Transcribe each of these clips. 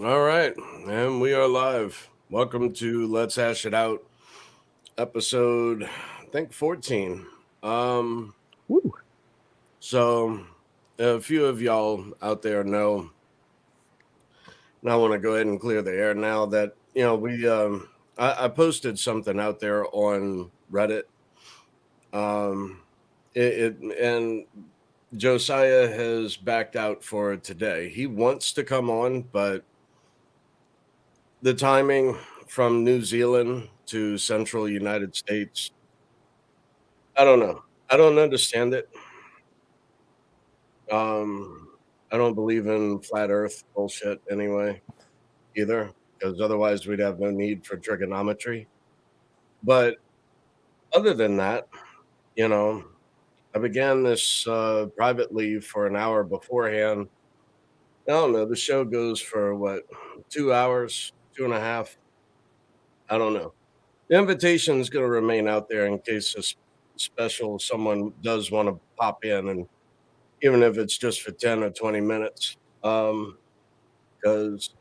All right, and we are live. Welcome to Let's Hash It Out, episode I think 14. Um, Woo. so a few of y'all out there know, and I want to go ahead and clear the air now that I posted something out there on Reddit. Um, and Josiah has backed out for today. He wants to come on, but the timing from New Zealand to central United States, I don't know. I don't understand it. Um, I don't believe in flat Earth bullshit anyway, either, because otherwise we'd have no need for trigonometry. But other than that, you know, I began this privately for an hour beforehand. I don't know. The show goes for what, 2 hours, two and a half. I don't know. The invitation is going to remain out there in case special someone does want to pop in, and even if it's just for 10 or 20 minutes. Because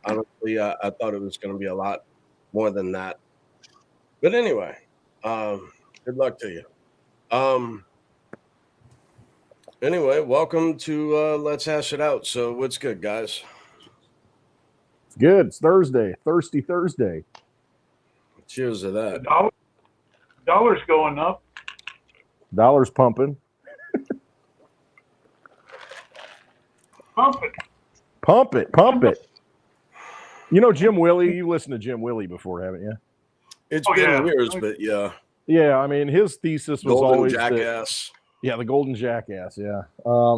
honestly, I thought it was going to be a lot more than that. But anyway, good luck to you. Anyway, welcome to Let's Hash It Out. So, what's good, guys? It's good. It's Thursday. Thirsty Thursday. Cheers to that. Dollar's going up. Dollar's pumping. Pump it. Pump it. Pump it. You know Jim Willie? You listened to Jim Willie before, haven't you? It's been years, but yeah. Yeah, I mean, his thesis was Golden always Jackass. the golden jackass, yeah.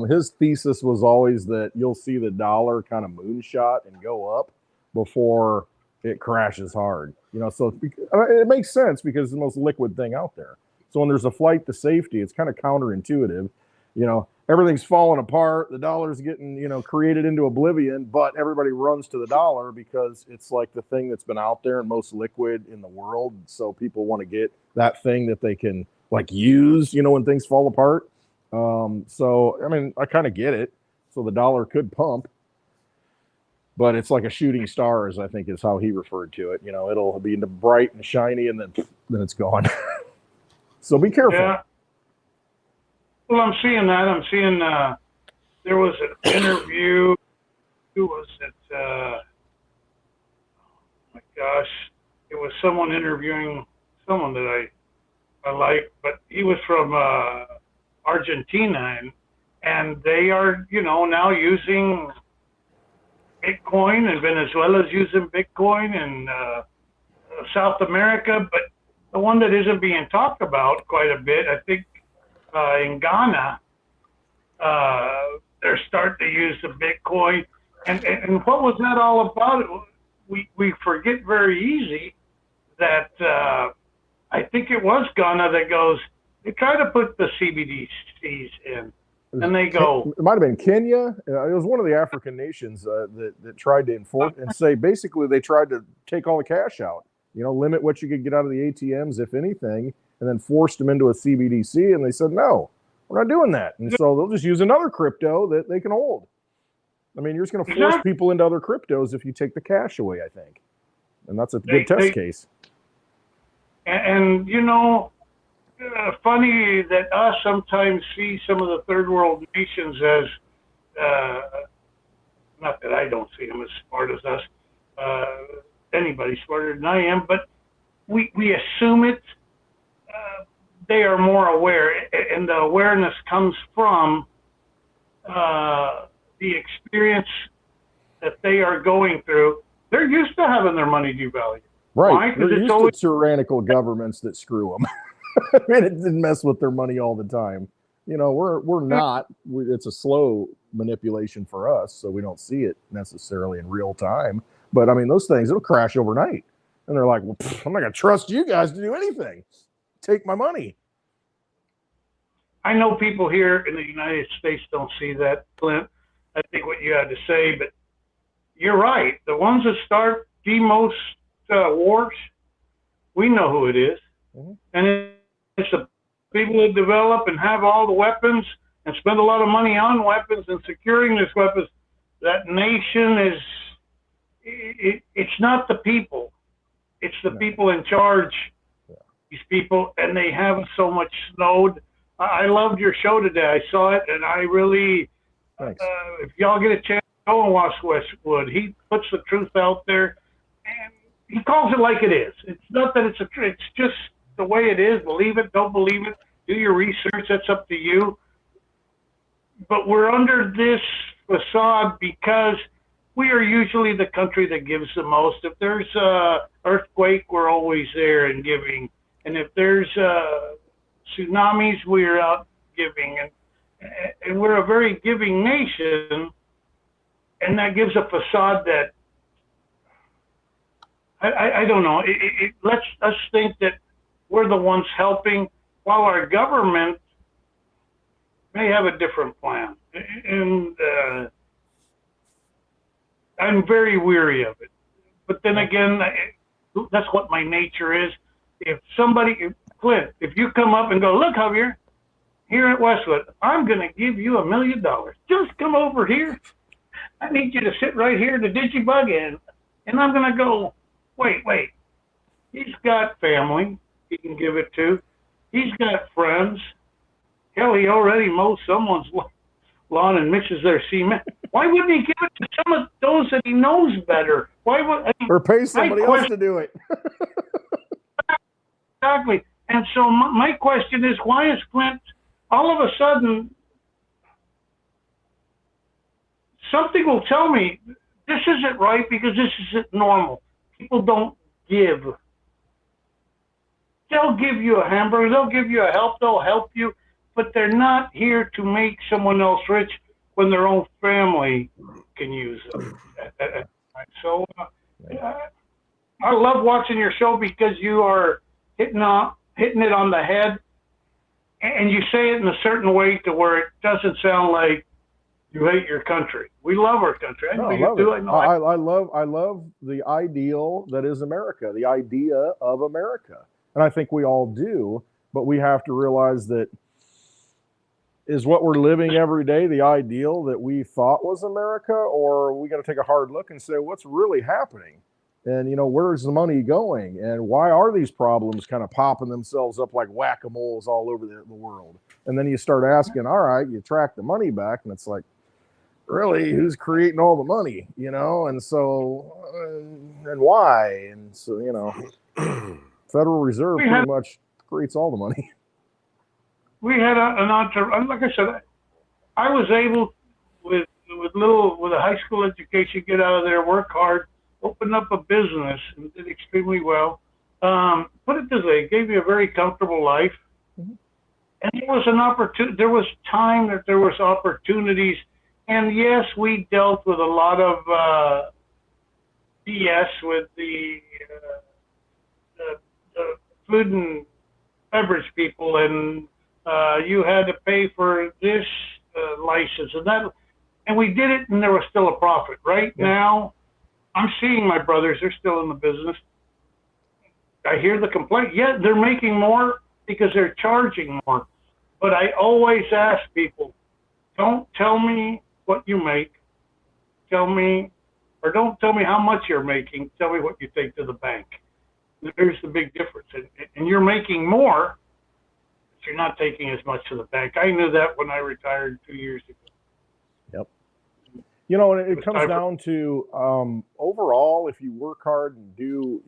His thesis was always that you'll see the dollar kind of moonshot and go up before it crashes hard. You know, so it makes sense because it's the most liquid thing out there. So when there's a flight to safety, it's kind of counterintuitive. You know, everything's falling apart. The dollar's getting, created into oblivion, but everybody runs to the dollar because it's like the thing that's been out there and most liquid in the world. So people want to get that thing that they can use, when things fall apart. So, I mean, I kind of get it. So the dollar could pump, but it's like a shooting stars, I think is how he referred to it. It'll be bright and shiny and then it's gone. So be careful. Yeah. Well, I'm seeing that. I'm seeing there was an interview. Who was it? Oh my gosh. It was someone interviewing someone that I like, but he was from Argentina, and they are, now using Bitcoin, and Venezuela's using Bitcoin, and South America, but the one that isn't being talked about quite a bit, I think, in Ghana, they're starting to use the Bitcoin, and what was that all about? We forget very easy that I think it was Ghana that goes. They try to put the CBDCs in, and they go. It might have been Kenya. It was one of the African nations that tried to enforce and say basically they tried to take all the cash out. Limit what you could get out of the ATMs, if anything, and then forced them into a CBDC. And they said, no, we're not doing that. And so they'll just use another crypto that they can hold. I mean, you're just going to force people into other cryptos if you take the cash away, I think. And that's a good test case. And funny that us sometimes see some of the third world nations as, not that I don't see them as smart as us, anybody smarter than I am, but we assume it. They are more aware, and the awareness comes from the experience that they are going through. They're used to having their money devalued. Right. They're used to tyrannical governments that screw them. I mean, it didn't mess with their money all the time. We're not. It's a slow manipulation for us, so we don't see it necessarily in real time. But I mean, those things, it'll crash overnight. And they're like, well, I'm not going to trust you guys to do anything. Take my money. I know people here in the United States don't see that, Clint. I think what you had to say, but you're right. The ones that start the most wars, we know who it is. Mm-hmm. And it's the people that develop and have all the weapons and spend a lot of money on weapons and securing these weapons. That nation is, it's not the people. It's the No. people in charge. Yeah. These people, and they have so much snowed. I loved your show today. I saw it, and I really, Thanks. if y'all get a chance, go and watch Westwood. He puts the truth out there, and he calls it like it is. It's not that it's it's just the way it is. Believe it, don't believe it. Do your research. That's up to you. But we're under this facade because we are usually the country that gives the most. If there's a earthquake, we're always there and giving. And if there's tsunamis, we're out giving. And we're a very giving nation. And that gives a facade that, I don't know. It lets us think that we're the ones helping while our government may have a different plan. And I'm very weary of it. But then again, that's what my nature is. If somebody, Clint, if you come up and go, look, Javier, here at Westwood, I'm going to give you $1 million. Just come over here. I need you to sit right here in the digibug and I'm going to go, wait. He's got family he can give it to. He's got friends. Hell, he already mows someone's lawn and mixes their cement. Why wouldn't he give it to some of those that he knows better? Why would Or pay somebody else to do it. Exactly. And so my question is, why is Clint all of a sudden something will tell me this isn't right because this isn't normal. People don't give. They'll give you a hamburger, they'll give you a help, they'll help you, but they're not here to make someone else rich when their own family can use them. So I love watching your show because you are hitting it on the head, and you say it in a certain way to where it doesn't sound like you hate your country. We love our country. No, I love it. I love the ideal that is America, the idea of America. And I think we all do, but we have to realize that is what we're living every day the ideal that we thought was America, or we got to take a hard look and say, what's really happening? And, where's the money going? And why are these problems kind of popping themselves up like whack-a-moles all over the world? And then you start asking, all right, you track the money back, and it's like, really, who's creating all the money, And so, and why? And so, Federal Reserve pretty much creates all the money. We had an entrepreneur, like I said, I was able with a high school education, get out of there, work hard, open up a business, and did extremely well. Put it this way, it gave me a very comfortable life. Mm-hmm. And it was an opportunity. There was time that there was opportunities. And yes, we dealt with a lot of BS with the food and beverage people, and you had to pay for this license and that, and we did it, and there was still a profit. Right now, I'm seeing my brothers; they're still in the business. I hear the complaint. Yeah, they're making more because they're charging more. But I always ask people, don't tell me what you make. Don't tell me how much you're making. Tell me what you take to the bank. There's the big difference. And you're making more, but you're not taking as much to the bank. I knew that when I retired 2 years ago. Yep. And it comes down to overall, if you work hard and do,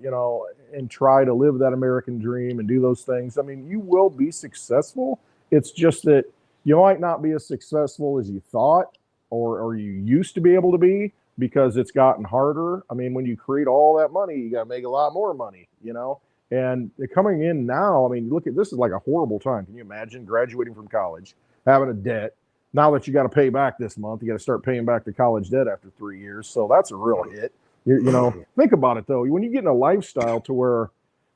and try to live that American dream and do those things, I mean, you will be successful. It's just that you might not be as successful as you thought or you used to be able to be, because it's gotten harder. I mean, when you create all that money, you got to make a lot more money, and coming in now, I mean, look at this is like a horrible time. Can you imagine graduating from college, having a debt? Now that you got to pay back this month, you got to start paying back the college debt after 3 years. So that's a real hit. Think about it though. When you get in a lifestyle to where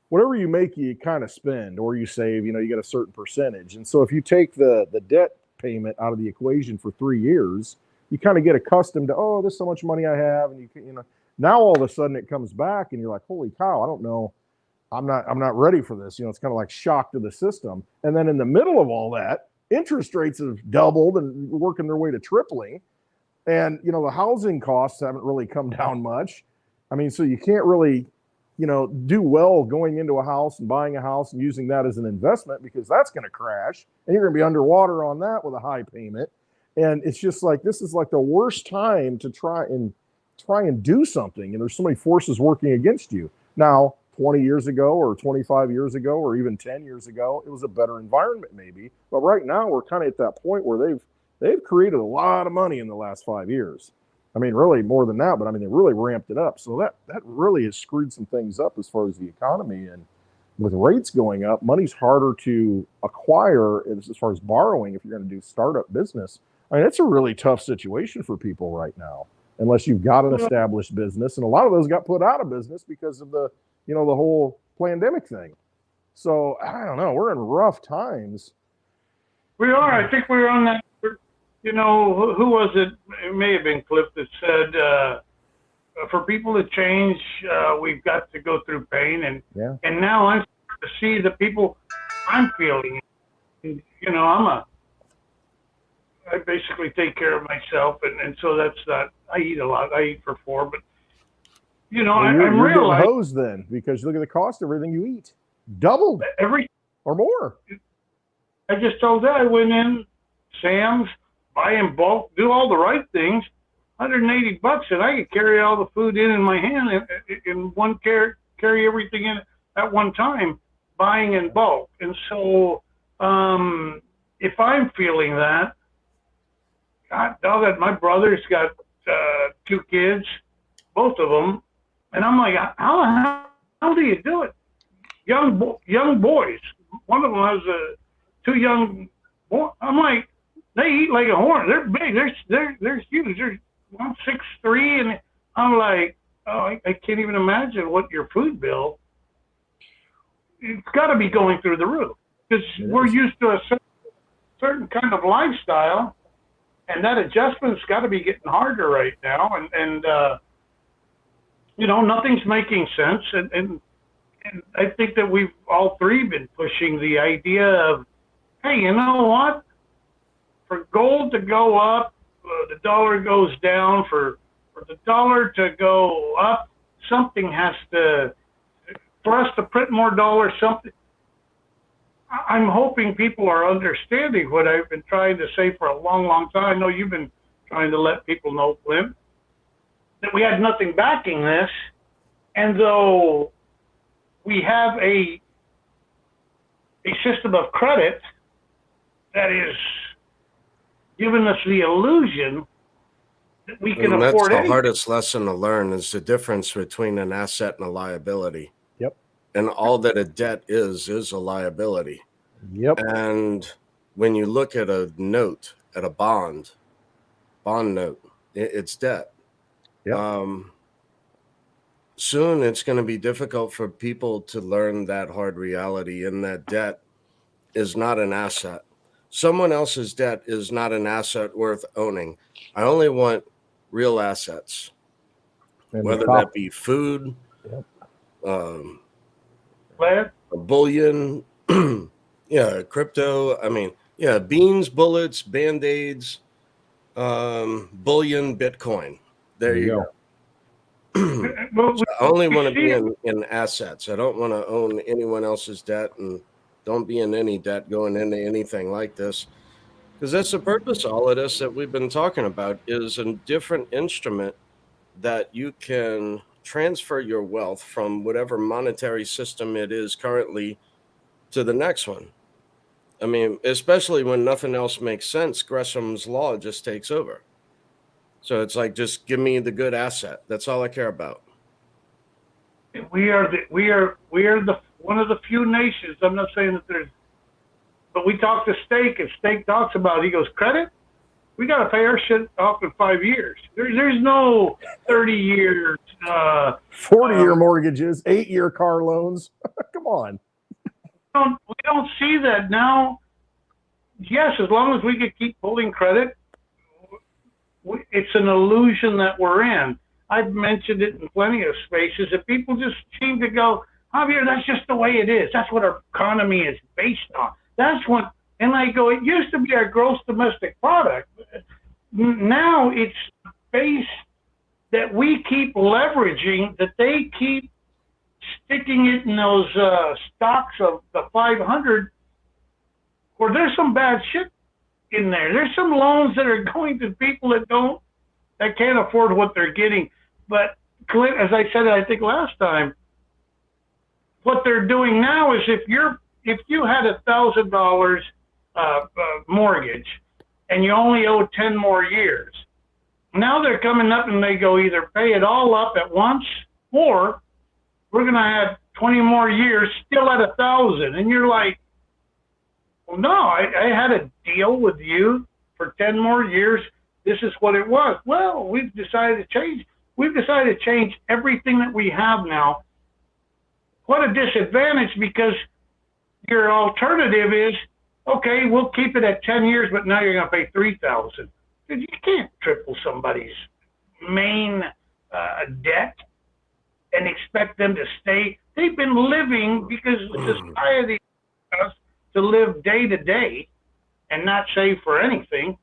whatever you make, you kind of spend or you save, you get a certain percentage. And so if you take the debt payment out of the equation for 3 years, you kind of get accustomed to, oh, this is so much money I have. And now all of a sudden it comes back and you're like, holy cow, I don't know. I'm not ready for this. It's kind of like shock to the system. And then in the middle of all that, interest rates have doubled and working their way to tripling. And, the housing costs haven't really come down much. I mean, so you can't really, do well going into a house and buying a house and using that as an investment, because that's going to crash and you're going to be underwater on that with a high payment. And it's just like, this is like the worst time to try and do something. And there's so many forces working against you. Now, 20 years ago or 25 years ago or even 10 years ago, it was a better environment maybe. But right now we're kind of at that point where they've created a lot of money in the last 5 years. I mean, really more than that, but I mean, they really ramped it up. So that really has screwed some things up as far as the economy. And with rates going up, money's harder to acquire as far as borrowing if you're going to do startup business. I mean, it's a really tough situation for people right now, unless you've got an established business. And a lot of those got put out of business because of the whole pandemic thing. So I don't know. We're in rough times. We are. I think we're on that. Who was it? It may have been Cliff that said, for people to change, we've got to go through pain. And now I'm starting to see the people I'm feeling. I basically take care of myself. And so that's not, I eat a lot. I eat for 4, but I'm realizing hosed then, because look at the cost of everything you eat. Doubled or more. I just told that I went in Sam's, buy in bulk, do all the right things, $180, and I could carry all the food in my hand in one carry everything in at one time, buying in bulk. And so, if I'm feeling that, God dog it, my brother's got 2 kids, both of them, and I'm like, how do you do it? Young boys. One of them has 2 young boys. I'm like, they eat like a horn. They're big. They're huge. I'm 6'3", and I'm like, oh, I can't even imagine what your food bill. It's got to be going through the roof, because we're used to a certain kind of lifestyle, and that adjustment's got to be getting harder right now. And nothing's making sense. And I think that we've all three been pushing the idea of, hey, you know what? For gold to go up, the dollar goes down. For the dollar to go up, something has to, for us to print more dollars, something. I'm hoping people are understanding what I've been trying to say for a long, long time. I know you've been trying to let people know, Clint, that we had nothing backing this. And though we have a system of credit that is giving us the illusion that we can afford anything. That's the anything. hardest lesson to learn, is the difference between an asset and a liability. Yep. And all that a debt is a liability. Yep. And when you look at a note, at a bond note, it's debt. Yep. Soon it's going to be difficult for people to learn that hard reality, and that debt is not an asset. Someone else's debt is not an asset worth owning. I only want real assets, And whether that be food, Glad? bullion, crypto. I mean, beans, bullets, Band-Aids, bullion, Bitcoin. There you go. Well, So I only want to be in assets. I don't want to own anyone else's debt, and don't be in any debt going into anything like this, because that's the purpose of all of this that we've been talking about, is a different instrument that you can transfer your wealth from whatever monetary system it is currently to the next one. I mean, especially when nothing else makes sense, Gresham's law just takes over. So it's like, just give me the good asset. That's all I care about. we are the one of the few nations. I'm not saying that there's, but we talk to Steak, and Steak talks about, he goes, credit, we got to pay our shit off in 5 years. There's no 30 years. 40-year mortgages, 8-year car loans. Come on. We don't see that now. Yes, as long as we could keep pulling credit, it's an illusion that we're in. I've mentioned it in plenty of spaces, and people just seem to go, Javier, that's just the way it is. That's what our economy is based on. That's what, and I go, it used to be our gross domestic product. Now it's based that we keep leveraging, that they keep sticking it in those stocks of the 500, where there's some bad shit in there. There's some loans that are going to people that can't afford what they're getting. But Clint, as I said, I think last time, what they're doing now is if you had $1,000 mortgage and you only owe 10 more years, now they're coming up and they go either pay it all up at once, or we're going to have 20 more years still at 1,000. And you're like, well, no, I had a deal with you for 10 more years. This is what it was. Well, we've decided to change. We've decided to change everything that we have now. What a disadvantage, because your alternative is, okay, we'll keep it at 10 years, but now you're going to pay $3,000. You can't triple somebody's main debt and expect them to stay. They've been living, because society has to live day to day and not save for anything.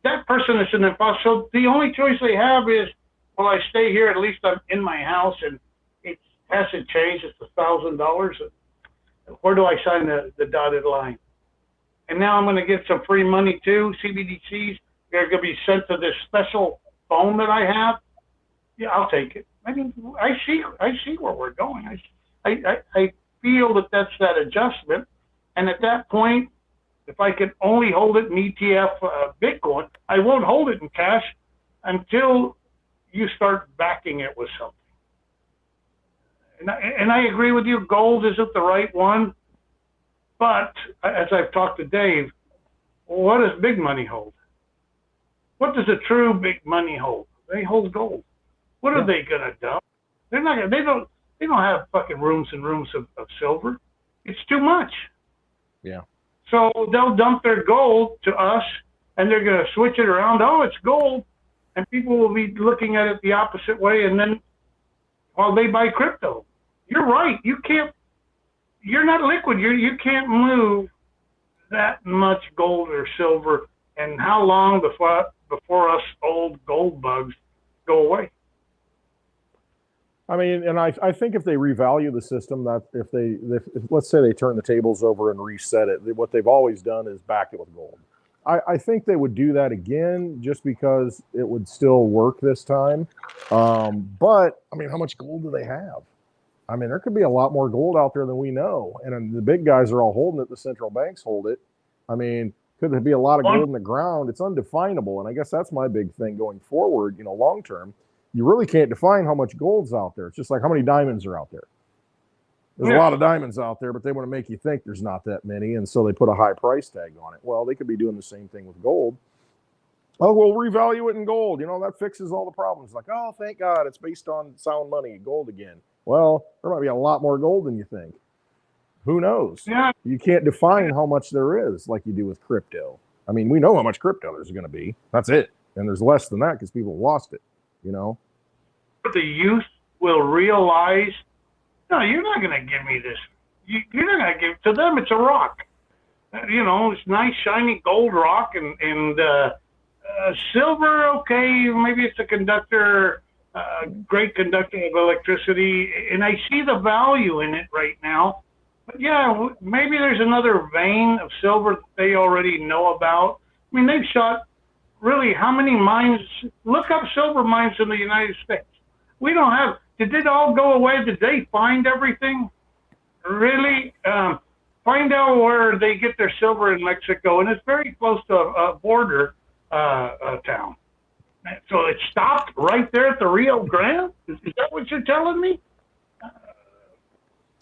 That person is an imposter. So the only choice they have is, well, I stay here, at least I'm in my house, and it hasn't changed. It's $1,000. Where do I sign the dotted line? And now I'm going to get some free money too. CBDCs, they're going to be sent to this special phone that I have. Yeah, I'll take it. I mean, I see where we're going. I feel that that's that adjustment. And at that point, if I can only hold it in ETF Bitcoin, I won't hold it in cash until you start backing it with something. And I agree with you, gold isn't the right one. But as I've talked to Dave, what does big money hold? What does a true big money hold? They hold gold. What are they going to dump? They're not gonna, they don't have fucking rooms and rooms of silver. It's too much. Yeah. So they'll dump their gold to us, and they're going to switch it around. Oh, it's gold. And people will be looking at it the opposite way, and then while they buy crypto. You're right. You're not liquid. You can't move that much gold or silver. And how long before us old gold bugs go away? I mean, and I think if they revalue the system, that if let's say they turn the tables over and reset it, what they've always done is back it with gold. I think they would do that again just because it would still work this time. But I mean, how much gold do they have? I mean, there could be a lot more gold out there than we know. And the big guys are all holding it. The central banks hold it. I mean, could there be a lot of gold in the ground? It's undefinable. And I guess that's my big thing going forward, long term. You really can't define how much gold's out there. It's just like how many diamonds are out there. There's a lot of diamonds out there, but they want to make you think there's not that many. And so they put a high price tag on it. Well, they could be doing the same thing with gold. Oh, we'll revalue it in gold. That fixes all the problems. Like, oh, thank God, it's based on sound money, gold again. Well, there might be a lot more gold than you think. Who knows? Yeah. You can't define how much there is like you do with crypto. I mean, we know how much crypto there's going to be. That's it. And there's less than that because people lost it, The youth will realize, no, you're not going to give me this. You're not going to give, to them, it's a rock. It's nice, shiny gold rock, and silver, okay, maybe it's a conductor, great conductor of electricity, and I see the value in it right now. But yeah, maybe there's another vein of silver that they already know about. I mean, they've shot really how many mines? Look up silver mines in the United States. We don't have, did it all go away? Did they find everything? Really? Find out where they get their silver in Mexico, and it's very close to a border town. So it stopped right there at the Rio Grande? Is that what you're telling me?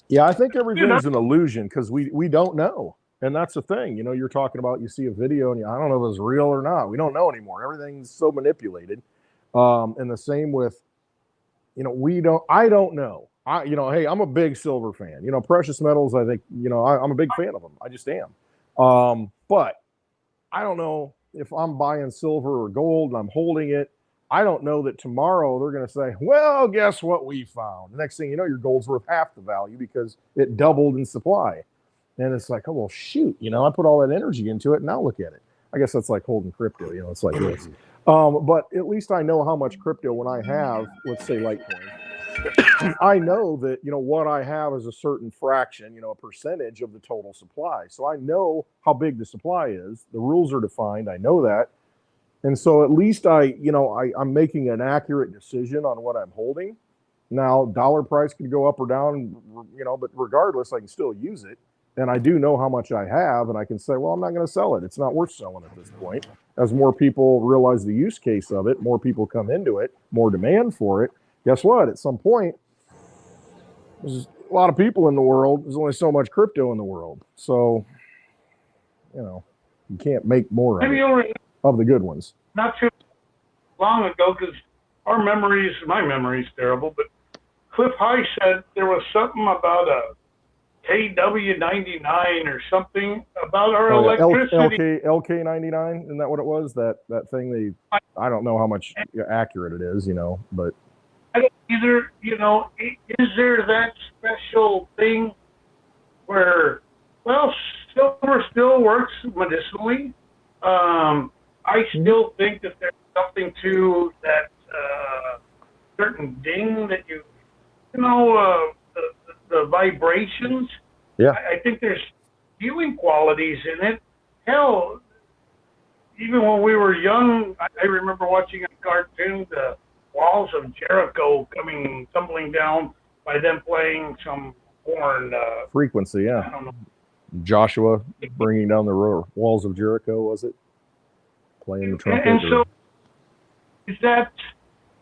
Yeah, I think everything's an illusion because we don't know. And that's the thing. You're talking about, you see a video and I don't know if it's real or not. We don't know anymore. Everything's so manipulated. And the same with, I don't know. Hey, I'm a big silver fan. Precious metals, I think, I'm a big fan of them. I just am. But I don't know if I'm buying silver or gold and I'm holding it. I don't know that tomorrow they're going to say, well, guess what we found? The next thing you know, your gold's worth half the value because it doubled in supply. And it's like, oh, well, shoot, I put all that energy into it. Now look at it. I guess that's like holding crypto. It's like this. But at least I know how much crypto when I have, let's say Litecoin, I know that, what I have is a certain fraction, a percentage of the total supply. So I know how big the supply is. The rules are defined. I know that. And so at least I'm making an accurate decision on what I'm holding. Now, dollar price could go up or down, but regardless, I can still use it. And I do know how much I have, and I can say, well, I'm not going to sell it. It's not worth selling at this point. As more people realize the use case of it, more people come into it, more demand for it. Guess what? At some point, there's a lot of people in the world. There's only so much crypto in the world. So, you can't make more of, of the good ones. Not too long ago, because my memory's terrible, but Cliff High said there was something about a KW99 or something about our electricity. LK99, isn't that what it was? That thing I don't know how much accurate it is, but I don't either, is there that special thing where, silver still works medicinally? I still think that there's something to that certain ding that the vibrations. Yeah. I think there's healing qualities in it. Hell, even when we were young, I remember watching a cartoon, the walls of Jericho coming tumbling down by them playing some horn. Frequency, yeah. I don't know. Joshua bringing down the walls of Jericho, was it? Playing the trumpet. And so, is that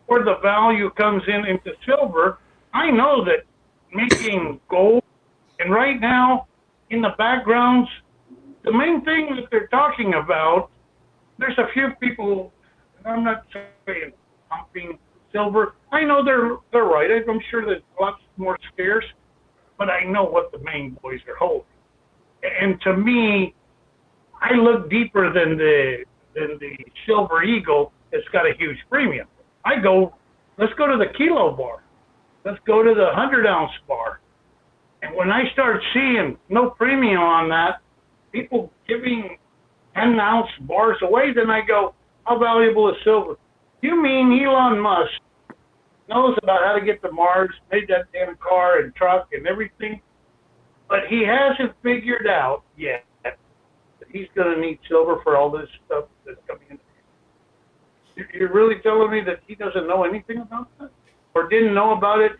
where the value comes into silver? I know that making gold, and right now, in the backgrounds, the main thing that they're talking about, there's a few people, I'm not saying pumping silver. I know they're right. I'm sure there's lots more scarce, but I know what the main boys are holding. And to me, I look deeper than the Silver Eagle. It's got a huge premium. Let's go to the kilo bar. Let's go to the 100-ounce bar. And when I start seeing no premium on that, people giving 10-ounce bars away, then I go, how valuable is silver? You mean Elon Musk knows about how to get to Mars, made that damn car and truck and everything, but he hasn't figured out yet that he's going to need silver for all this stuff that's coming in. You're really telling me that he doesn't know anything about that? Or didn't know about it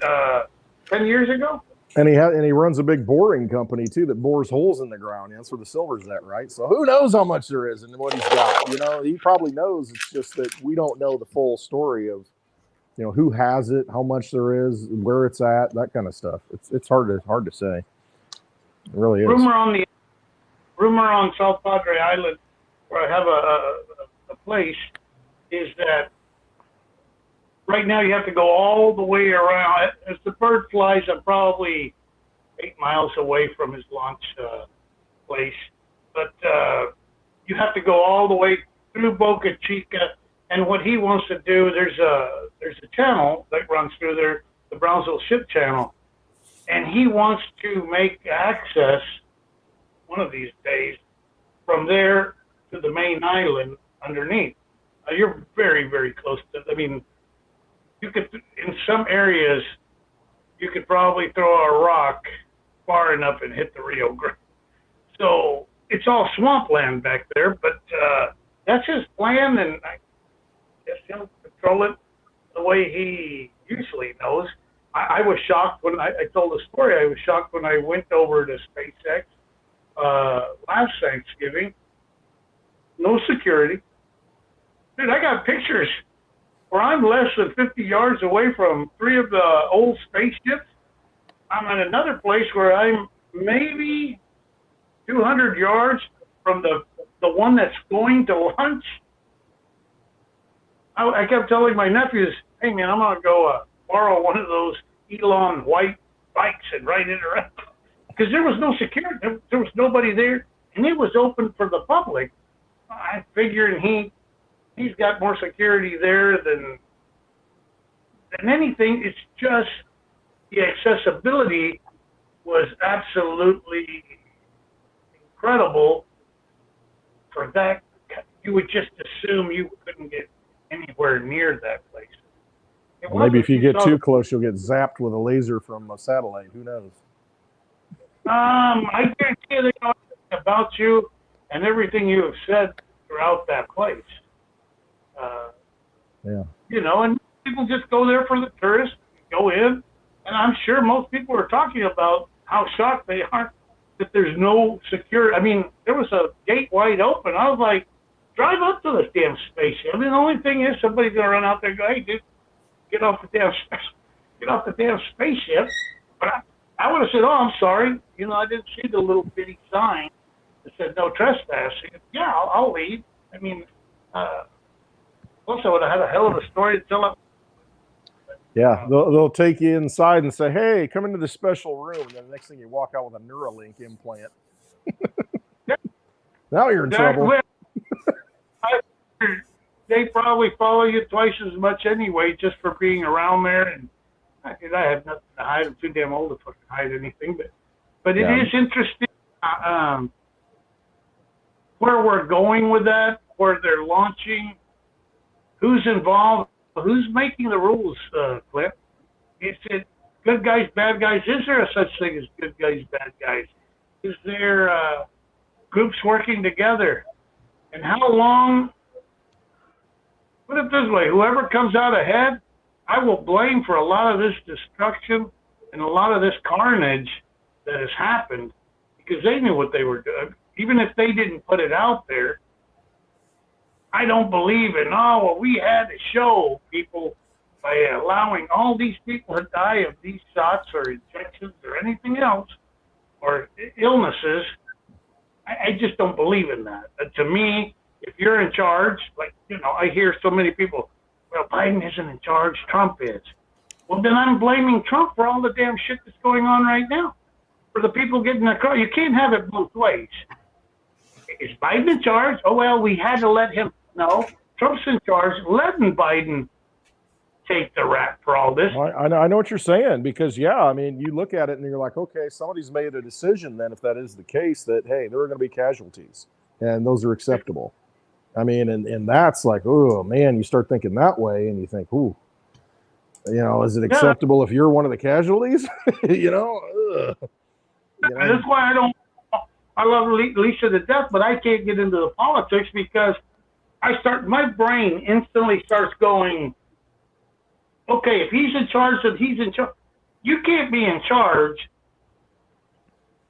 10 years ago? And he runs a big boring company too that bores holes in the ground. That's where the silver's at, right? So who knows how much there is and what he's got? He probably knows. It's just that we don't know the full story of, who has it, how much there is, where it's at, that kind of stuff. It's hard to say. It really is. Rumor on South Padre Island, where I have a place, is that right now you have to go all the way around. As the bird flies, I'm probably 8 miles away from his launch place. But you have to go all the way through Boca Chica. And what he wants to do, there's a channel that runs through there, the Brownsville Ship Channel. And he wants to make access one of these days from there to the main island underneath. You're very, very close to, you could, in some areas, you could probably throw a rock far enough and hit the Rio Grande. So it's all swampland back there, but that's his plan, and I guess he'll control it the way he usually knows. I was shocked when I told the story. I was shocked when I went over to SpaceX last Thanksgiving. No security. Dude, I got pictures where I'm less than 50 yards away from 3 of the old spaceships. I'm at another place where I'm maybe 200 yards from the one that's going to launch. I kept telling my nephews, hey man, I'm going to go borrow one of those Elon white bikes and ride it around. Because there was no security. There was nobody there. And it was open for the public. I figured he's got more security there than anything. It's just the accessibility was absolutely incredible for that. You would just assume you couldn't get anywhere near that place. It Well, maybe wasn't- if you get saw too the- close, you'll get zapped with a laser from a satellite. Who knows? I guarantee you they know everything about you and everything you have said throughout that place. Yeah. You know, and people just go there for the tourists, go in, and I'm sure most people are talking about how shocked they are that there's no security. I mean, there was a gate wide open. I was like, drive up to this damn spaceship. I mean, the only thing is somebody's gonna run out there and go, hey, dude, get off the damn spaceship. But I would have said, oh, I'm sorry. You know, I didn't see the little bitty sign that said no trespassing. Yeah, I'll leave. I mean, also would have had a hell of a story to tell. Yeah, they'll take you inside and say, "Hey, come into the special room." And then the next thing you walk out with a Neuralink implant. Now you're in trouble. They probably follow you twice as much anyway, just for being around there. And I have nothing to hide. I'm too damn old to fucking hide anything. But it Yeah. is interesting where we're going with that, where they're launching, who's involved, who's making the rules, Cliff. Is it good guys, bad guys? Is there a such thing as good guys, bad guys? Is there groups working together? And how long? Put it this way, whoever comes out ahead, I will blame for a lot of this destruction and a lot of this carnage that has happened because they knew what they were doing. Even if they didn't put it out there, I don't believe in, oh, well, we had to show people by allowing all these people to die of these shots or injections or anything else or illnesses. I just don't believe in that. To me, if you're in charge, like, you know, I hear so many people, well, Biden isn't in charge, Trump is. Well, then I'm blaming Trump for all the damn shit that's going on right now. For the people getting their car. You can't have it both ways. Is Biden in charge? Oh, well, we had to let him. No, Trump's in charge, letting Biden take the rap for all this. I know what you're saying because, yeah, I mean, you look at it and you're like, okay, somebody's made a decision then if that is the case that, hey, there are going to be casualties and those are acceptable. I mean, and that's like, oh, man, you start thinking that way and you think, ooh, you know, is it acceptable if you're one of the casualties? You know? That's why I love Lisa to death, but I can't get into the politics because my brain instantly starts going, okay, if he's in charge, then he's in charge. You can't be in charge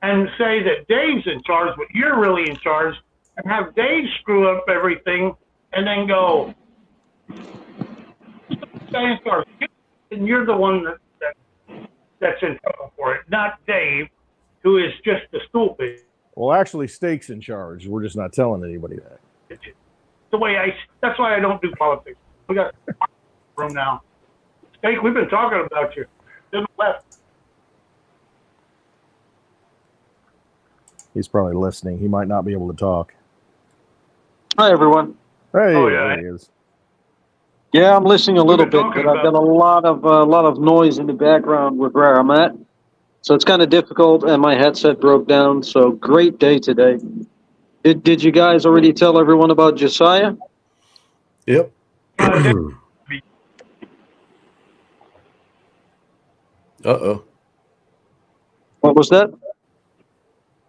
and say that Dave's in charge, but you're really in charge, and have Dave screw up everything and then go, stay in charge. And you're the one that's in trouble for it, not Dave, who is just a stupid. Well, actually, Steak's in charge. We're just not telling anybody that. That's why I don't do politics. We got a room now. Steak, we've been talking about you. Didn't left. He's probably listening. He might not be able to talk. Hi, everyone. Hey, Oh, yeah. there he is. Yeah, I'm listening a little been bit, talking but I've got a lot of noise in the background with where I'm at, so it's kind of difficult. And my headset broke down. So great day today. Did you guys already tell everyone about Josiah? Yep. Uh-oh. What was that?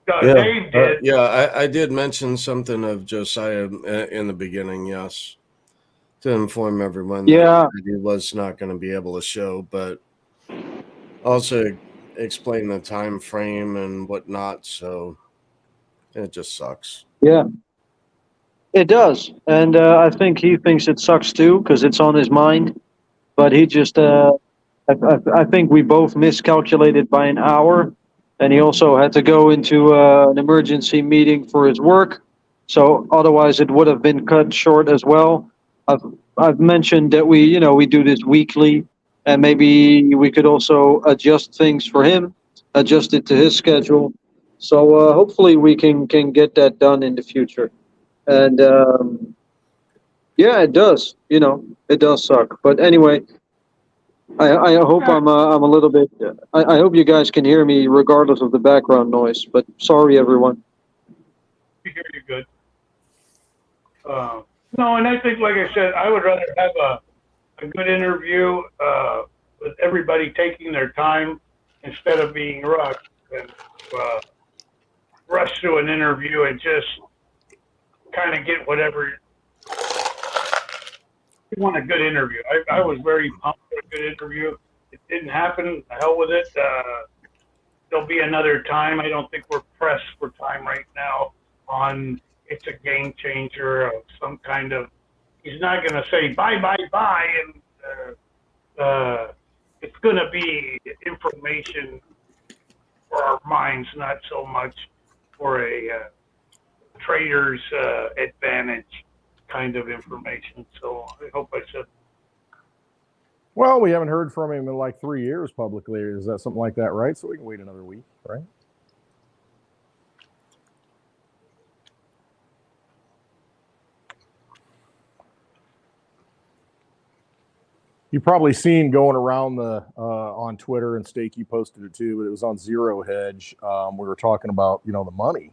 Yeah, Dave did. I did mention something of Josiah in the beginning, yes, to inform everyone Yeah. that he was not going to be able to show, but also explain the time frame and whatnot, so it just sucks. Yeah, it does, and I think he thinks it sucks too because it's on his mind. But he just, I think we both miscalculated by an hour, and he also had to go into an emergency meeting for his work. So otherwise, it would have been cut short as well. I've mentioned that we do this weekly, and maybe we could also adjust things for him, adjust it to his schedule. So hopefully we can get that done in the future. And yeah, it does. It does suck. But anyway, I hope I'm a little bit. I hope you guys can hear me regardless of the background noise. But sorry, everyone. We hear you good. No, and I think, like I said, I would rather have a good interview with everybody taking their time instead of being rushed and rush through an interview and just kind of get whatever you want. A good interview. I was very pumped for a good interview. It didn't happen. The hell with it. There'll be another time. I don't think we're pressed for time right now on it's a game changer of some kind of. He's not going to say bye, bye, bye, and it's going to be information for our minds, not so much for a trader's advantage kind of information. So I hope I said. Well, we haven't heard from him in like 3 years publicly. Is that something like that, right? So we can wait another week, right? You've probably seen going around the on Twitter, and Stakey posted it too, but it was on Zero Hedge. We were talking about, you know, the money.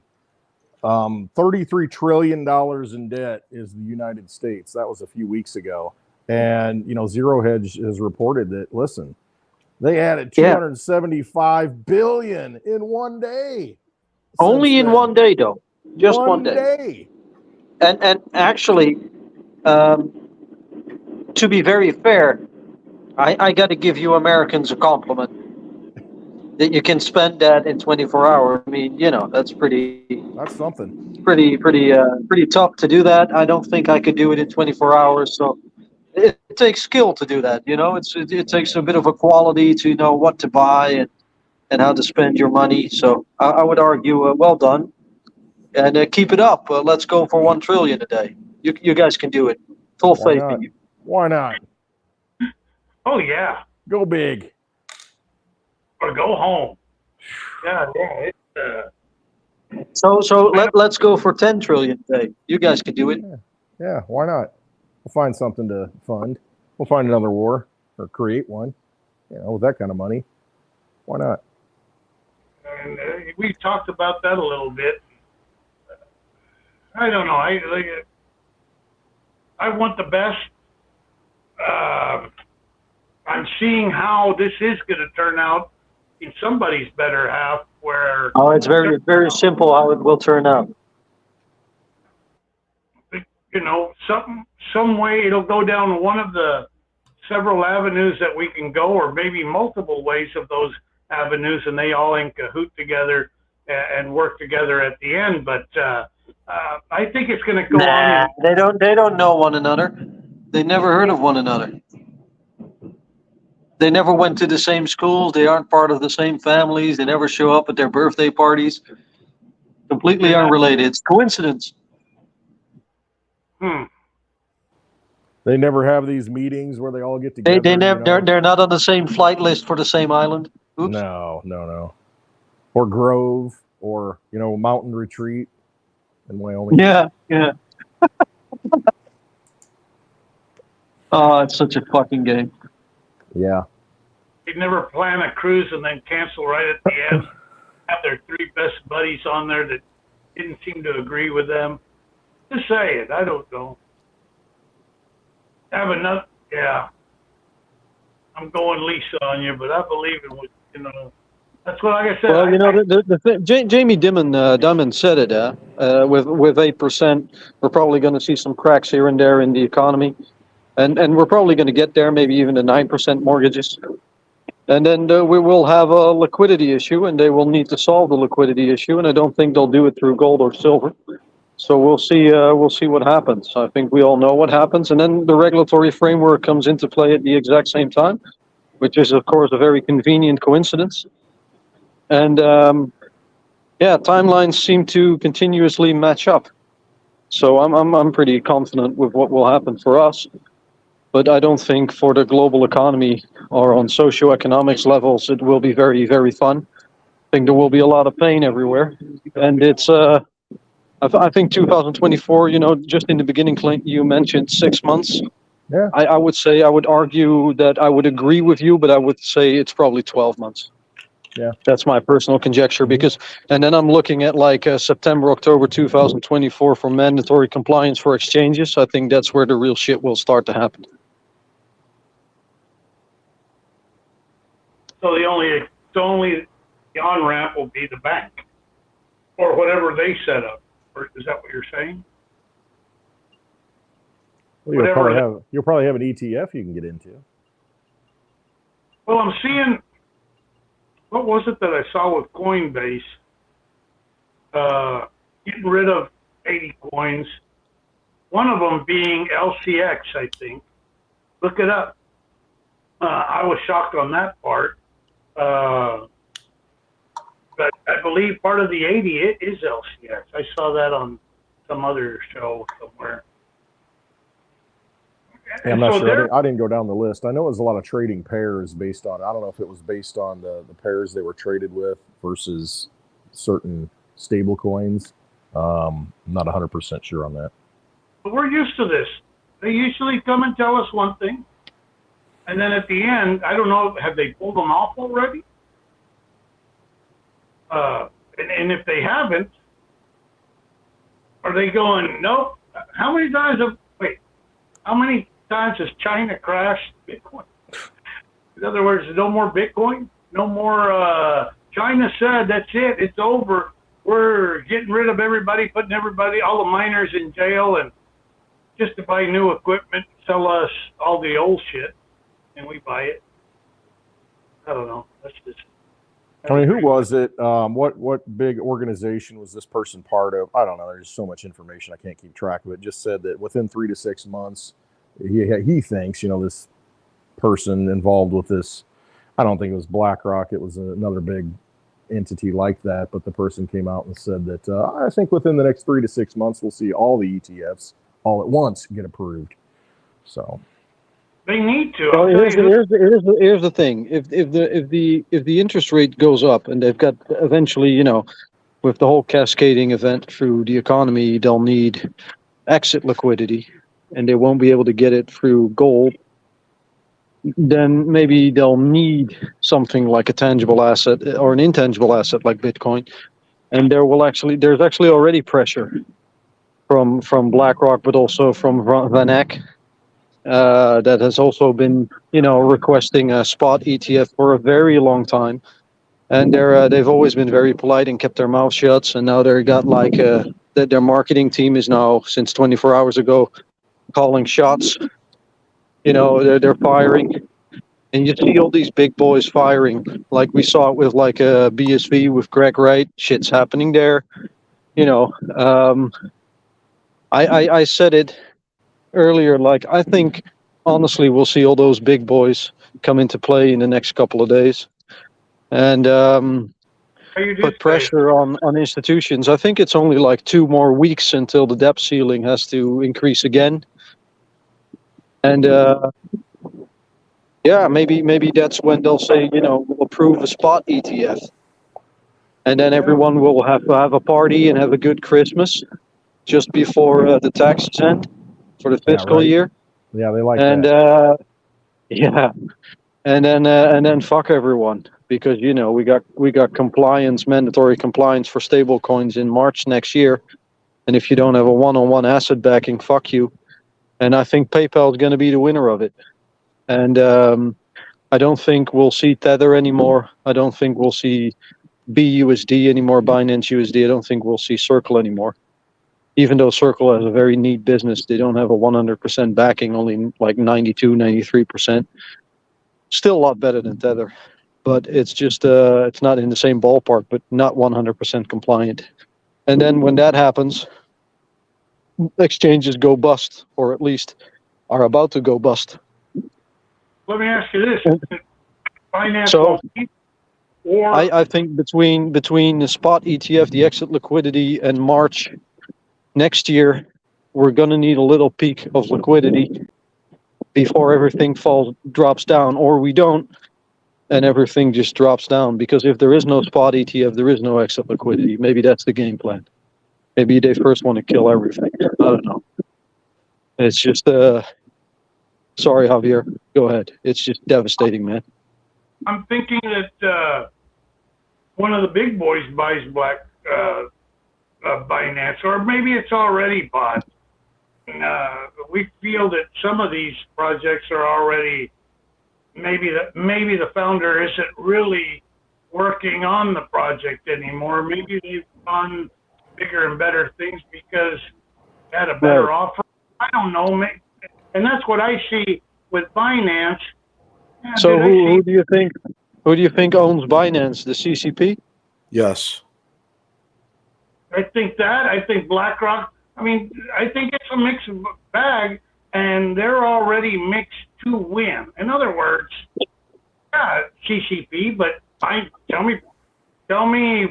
$33 trillion in debt is the United States. That was a few weeks ago. And, you know, Zero Hedge has reported that, listen, they added 275 billion in one day. Only in one day, though. Just one day. And actually, to be very fair, I got to give you Americans a compliment that you can spend that in 24 hours. I mean, you know, that's something. Pretty tough to do that. I don't think I could do it in 24 hours. So it takes skill to do that. You know, it takes a bit of a quality to know what to buy and how to spend your money. So I would argue, well done, and keep it up. Let's go for 1 trillion a day. You guys can do it. Full faith in you. Why not? Oh yeah. Go big. Or go home. Yeah. So let's go for 10 trillion a day. You guys can do it. Yeah, why not? We'll find something to fund. We'll find another war or create one. You know, with that kind of money. Why not? And we talked about that a little bit. I don't know. I want the best. I'm seeing how this is going to turn out in somebody's better half. Where it's very, very simple how it will turn out. You know, some way it'll go down one of the several avenues that we can go, or maybe multiple ways of those avenues, and they all in cahoot together and work together at the end. But I think it's going to go on. They don't know one another. They never heard of one another. They never went to the same schools. They aren't part of the same families. They never show up at their birthday parties. Completely unrelated. It's coincidence. They never have these meetings where they all get together. They never. You know? They're not on the same flight list for the same island. Oops. No. Or Grove, or, you know, Mountain Retreat in Wyoming. Yeah. Oh, it's such a fucking game. Yeah. They'd never plan a cruise and then cancel right at the end. Have their 3 best buddies on there that didn't seem to agree with them. Just say it. I don't know. Have enough. Yeah. I'm going Lisa on you, but I believe in what, you know. That's what, like I said. Well, you know, Jamie Dimon said it. With 8%, we're probably going to see some cracks here and there in the economy. And we're probably going to get there, maybe even to 9% mortgages. And then we will have a liquidity issue, and they will need to solve the liquidity issue. And I don't think they'll do it through gold or silver. So we'll see. We'll see what happens. I think we all know what happens. And then the regulatory framework comes into play at the exact same time, which is, of course, a very convenient coincidence. And timelines seem to continuously match up. So I'm pretty confident with what will happen for us. But I don't think for the global economy or on socioeconomics levels, it will be very, very fun. I think there will be a lot of pain everywhere. And it's, I think 2024, you know, just in the beginning, Clint, you mentioned 6 months. Yeah. I would argue that I would agree with you, but I would say it's probably 12 months. Yeah. That's my personal conjecture because, and then I'm looking at like September, October 2024 for mandatory compliance for exchanges. I think that's where the real shit will start to happen. So the only the on ramp will be the bank or whatever they set up. Or is that what you're saying? Well, you'll Whatever probably have an ETF you can get into. Well, I'm seeing, what was it that I saw with Coinbase? Getting rid of 80 coins. One of them being LCX, I think. Look it up. I was shocked on that part. But I believe part of the 80 is LCX. I saw that on some other show somewhere. Yeah, I'm And not so sure. I didn't go down the list. I know it was a lot of trading pairs based on, I don't know if it was based on the pairs they were traded with versus certain stable coins. I'm not 100% sure on that. But we're used to this. They usually come and tell us one thing, and then at the end, I don't know, have they pulled them off already? And if they haven't, are they going, nope? How many times has China crashed Bitcoin? In other words, no more Bitcoin, no more. China said that's it, it's over. We're getting rid of everybody, putting all the miners in jail, and just to buy new equipment, sell us all the old shit, and we buy it. I don't know. I mean, who was it? What big organization was this person part of? I don't know. There's so much information I can't keep track of it. Just said that within 3 to 6 months, he thinks, this person involved with this, I don't think it was BlackRock, it was another big entity like that, but the person came out and said that I think within the next 3 to 6 months we'll see all the ETFs all at once get approved. So they need to. Well, here's the thing: if the interest rate goes up, and they've got eventually, with the whole cascading event through the economy, they'll need exit liquidity, and they won't be able to get it through gold. Then maybe they'll need something like a tangible asset or an intangible asset like Bitcoin, and there's actually already pressure from BlackRock, but also from Van Eck. That has also been, requesting a spot ETF for a very long time, and they've always been very polite and kept their mouth shut. And now they've got their marketing team is now, since 24 hours ago, calling shots. They're firing, and you see all these big boys firing, like we saw it with BSV with Greg Wright. Shit's happening there. I said it earlier, I think honestly we'll see all those big boys come into play in the next couple of days, and put pressure on institutions. I think it's only 2 more weeks until the debt ceiling has to increase again, and maybe that's when they'll say, we'll approve a spot ETF, and then everyone will have to have a party and have a good Christmas just before the taxes end for the fiscal year. Yeah, they like and, that. And then fuck everyone, because we got mandatory compliance for stable coins in March next year, and if you don't have a one-on-one asset backing, fuck you. And I think PayPal is going to be the winner of it. And I don't think we'll see Tether anymore. I don't think we'll see BUSD anymore, Binance USD. I don't think we'll see Circle anymore. Even though Circle has a very neat business, they don't have a 100% backing, only 92, 93%. Still a lot better than Tether, but it's just it's not in the same ballpark, but not 100% compliant. And then when that happens, exchanges go bust, or at least are about to go bust. Let me ask you this: Finance or I think between the spot ETF, the exit liquidity, and March next year, we're going to need a little peak of liquidity before everything drops down, or we don't, and everything just drops down. Because if there is no spot ETF, there is no exit liquidity. Maybe that's the game plan. Maybe they first want to kill everything. I don't know. It's just, sorry, Javier, go ahead. It's just devastating, man. I'm thinking that one of the big boys buys Binance, or maybe it's already bought. And, we feel that some of these projects are already maybe the founder isn't really working on the project anymore. Maybe they've done bigger and better things because they had a better offer. I don't know, and that's what I see with Binance. Yeah, So dude, who do you think? Who do you think owns Binance? The CCP? Yes. I think BlackRock. I mean, I think it's a mixed bag, and they're already mixed to win. In other words, yeah, CCP. But tell me,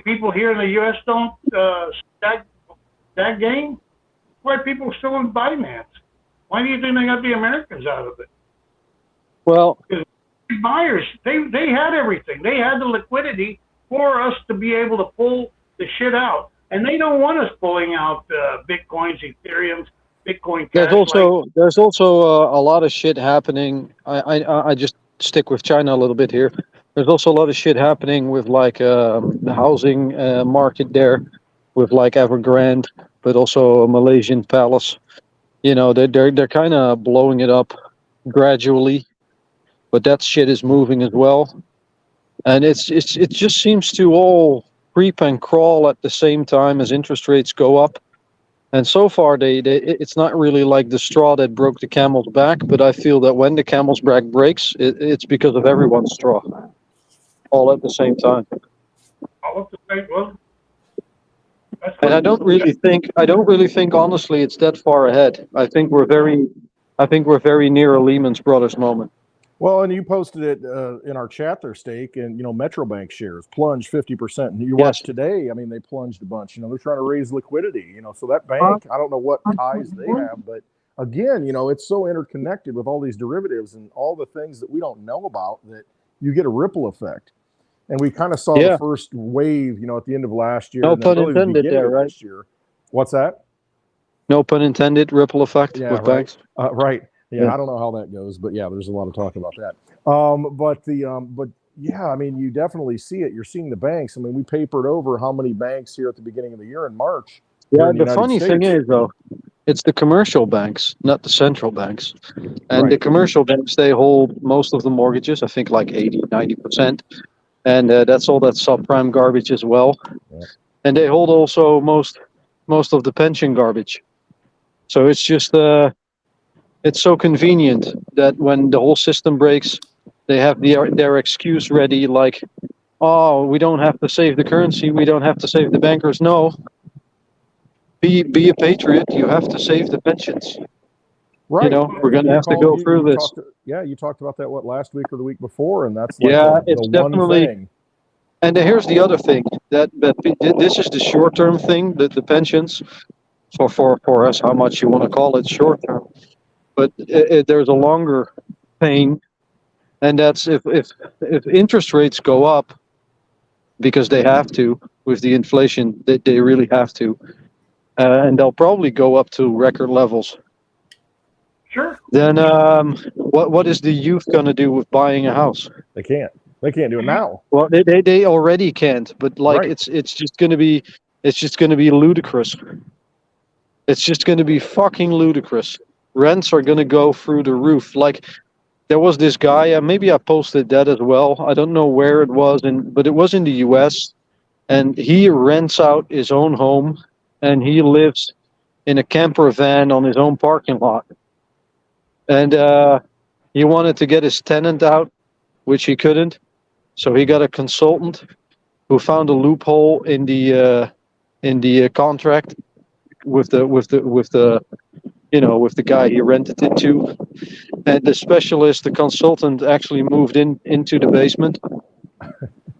people here in the U.S. don't that game. Why are people still in Binance? Why do you think they got the Americans out of it? Well, Buyers, they had everything. They had the liquidity for us to be able to pull the shit out, and they don't want us pulling out Bitcoins, Ethereums, Bitcoin Cash. there's also a lot of shit happening. I just stick with China a little bit here. There's also a lot of shit happening with like the housing market there, with like Evergrande, but also a Malaysian palace. You know, they're kind of blowing it up gradually, but that shit is moving as well, and it just seems to all creep and crawl at the same time as interest rates go up. And so far, it's not really like the straw that broke the camel's back, but I feel that when the camel's back breaks, it's because of everyone's straw, all at the same time. And I don't really think honestly it's that far ahead. I think we're very near a Lehman Brothers moment. Well, and you posted it in our chat there, Steak, and Metro Bank shares plunged 50%. And you watch today, I mean, they plunged a bunch. They're trying to raise liquidity. So that bank, I don't know what ties they have, but again, it's so interconnected with all these derivatives and all the things that we don't know about that you get a ripple effect. And we kind of saw the first wave, at the end of last year. No and pun really intended there, right? This year. What's that? No pun intended. Ripple effect with banks. Right. Yeah, I don't know how that goes, but yeah, there's a lot of talk about that. But yeah, I mean, you definitely see it. You're seeing the banks. I mean, we papered over how many banks here at the beginning of the year in March. Yeah, the funny thing is, though, it's the commercial banks, not the central banks. And the commercial banks, they hold most of the mortgages, I think like 80-90%. And that's all that subprime garbage as well. Yeah. And they hold also most of the pension garbage. So it's just it's so convenient that when the whole system breaks, they have their excuse ready, like, oh, we don't have to save the currency, we don't have to save the bankers. No, be a patriot. You have to save the pensions. Right. We're going to have to go through this. You talked about that last week or the week before, and that's it's definitely. One thing. And here's the other thing that this is the short-term thing, the pensions. For us, how much you want to call it short-term. But there's a longer pain, and that's if interest rates go up, because they have to with the inflation, they really have to, and they'll probably go up to record levels. Sure. Then what is the youth going to do with buying a house? They can't do it now. Well, they already can't, but it's just going to be ludicrous. It's just going to be fucking ludicrous. Rents are going to go through the roof. Like, there was this guy, maybe I posted that as well. I don't know where it was, but it was in the US. And he rents out his own home, and he lives in a camper van on his own parking lot. And he wanted to get his tenant out, which he couldn't. So he got a consultant who found a loophole in the contract with the guy he rented it to, and the consultant actually moved into the basement,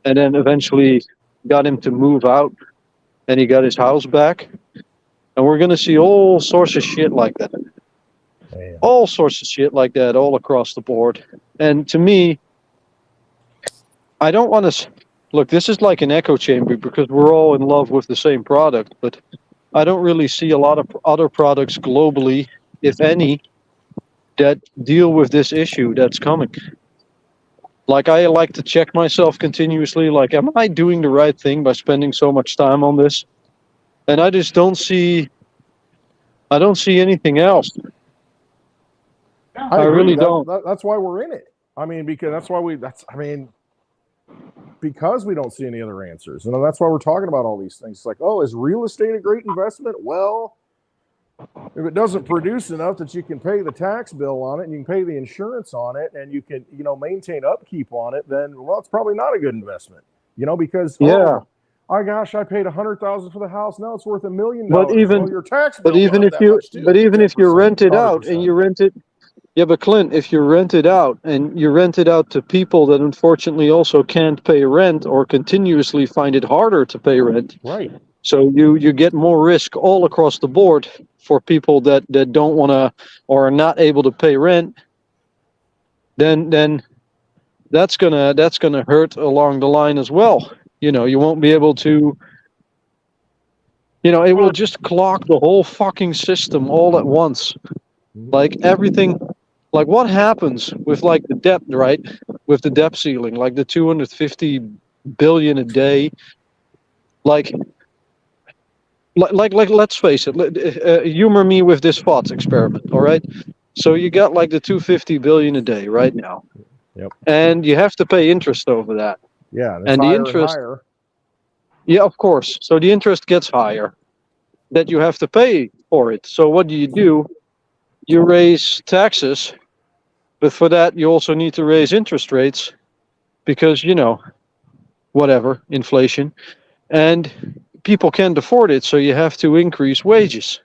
and then eventually got him to move out, and he got his house back. And we're gonna see all sorts of shit like that, all sorts of shit like that all across the board. And to me, I don't want to look. This is like an echo chamber because we're all in love with the same product, but I don't really see a lot of other products globally, if any, that deal with this issue that's coming. Like, I like to check myself continuously. Like, am I doing the right thing by spending so much time on this? And I just don't see anything else. I agree. really don't. That's why we're in it. I mean, because we don't see any other answers. And that's why we're talking about all these things. It's like, oh, is real estate a great investment? Well, if it doesn't produce enough that you can pay the tax bill on it and you can pay the insurance on it and you can, maintain upkeep on it, then, well, it's probably not a good investment, because, Yeah. oh gosh, I paid $100,000 for the house. Now it's worth $1 million. But even- Well, your tax bill But even went if up that you, much too, but even if you 10%, rent it out 100%. and you rent it, yeah, but Clint, if you rent it out and you rent it out to people that unfortunately also can't pay rent or continuously find it harder to pay rent, Right. so you get more risk all across the board for people that don't want to or are not able to pay rent, then that's gonna hurt along the line as well. You won't be able to. It will just clog the whole fucking system all at once. Like everything, like what happens with like the debt, right? With the debt ceiling, like the 250 billion a day, like let's face it, humor me with this thought experiment, all right? So you got like the 250 billion a day right now. Yep. And you have to pay interest over that. Yeah. And the higher interest- higher. Yeah, of course. So the interest gets higher that you have to pay for it. So what do? You raise taxes, but for that you also need to raise interest rates because, whatever, inflation. And people can't afford it, so you have to increase wages.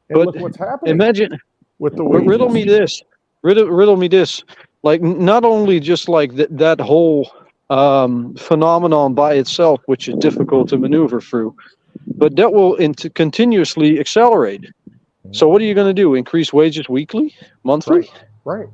And But look what's happening Imagine, with the but wages. riddle me this. Like, not only just like that whole phenomenon by itself, which is difficult to maneuver through, but that will continuously accelerate. So what are you going to do? Increase wages weekly, monthly? Right.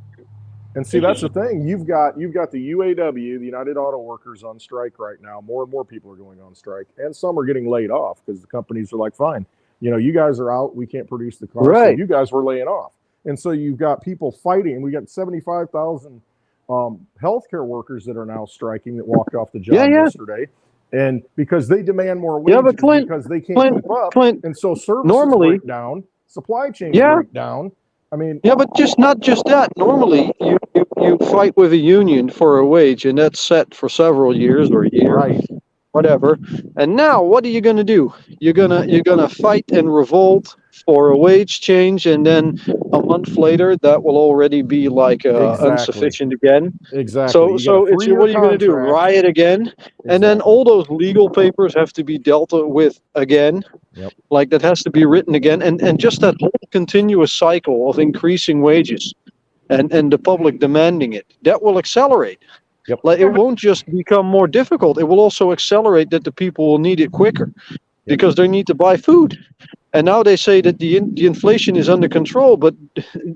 And see, that's the thing. You've got the UAW, the United Auto Workers, on strike right now. More and more people are going on strike, and some are getting laid off because the companies are like, fine, you guys are out. We can't produce the cars. Right. So you guys were laying off. And so you've got people fighting. We got 75,000 healthcare workers that are now striking that walked off the job yesterday. And because they demand more wages, Yeah, but Clint, because they can't keep up. Clint, And so services normally- break down, supply chains Yeah. break down. I mean, Yeah, but not just that. Normally, you fight with a union for a wage, and that's set for several years or a year, right. whatever. And now, what are you going to do? You're gonna fight and revolt for a wage change, and then a month later, that will already be like Exactly. insufficient again. Exactly. So You got a so it's what are you going to do? contract. Riot again? And then all those legal papers have to be dealt with again. Yep. Like that has to be written again, and just that whole continuous cycle of increasing wages, and the public demanding it, that will accelerate. Yep. Like it won't just become more difficult; it will also accelerate that the people will need it quicker, because they need to buy food. And now they say that the inflation is under control, but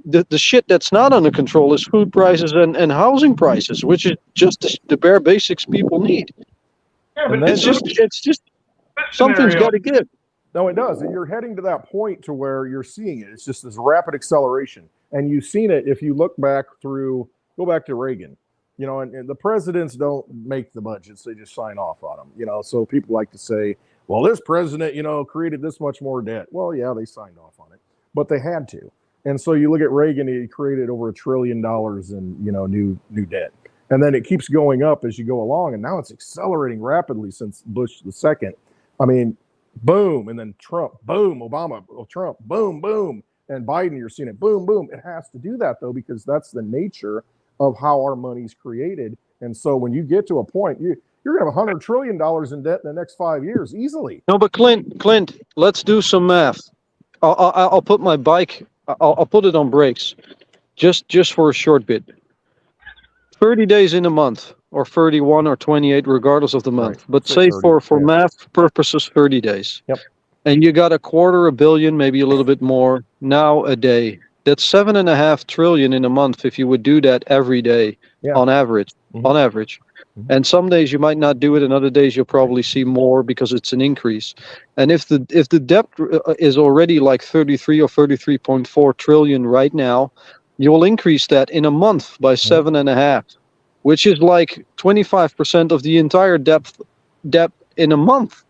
the shit that's not under control is food prices and housing prices, which is just the bare basics people need. Yeah, And but then- It's just this something's scenario- got to give. No, it does. And you're heading to that point to where you're seeing it. It's just this rapid acceleration. And you've seen it if you go back to Reagan, and the presidents don't make the budgets. They just sign off on them, so people like to say, well, this president, created this much more debt. Well, yeah, they signed off on it, but they had to. And so you look at Reagan, he created over $1 trillion in, new debt. And then it keeps going up as you go along. And now it's accelerating rapidly since Bush the second. I mean, boom, and then Trump, boom, Obama, Trump, boom, boom, and Biden, you're seeing it, boom, boom. It has to do that, though, because that's the nature of how our money's created. And so when you get to a point, you're going to have $100 trillion in debt in the next 5 years, easily. No, but Clint, let's do some math. I'll put my bike. I'll put it on brakes, just for a short bit. 30 days in a month, or 31 or 28, regardless of the month. Right. But Say say 30, for yeah. math purposes, 30 days. Yep. And you got $250 million, maybe a little bit more now a day. That's $7.5 trillion in a month if you would do that every day, Yeah. on average. Mhm. On average. Mhm. And some days you might not do it, and other days you'll probably see more because it's an increase. And if the debt is already like 33 or 33.4 trillion right now, you will increase that in a month by 7.5. which is like 25% of the entire debt in a month.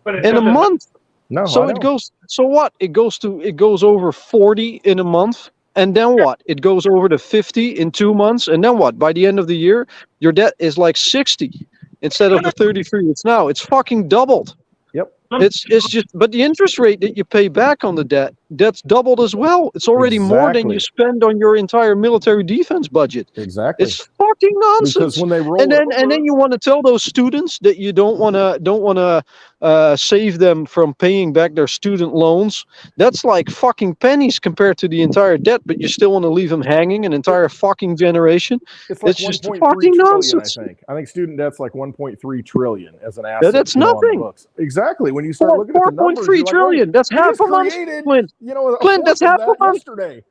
But it In a doesn't- month. No, So I it know. goes. So what? It goes over 40 in a month, and then what? It goes over to 50 in 2 months, and then what? By the end of the year, your debt is like 60 instead of the 33 it's now. It's fucking doubled. Yep. It's just, but the interest rate that you pay back on the that's doubled as well. It's already more than you Exactly. spend on your entire military defense budget. Exactly. It's fucking nonsense. Because when they roll and then over, you want to tell those students that you don't want to save them from paying back their student loans. That's like fucking pennies compared to the entire debt, but you still want to leave them hanging an entire fucking generation. it's like it's just 1.3 fucking trillion, nonsense. I think student debt's like 1.3 trillion as an asset. that's on the nothing. books. Exactly. When you start looking at the numbers, 4.3 you're like, trillion. wait, That's we half just a month. created, Clint, a Clint, that's fourth of half a that month. yesterday.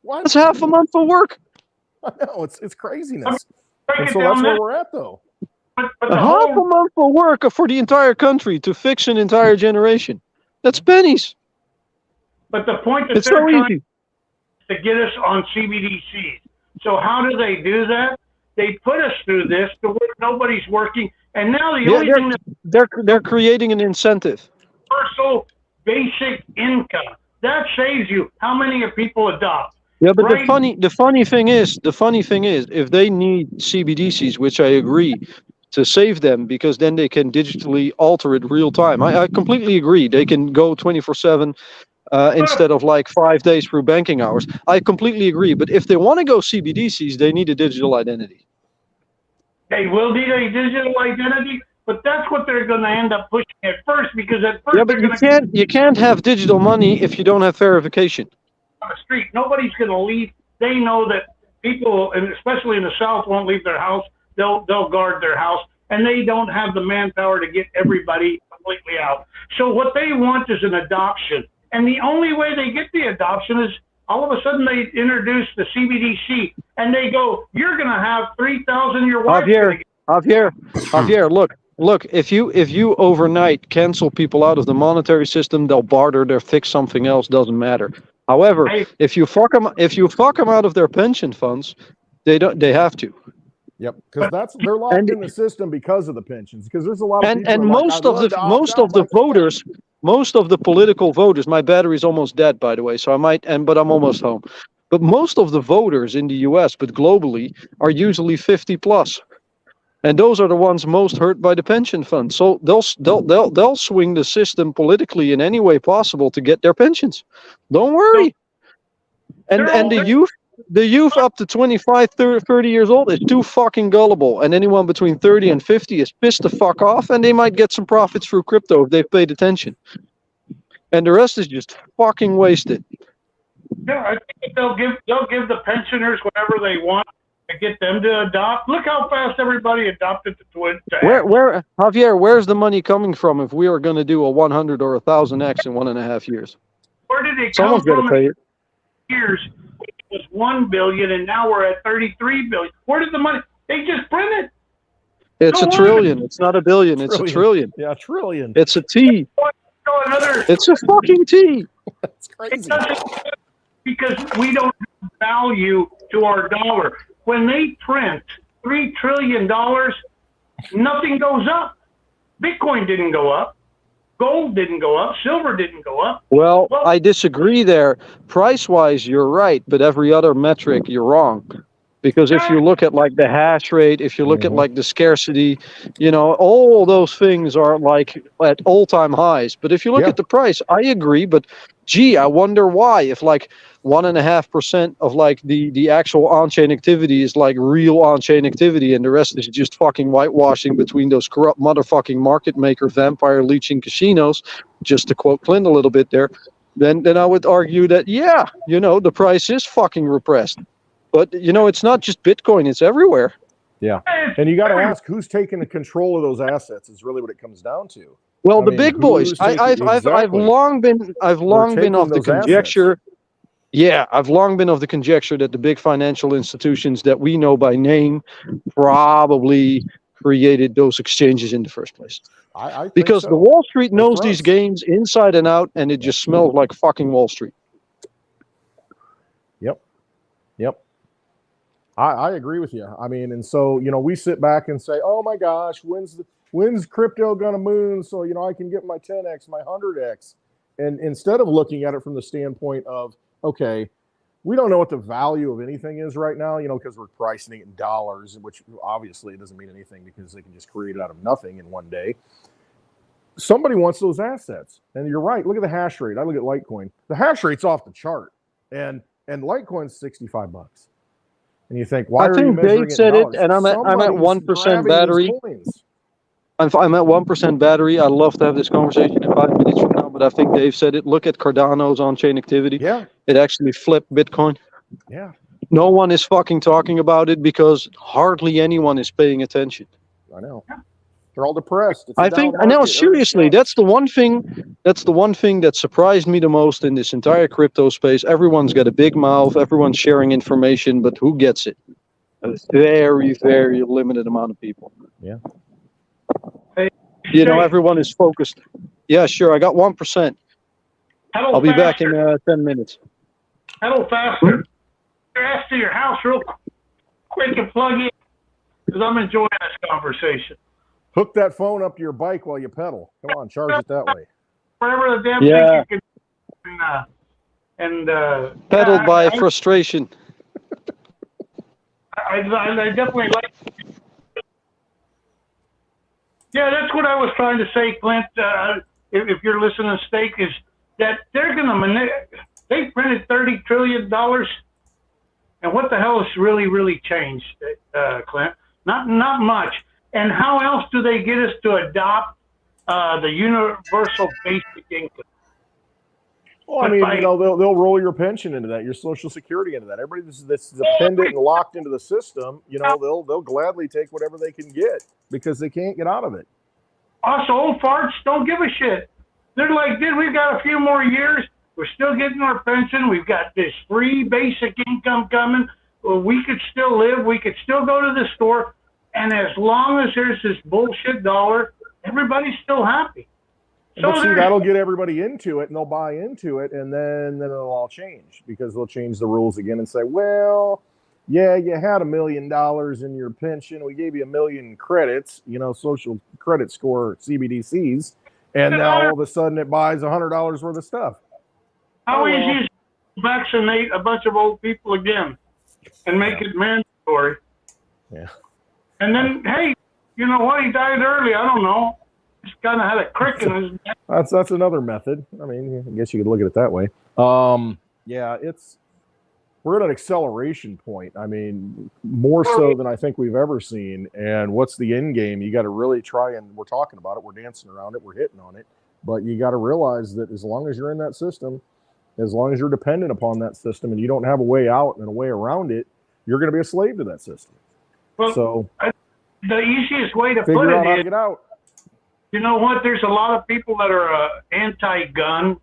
What? That's half a month of work. I know, it's craziness. break And it so down that's where this- we're at, though. but the Half whole a month of work for the entire country to fix an entire generation. That's pennies. But the point that It's they're so trying easy. to get us on CBDCs. So how do they do that? They put us through this to where nobody's working, and now the Yeah, only thing that's They're creating an incentive. universal basic income that saves you. How many of people adopt? Yeah, but Right. the funny thing is, if they need CBDCs, which I agree, to save them, because then they can digitally alter it real time. I completely agree. They can go 24/7 instead of like 5 days through banking hours. I completely agree. But if they want to go CBDCs, they need a digital identity. They will need a digital identity, but that's what they're going to end up pushing at first, because at first Yeah, they're but going to you can't have digital money if you don't have verification. on the street. Nobody's going to leave. They know that people, and especially in the South, won't leave their house. They'll guard their house, and they don't have the manpower to get everybody completely out. So what they want is an adoption, and the only way they get the adoption is all of a sudden they introduce the CBDC, and they go, "You're going to have 3,000. Your wife's gonna get-" Javier, look. If you overnight cancel people out of the monetary system, they'll barter, they'll fix something else. Doesn't matter. However, if you fuck them out of their pension funds, they have to. Yep, because they're locked And- in the system because of the pensions. Because there's a lot of And people and who are like, most "I'd of love to the opt most out, of the but I can't." voters, most of the political voters. My battery's almost dead, by the way, so I might. But I'm almost home. But most of the voters in the U.S., but globally, are usually 50 plus. And those are the ones most hurt by the pension fund. So they'll swing the system politically in any way possible to get their pensions. Don't worry. And the youth up to 25, 30 years old is too fucking gullible. And anyone between 30 and 50 is pissed the fuck off, and they might get some profits through crypto if they've paid attention. And the rest is just fucking wasted. Yeah, I think they'll give the pensioners whatever they want to get them to adopt. Look how fast everybody adopted to Twitch. Where Javier, where's the money coming from if we are going to do a 100 or 1,000x in 1.5 years? Where did it Someone's come got to from? pay it. Years it was 1 billion, and now we're at 33 billion. Where did the money? They just printed. It's No a wonder. trillion. It's not a billion. It's a trillion. Yeah, trillion. It's a T. So another. It's a fucking T. That's It crazy. doesn't, because we don't have value to our dollar. When they print $3 trillion, nothing goes up. Bitcoin didn't go up. Gold didn't go up. Silver didn't go up. Well, I disagree there. Price-wise, you're right, but every other metric, you're wrong. Because if you look at like the hash rate, if you look at like the scarcity, all those things are like at all-time highs. But if you look at the price, I agree. But gee, I wonder why. If like 1.5% of like the actual on-chain activity is like real on-chain activity, and the rest is just fucking whitewashing between those corrupt motherfucking market maker vampire leeching casinos, just to quote Clint a little bit there, then I would argue that the price is fucking repressed. But it's not just Bitcoin; it's everywhere. Yeah, and you got to ask who's taking the control of those assets is really what it comes down to. Well, I the mean, big boys. who's I've taking- I've exactly. long been taking of the those conjecture. Yeah, I've long been of the conjecture that the big financial institutions that we know by name probably created those exchanges in the first place. I think Because so. the Wall Street knows for these us. games inside and out, and it just smells like fucking Wall Street. Yep. I agree with you. I mean, and so we sit back and say, "Oh my gosh, when's crypto gonna moon? So I can get my 10x, my 100x." And instead of looking at it from the standpoint of, okay, we don't know what the value of anything is right now, because we're pricing it in dollars, which obviously doesn't mean anything because they can just create it out of nothing in one day. Somebody wants those assets, and you're right. Look at the hash rate. I look at Litecoin. The hash rate's off the chart, and Litecoin's $65. And you think, why I are you think measuring Dave it said in it, dollars? and I'm at Somebody's 1% grabbing these battery. coins. I'm at 1% battery. I'd love to have this conversation in 5 minutes from now, but I think Dave said it. Look at Cardano's on-chain activity. Yeah, It actually flipped Bitcoin. yeah, No one is fucking talking about it because hardly anyone is paying attention. I know. They're all depressed. It's a I down think, market. no, Everything's seriously, down. that's the one thing that surprised me the most in this entire crypto space. Everyone's got a big mouth, everyone's sharing information, but who gets it? A very, very limited amount of people. Yeah. Hey, Everyone is focused. Yeah, sure, I got 1%. pedal I'll be back faster, in 10 minutes. pedal faster. Your ass to your house real quick and plug in, because I'm enjoying this conversation. Hook that phone up to your bike while you pedal. Come on, charge it that way. Wherever the damn Yeah. thing you can, Pedaled yeah, by I- frustration. I definitely like. Yeah, that's what I was trying to say, Clint. If you're listening, Steak, is that they're going to they printed $30 trillion, and what the hell has really changed, Clint? Not much. And how else do they get us to adopt the universal basic income? Well, I mean, they'll roll your pension into that, your Social Security into that. Everybody that's dependent and locked into the system, they'll gladly take whatever they can get because they can't get out of it. Us old farts don't give a shit. They're like, dude, we've got a few more years. We're still getting our pension. We've got this free basic income coming. We could still live. We could still go to the store. And as long as there's this bullshit dollar, everybody's still happy. But see, that'll get everybody into it, and they'll buy into it, and then it'll all change because they'll change the rules again and say, well, yeah, you had $1 million in your pension. We gave you 1 million credits, social credit score, CBDCs, and now all of a sudden it buys $100 worth of stuff. How easy is to vaccinate a bunch of old people again and make it mandatory? Yeah. And then, hey, you know what? He died early. I don't know. Just kind of had a crick in his neck. That's another method. I mean, I guess you could look at it that way. Yeah, we're at an acceleration point. I mean, more so than I think we've ever seen. And what's the end game? You got to really try, and we're talking about it. We're dancing around it. We're hitting on it. But you got to realize that as long as you're in that system, as long as you're dependent upon that system and you don't have a way out and a way around it, you're going to be a slave to that system. Well, so the easiest way to put figure out it how is, to get out. you know what? There's a lot of people that are anti-gun,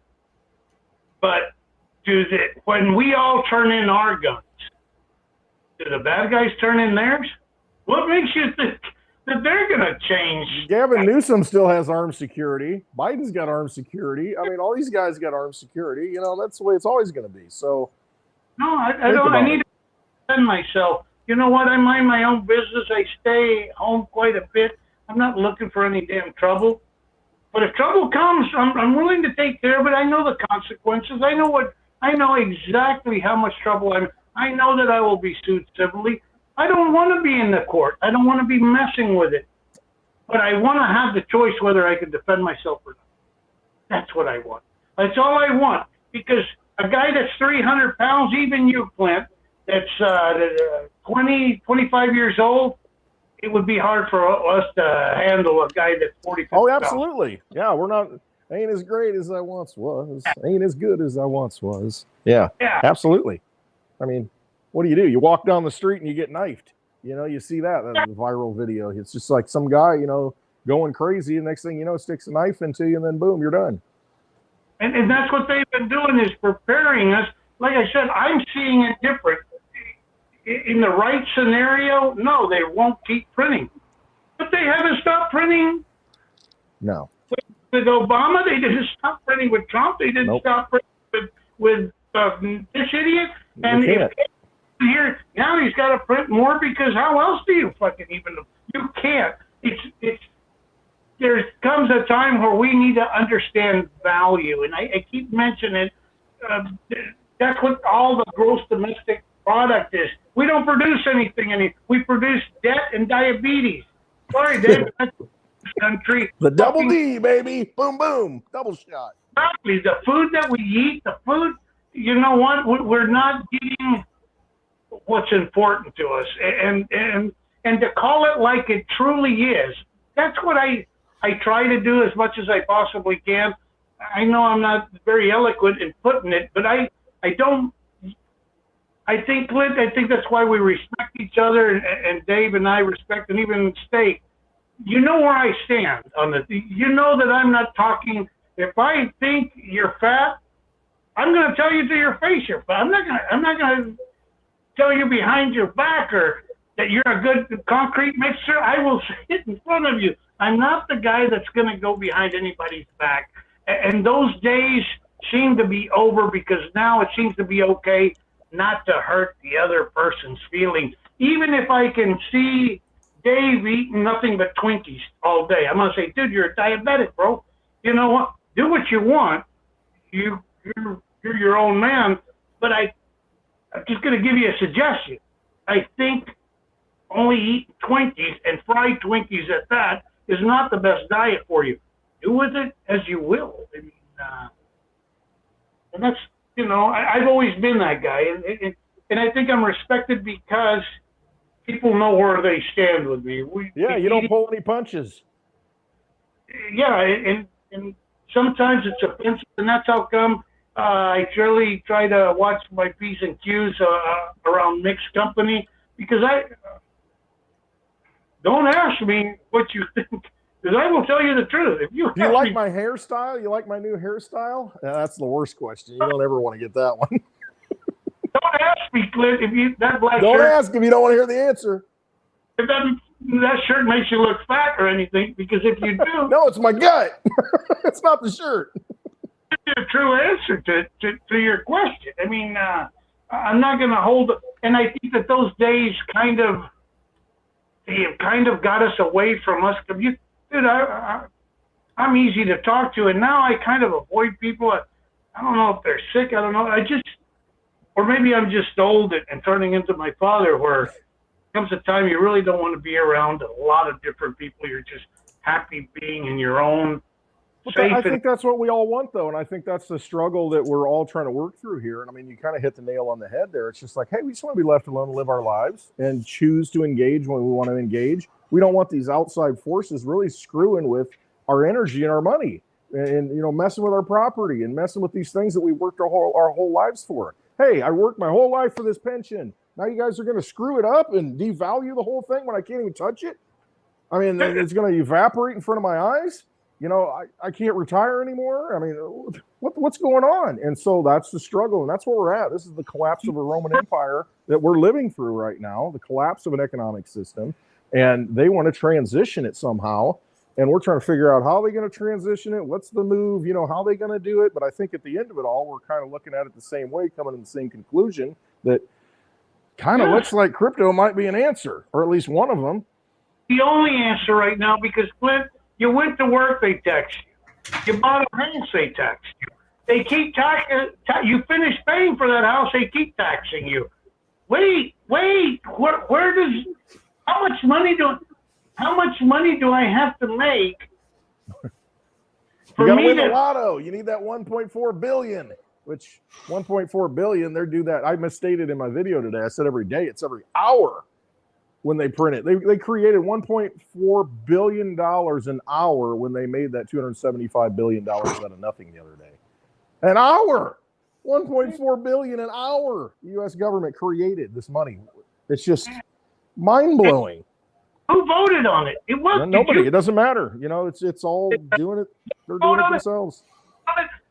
but when we all turn in our guns, do the bad guys turn in theirs? What makes you think that they're going to change? Gavin Newsom still has armed security. Biden's got armed security. I mean, all these guys got armed security. That's the way it's always going to be. So, No, I don't. I need to defend myself. You know what? I mind my own business. I stay home quite a bit. I'm not looking for any damn trouble. But if trouble comes, I'm willing to take care of it. I know the consequences. I know exactly how much trouble I know that I will be sued civilly. I don't want to be in the court. I don't want to be messing with it. But I want to have the choice whether I can defend myself or not. That's what I want. That's all I want. Because a guy that's 300 pounds, even you, Clint, that's 20, 25 years old, it would be hard for us to handle a guy that's 40, 50 oh, pounds. absolutely. Yeah, we're not. Ain't as great as I once was. Ain't as good as I once was. Yeah, absolutely. I mean, what do? You walk down the street and you get knifed. You see that viral video. It's just like some guy, going crazy. And next thing you know, sticks a knife into you, and then boom, you're done. And that's what they've been doing, is preparing us. Like I said, I'm seeing it different. In the right scenario, no, they won't keep printing. But they haven't stopped printing. No. With Obama, they didn't stop printing. With Trump, they didn't stop printing with this idiot. And Here now he's got to print more because how else do you fucking even? You can't. It's. There comes a time where we need to understand value, and I keep mentioning it. That's what all the gross domestic product is. We don't produce anything. We produce debt and diabetes. Sorry, Dave. Country. The double D, baby. Boom, boom. Double shot. Exactly. The food that we eat, the food, you know what? We're not getting what's important to us. And to call it like it truly is, that's what I try to do as much as I possibly can. I know I'm not very eloquent in putting it, but I think, Clint, that's why we respect each other, and Dave and I respect, and even Steak. You know where I stand on this. You know that I'm not talking. If I think you're fat, I'm going to tell you to your face you're fat. I'm not going to tell you behind your back or that you're a good concrete mixer. I will say it in front of you. I'm not the guy that's going to go behind anybody's back. And those days seem to be over because now it seems to be okay not to hurt the other person's feelings. Even if I can see Dave eating nothing but Twinkies all day, I'm going to say, dude, you're a diabetic, bro. You know what? Do what you want. You're your own man. But I'm just going to give you a suggestion. I think only eating Twinkies and fried Twinkies at that is not the best diet for you. Do with it as you will. I mean, and that's, you know, I've always been that guy. And I think I'm respected because people know where they stand with me. You don't pull any punches. Yeah, and sometimes it's offensive, and that's how come I really try to watch my P's and Q's around mixed company, because don't ask me what you think, because I will tell you the truth. If you Do you like my hairstyle? You like my new hairstyle? Yeah, that's the worst question. You don't ever want to get that one. Don't ask me, Clint, if you that black Don't shirt. ask if you don't want to hear the answer. If that shirt makes you look fat or anything, because if you do, No, it's my gut. It's not the shirt. it's a true answer to your question. I mean, I'm not going to hold it. And I think that those days they have kind of got us away from us. Dude, I'm easy to talk to, and now I kind of avoid people. I don't know if they're sick. I don't know. Or maybe I'm just old and turning into my father, where comes a time you really don't want to be around a lot of different people. You're just happy being in your own safe. I think that's what we all want, though, and I think that's the struggle that we're all trying to work through here. And I mean, you kind of hit the nail on the head there. It's just like, hey, we just want to be left alone and live our lives and choose to engage when we want to engage. We don't want these outside forces really screwing with our energy and our money, and you know, messing with our property and messing with these things that we worked our whole lives for. Hey, I worked my whole life for this pension. Now you guys are going to screw it up and devalue the whole thing when I can't even touch it? I mean, it's going to evaporate in front of my eyes. You know, I can't retire anymore. I mean, what's going on? And so that's the struggle, and that's where we're at. This is the collapse of a Roman Empire that we're living through right now, the collapse of an economic system, and they want to transition it somehow. And we're trying to figure out how they're going to transition it. What's the move? You know, how they're going to do it. But I think at the end of it all, we're kind of looking at it the same way, coming to the same conclusion that kind of looks like crypto might be an answer, or at least one of them. The only answer right now, because Clint, you went to work, they tax you. You bought a house, they tax you. They keep taxing. You finish paying for that house, they keep taxing you. Wait. Where does? How much money do I have to make You got to win the lotto. You need that 1.4 billion, which 1.4 billion, they do that. I misstated in my video today. I said every day. It's every hour when they print it. They created $1.4 billion an hour when they made that $275 billion out of nothing the other day. An hour. 1.4 billion an hour. The U.S. government created this money. It's just mind-blowing. Who voted on it? It wasn't nobody. It doesn't matter. You know, it's all doing it. They're doing it themselves.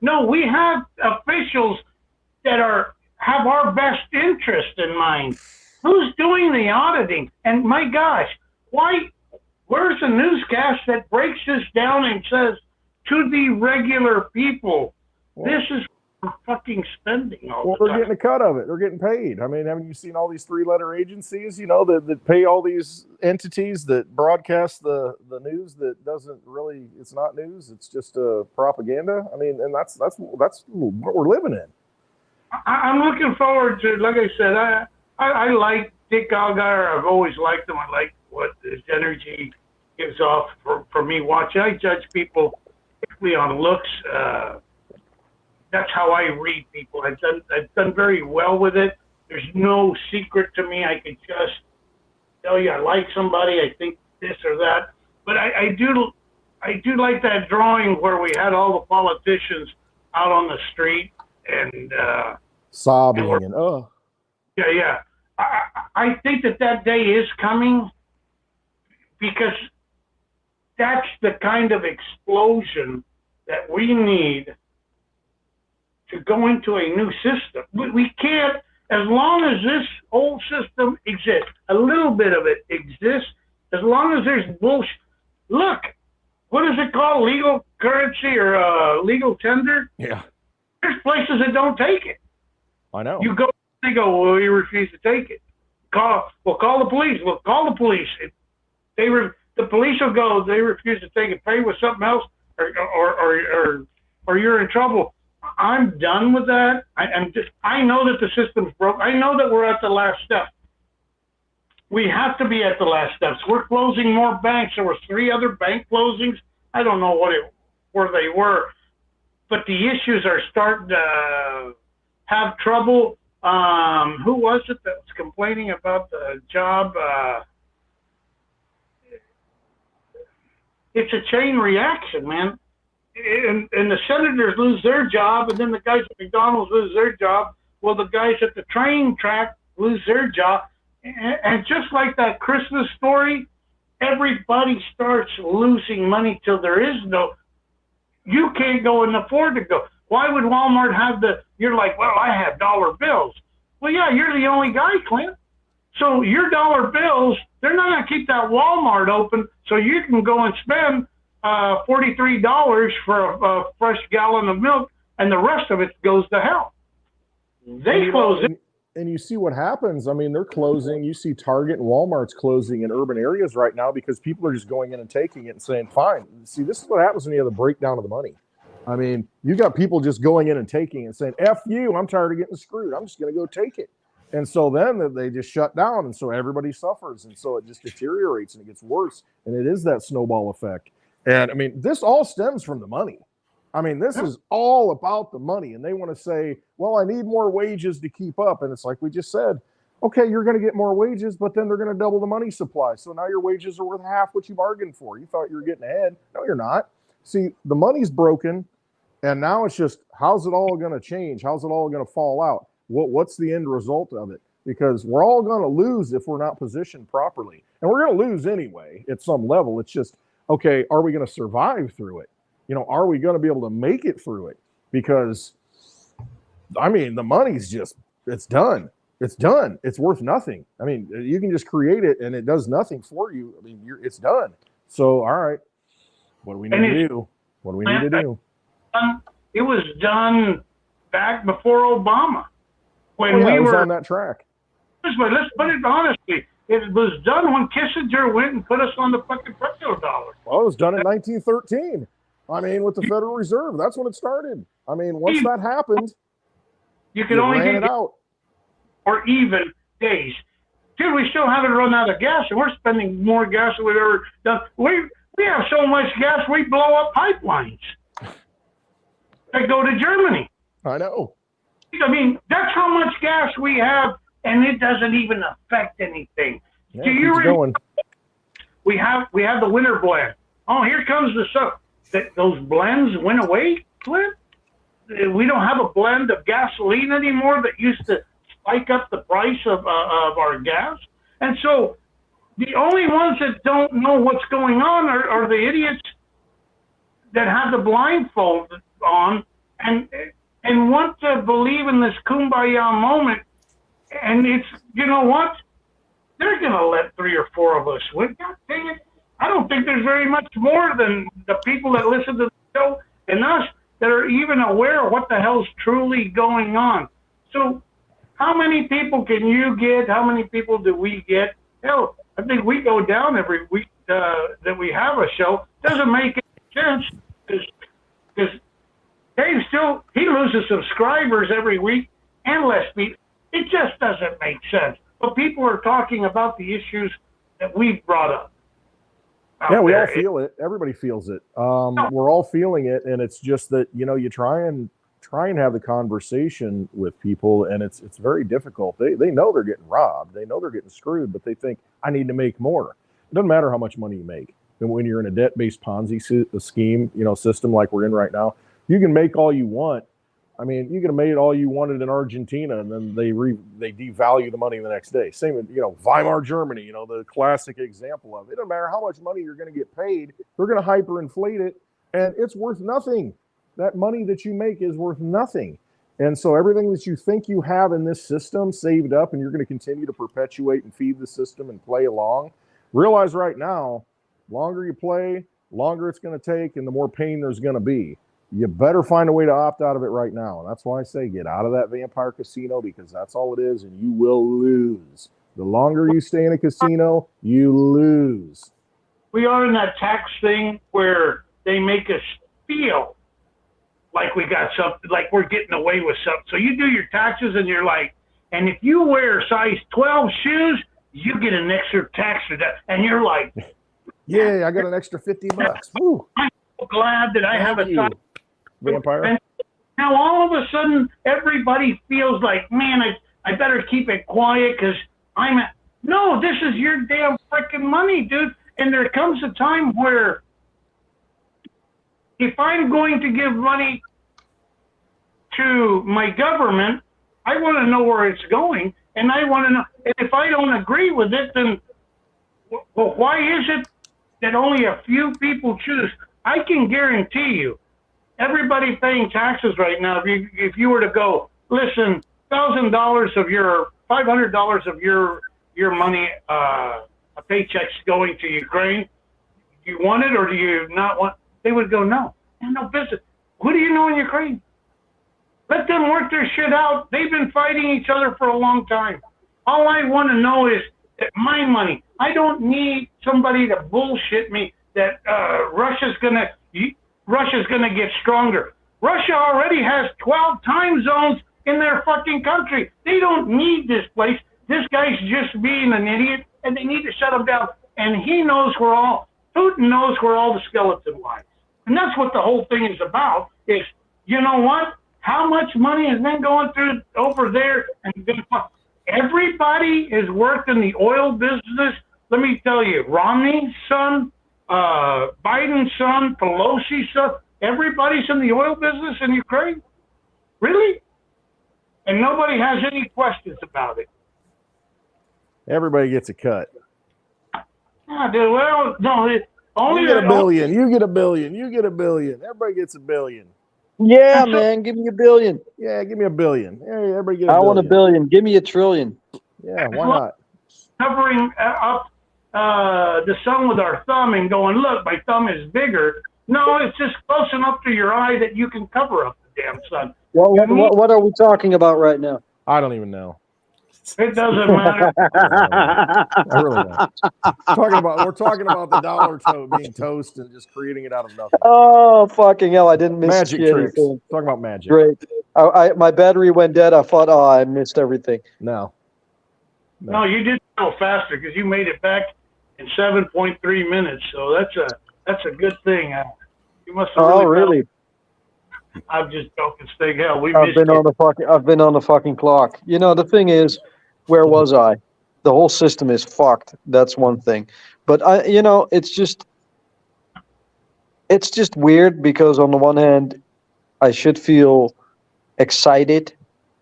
No, we have officials that have our best interest in mind. Who's doing the auditing? And my gosh, where's the newscast that breaks this down and says to the regular people, this is for fucking spending all Well, the they're time. getting a cut of it. They're getting paid. I mean, haven't you seen all these three-letter agencies, that pay all these entities that broadcast the news that doesn't really, it's not news, it's just propaganda. I mean, and that's what we're living in. I'm looking forward to, like I said, I like Dick Allgaier. I've always liked him. I like what his energy gives off for me watching. I judge people strictly on looks. That's how I read people. I've done very well with it. There's no secret to me. I could just tell you I like somebody. I think this or that. But I do like that drawing where we had all the politicians out on the street and Sobbing And and yeah. I think that day is coming because that's the kind of explosion that we need to go into a new system. We can't, as long as this old system exists, a little bit of it exists, as long as there's bullshit. Look, what is it called? Legal currency or legal tender? yeah, There's places that don't take it. I know. You go, they go, well, you refuse to take it. Call the police. We'll call the police. The police will go, they refuse to take it, pay with something else, or you're in trouble. I'm done with that. I know that the system's broke. I know that we're at the last step. We have to be at the last steps. We're closing more banks. There were 3 other bank closings. I don't know where they were, but the issues are starting to have trouble. Who was it that was complaining about the job? It's a chain reaction, man. And the senators lose their job, and then the guys at McDonald's lose their job. Well, the guys at the train track lose their job. And just like that Christmas story, everybody starts losing money till there is no, you can't go and afford to go. Why would Walmart have you're like, well, I have dollar bills. Well, yeah, you're the only guy, Clint. So your dollar bills, they're not going to keep that Walmart open so you can go and spend $43 for a fresh gallon of milk, and the rest of it goes to hell. They close it. And you see what happens. I mean, they're closing. You see Target and Walmart's closing in urban areas right now because people are just going in and taking it and saying, fine. See, this is what happens when you have the breakdown of the money. I mean, you got people just going in and taking it and saying, F you, I'm tired of getting screwed. I'm just going to go take it. And so then they just shut down. And so everybody suffers. And so it just deteriorates and it gets worse. And it is that snowball effect. And I mean, this all stems from the money. I mean, this is all about the money. And they want to say, well, I need more wages to keep up. And it's like we just said, okay, you're going to get more wages, but then they're going to double the money supply. So now your wages are worth half what you bargained for. You thought you were getting ahead. No, you're not. See, the money's broken. And now it's just, how's it all going to change? How's it all going to fall out? What's the end result of it? Because we're all going to lose if we're not positioned properly. And we're going to lose anyway at some level. It's just, okay, are we going to survive through it? Are we going to be able to make it through it? Because, I mean, the money's just, it's done. It's done. It's worth nothing. I mean, you can just create it and it does nothing for you. I mean, it's done. So, all right, what do we need to do? What do we need to do? It was done back before Obama. When we was were on that track. Let's put it honestly. It was done when Kissinger went and put us on the fucking petrodollar. Well, it was done in 1913. I mean, with the Federal Reserve, that's when it started. I mean, once that happened, you can only ran get it out. or even days. Dude, we still haven't run out of gas, and we're spending more gas than we've ever done. We have so much gas, we blow up pipelines that go to Germany. I know. I mean, that's how much gas we have, and it doesn't even affect anything. Yeah, Do you keeps going. We have the winter blend. Oh, here comes the sun. Those blends went away, Clint. We don't have a blend of gasoline anymore that used to spike up the price of our gas. And so the only ones that don't know what's going on are the idiots that have the blindfold on and want to believe in this kumbaya moment. And it's, you know what? They're going to let 3 or 4 of us win. God dang it. I don't think there's very much more than the people that listen to the show and us that are even aware of what the hell's truly going on. So how many people can you get? How many people do we get? Hell, I think we go down every week that we have a show. Doesn't make any sense because Dave he loses subscribers every week and less people. It just doesn't make sense. But people are talking about the issues that we've brought up. Yeah, we all feel it. Everybody feels it. We're all feeling it, and it's just that you try and have the conversation with people, and it's very difficult. They know they're getting robbed. They know they're getting screwed, but they think I need to make more. It doesn't matter how much money you make. And when you're in a debt-based Ponzi scheme, system like we're in right now, you can make all you want. I mean, you could have made all you wanted in Argentina, and then they devalue the money the next day. Same with Weimar Germany, the classic example of it. It doesn't matter how much money you're going to get paid; they're going to hyperinflate it, and it's worth nothing. That money that you make is worth nothing, and so everything that you think you have in this system saved up, and you're going to continue to perpetuate and feed the system and play along. Realize right now, longer you play, longer it's going to take, and the more pain there's going to be. You better find a way to opt out of it right now. And that's why I say get out of that vampire casino, because that's all it is, and you will lose. The longer you stay in a casino, you lose. We are in that tax thing where they make us feel like we got something, like we're getting away with something. So you do your taxes and you're like, and if you wear size 12 shoes, you get an extra tax for that. And you're like, yeah, I got an extra $50. Woo. I'm so glad that I have a size. Vampire. And now all of a sudden, everybody feels like, man, I better keep it quiet because no, this is your damn freaking money, dude. And there comes a time where if I'm going to give money to my government, I want to know where it's going, and I want to know. And if I don't agree with it, then well, why is it that only a few people choose? I can guarantee you, everybody paying taxes right now, if you were to go, listen, $1,000 of your $500 of your money, a paycheck's going to Ukraine. Do you want it or do you not want? They would go, no, no business. Who do you know in Ukraine? Let them work their shit out. They've been fighting each other for a long time. All I want to know is that my money. I don't need somebody to bullshit me that Russia's gonna get stronger. Russia already has 12 time zones in their fucking country. They don't need this place. This guy's just being an idiot, and they need to shut him down. And Putin knows where all the skeleton lies. And that's what the whole thing is about, is, you know what? How much money has been going through over there? And everybody is worked in the oil business. Let me tell you, Romney's son, Biden's son, Pelosi's son, everybody's in the oil business in Ukraine. Really? And nobody has any questions about it. Everybody gets a cut. Dude, well, no, only you get a billion. You get a billion. You get a billion. Everybody gets a billion. Yeah, man, give me $1 billion. Yeah, give me $1 billion. Yeah, everybody get a billion. I want $1 billion. Give me $1 trillion. Yeah, why not? Covering up the sun with our thumb and going, look, my thumb is bigger. No, it's just close enough to your eye that you can cover up the damn sun. What are we talking about right now? I don't even know. It doesn't matter. I really don't. We're talking about the dollar being toast and just creating it out of nothing. Oh, fucking hell. I didn't miss magic tricks. Anything. Talking about magic. Great. My battery went dead. I thought, I missed everything. No, you did go faster because you made it back in 7.3 minutes. So that's a good thing. You must have really. I'm just joking, Stig. Hell, I've been on the fucking clock. You know, the thing is, where was I? The whole system is fucked. That's one thing. But it's just weird because on the one hand, I should feel excited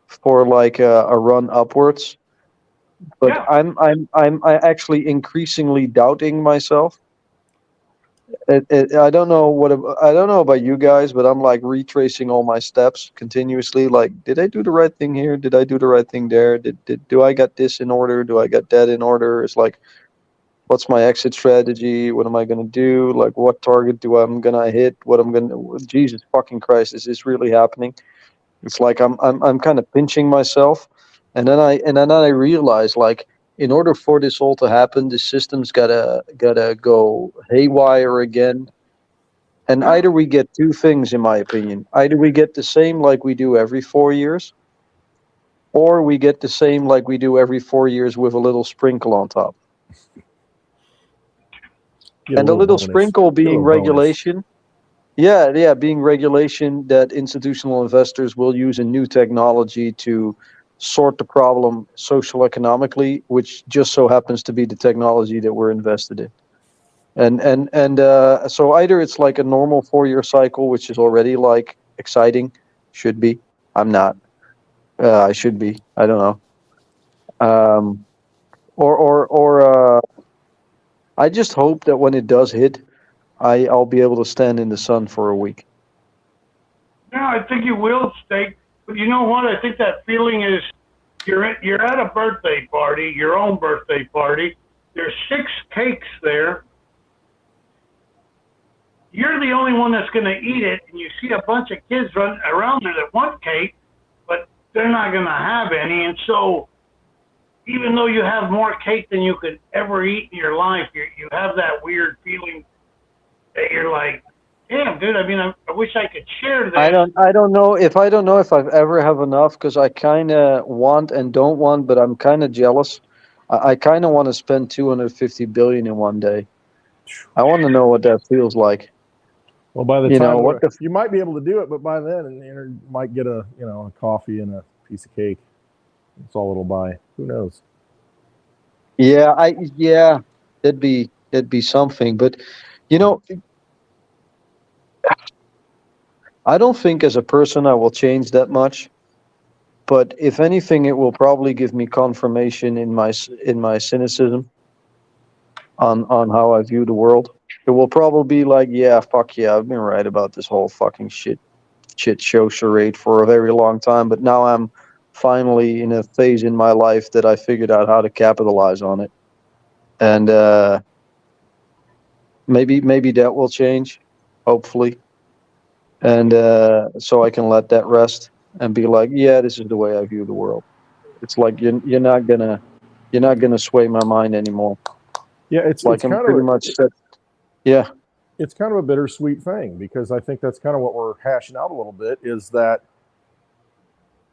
for like a run upwards, but yeah. I'm actually increasingly doubting myself. I don't know about you guys, but I'm like retracing all my steps continuously. Like, did I do the right thing here? Did I do the right thing there? Do I got this in order? Do I got that in order? It's like, what's my exit strategy? What am I going to do? Like, what target do I'm going to hit? What I'm going to, Jesus fucking Christ, is this really happening? It's like I'm kind of pinching myself. And then I realize, like, in order for this all to happen, the system's gotta go haywire again. And either we get two things, in my opinion. Either we get the same like we do every 4 years, or we get the same like we do every 4 years with a little sprinkle on top. Get And the little bonus. sprinkle Get a being little bonus. regulation. Yeah, being regulation that institutional investors will use a new technology to sort the problem social economically, which just so happens to be the technology that we're invested in. And so either it's like a normal 4-year cycle, which is already like exciting, should be. I'm not. I should be. I don't know. Or I just hope that when it does hit, I'll be able to stand in the sun for a week. Yeah, I think you will, Steak. But you know what? I think that feeling is you're at a birthday party, your own birthday party. There's 6 cakes there. You're the only one that's going to eat it, and you see a bunch of kids run around there that want cake, but they're not going to have any. And so, even though you have more cake than you could ever eat in your life, you have that weird feeling that you're like, damn, dude. I mean, I wish I could share that. I don't know if I've ever have enough, because I kind of want and don't want, but I'm kind of jealous. I kind of want to spend 250 billion in one day. I want to know what that feels like. Well, by the You time know, what the you might be able to do it, but by then you might get a coffee and a piece of cake. That's all it'll buy. Who knows? Yeah, that'd be something. But you know, I don't think as a person I will change that much. But if anything, it will probably give me confirmation in my cynicism on how I view the world. It will probably be like, yeah, fuck yeah, I've been right about this whole fucking shit show charade for a very long time. But now I'm finally in a phase in my life that I figured out how to capitalize on it. And maybe that will change, hopefully. And so I can let that rest and be like, yeah, this is the way I view the world. It's like you're not gonna sway my mind anymore. Yeah, it's Like I'm pretty much set. Yeah. It's kind of a bittersweet thing, because I think that's kind of what we're hashing out a little bit, is that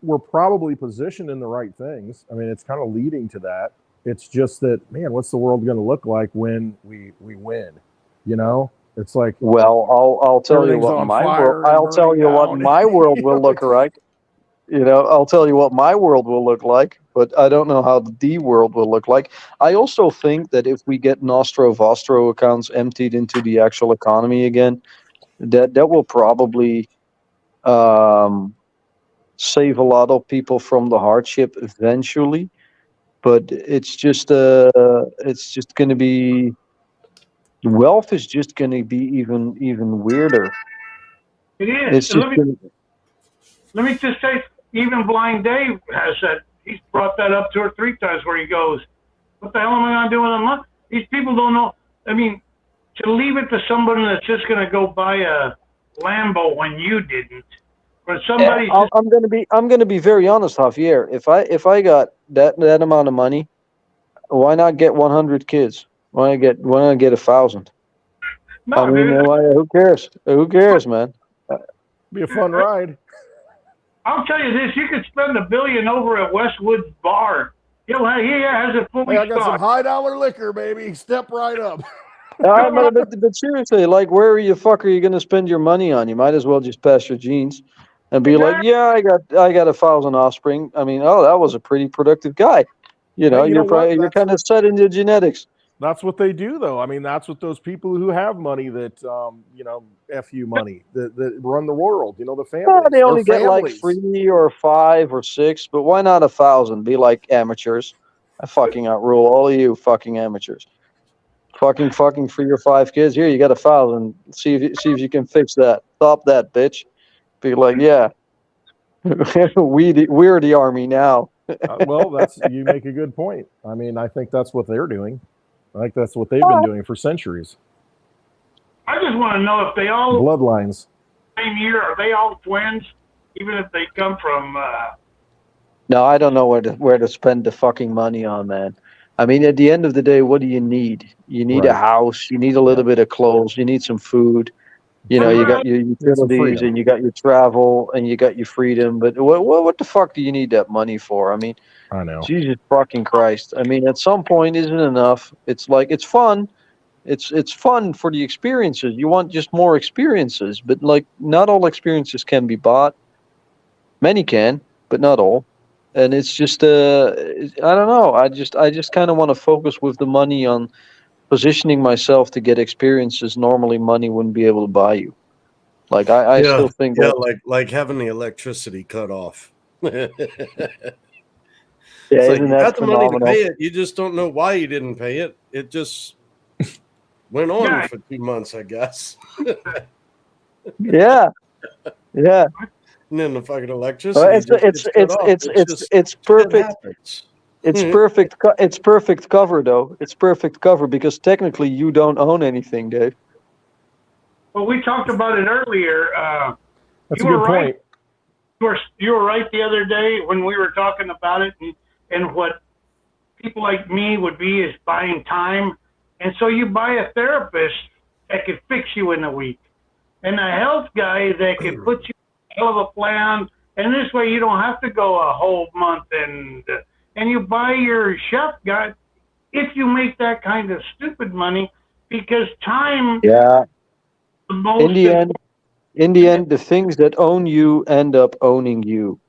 we're probably positioned in the right things. I mean, it's kind of leading to that. It's just that, man, what's the world going to look like when we win? You know, it's like, well, I'll tell you what my world. I'll tell you what my world will look like. You know, I'll tell you what my world will look like, but I don't know how the world will look like. I also think that if we get Nostro Vostro accounts emptied into the actual economy again, that will probably save a lot of people from the hardship eventually. But it's just going to be, wealth is just going to be even weirder. It is. It's just Let me just say, even Blind Dave has that. He's brought that up 2 or 3 times where he goes, what the hell am I going to do with a month? These people don't know. I mean, to leave it to somebody that's just going to go buy a Lambo when you didn't, or somebody. Yeah, I'm going to be very honest, Javier. If I got that amount of money, why not get 100 kids? Why not get 1,000? No, I mean, dude, who cares? Who cares, man? be a fun ride. I'll tell you this: you could spend $1 billion over at Westwood's bar. He has it fully Hey, I got some stocked. high dollar liquor, baby. Step right up. But seriously, like, where the fuck are you going to spend your money on? You might as well just pass your genes and be like, yeah, I got 1,000 offspring. I mean, oh, that was a pretty productive guy. You know, Hey, you know what? you're kind of set in your genetics. That's what they do, though. I mean, that's what those people who have money that, FU money, that run the world, the families. Yeah, they only get like families. 3 or 5 or 6, but why not 1,000? Be like amateurs. I fucking outrule all of you fucking amateurs. Fucking for your 5 kids. Here, you got 1,000. See if you can fix that. Stop that, bitch. Be like, yeah, we're the army now. Well, you make a good point. I mean, I think that's what they're doing. Like that's what they've been doing for centuries. I just want to know if they all Bloodlines. same year, are they all twins? Even if they come from, No, I don't know where to spend the fucking money on, man. I mean, at the end of the day, what do you need? You need a Right. house. You need a little bit of clothes. You need some food. You know, you got your utilities freedom. and you got your travel and you got your freedom. But what the fuck do you need that money for? I mean, I know. Jesus fucking Christ. I mean, at some point, isn't enough. It's like, it's fun. It's fun for the experiences. You want just more experiences, but like not all experiences can be bought. Many can, but not all. And it's just I don't know. I just kind of want to focus with the money on positioning myself to get experiences normally money wouldn't be able to buy you. Like I still think yeah, that, like having the electricity cut off. yeah, It's like isn't you that got the money to phenomenal? pay it, you just don't know why you didn't pay it. It just went on Yeah. for 2 months, I guess. Yeah, yeah. And then the fucking electricity. Well, it's just it's gets cut it's off. it's It's it's just it's shit perfect. happens. It's perfect. It's perfect cover though. It's perfect cover because technically you don't own anything, Dave. well, we talked about it earlier. That's You a were good right. point. You were right the other day when we were talking about it, and what people like me would be is buying time. And so you buy a therapist that could fix you in a week, and a health guy that can put you on a hell of a plan. And this way you don't have to go a whole month. And you buy your chef guy if you make that kind of stupid money, because time Yeah. the most. In the end, the things that own you end up owning you.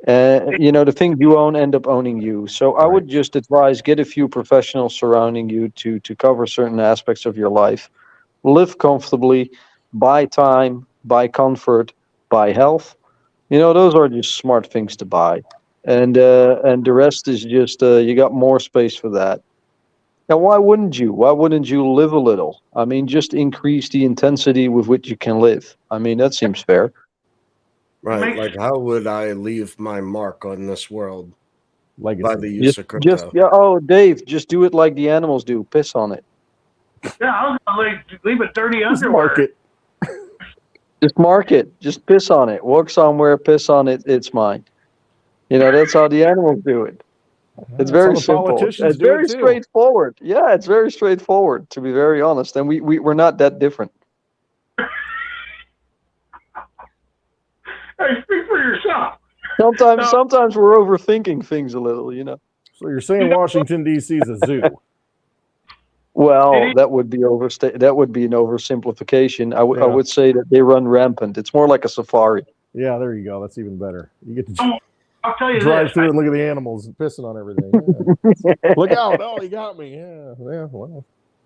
You know, the things you own end up owning you. So I would just advise get a few professionals surrounding you to cover certain aspects of your life. Live comfortably, buy time, buy comfort, buy health. You know, those are just smart things to buy. And the rest is just you got more space for that. Now, why wouldn't you? Why wouldn't you live a little? I mean, just increase the intensity with which you can live. I mean, that seems fair. Right. Like, how would I leave my mark on this world? Legacy. By the use of crypto. Oh, Dave, just do it like the animals do. Piss on it. Yeah, I was gonna leave it dirty Just underwear. mark it. Just mark it. Just piss on it. Walk somewhere, piss on it. It's mine. You know, that's how the animals do it. It's That's very how the simple. politicians It's do it, very too. straightforward. Yeah, it's very straightforward, to be very honest. And we're not that different. Hey, speak for yourself. Sometimes we're overthinking things a little, you know. So you're saying Washington D.C. is a zoo? Well, that would be That would be an oversimplification. I would say that they run rampant. It's more like a safari. Yeah, there you go. That's even better. You get to I'll tell you drive this. through and look at the animals pissing on everything. Yeah. Look out! Oh, he got me. Yeah. Well.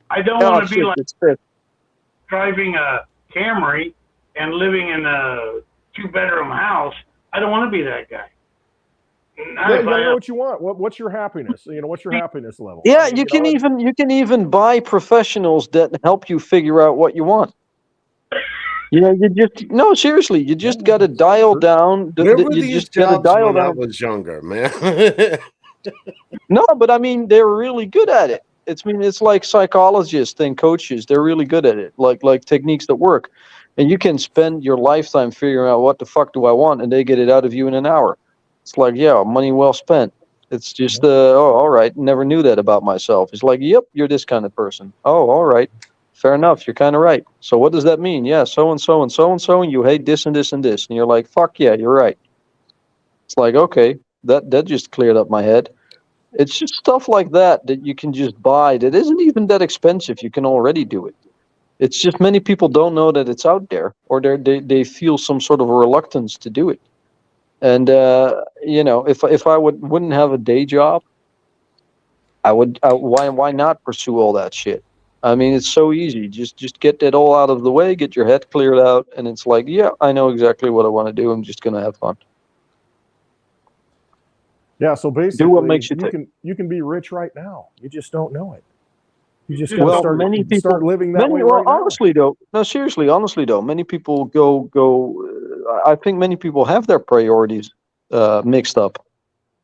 I don't want to be like driving a Camry and living in a 2-bedroom house. I don't want to be that guy. You gotta know what you want. What's your happiness? You know, what's your happiness level? Yeah, you can even buy professionals that help you figure out what you want. You know, seriously, you just got to dial down. Where were these jobs when I was younger, man? No, but I mean, they're really good at it. It's like psychologists and coaches. They're really good at it, like techniques that work. And you can spend your lifetime figuring out what the fuck do I want, and they get it out of you in an hour. It's like, yeah, money well spent. It's just, oh, all right, never knew that about myself. It's like, yep, you're this kind of person. Oh, all right, fair enough, you're kind of right. So what does that mean? Yeah, so-and-so and so-and-so, and you hate this and this and this. And you're like, fuck yeah, you're right. It's like, okay, that just cleared up my head. It's just stuff like that you can just buy that isn't even that expensive. You can already do it. It's just many people don't know that it's out there, or they feel some sort of a reluctance to do it. And you know, if I wouldn't have a day job, I would. Why not pursue all that shit? I mean, it's so easy. Just get that all out of the way, get your head cleared out, and it's like, yeah, I know exactly what I want to do. I'm just gonna have fun. Yeah. So basically, do what makes you tick. You can be rich right now. You just don't know it. You just Well, start living that way. Well, right honestly, though, no, seriously, honestly, though, many people go. I think many people have their priorities mixed up.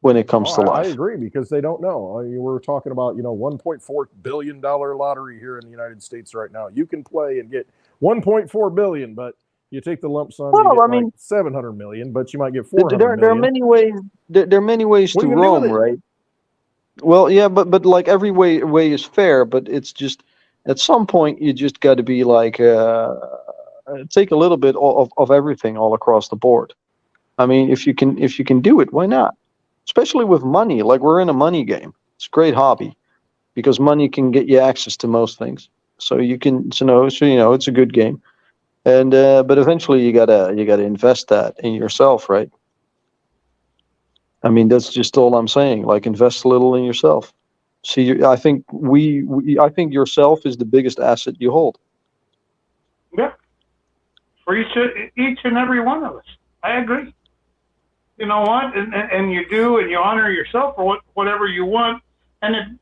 when it comes to I life. agree, because they don't know. I mean, we're talking about, $1.4 billion lottery here in the United States right now. You can play and get 1.4 billion, but you take the lump sum, you Well, get I mean, 700 million, but you might get 400 there are million. many ways. There are many ways What to are you gonna do with roam, it? right? Well, yeah, but like every way is fair, but it's just at some point you just got to be like take a little bit of everything all across the board. I mean, if you can do it, why not? Especially with money, like we're in a money game. It's a great hobby because money can get you access to most things. So you can, it's a good game. And but eventually you gotta invest that in yourself, right? I mean, that's just all I'm saying. Like, invest a little in yourself. See, I think I think yourself is the biggest asset you hold. Yeah, for each and every one of us. I agree. You know what? And you do, and you honor yourself for whatever you want. And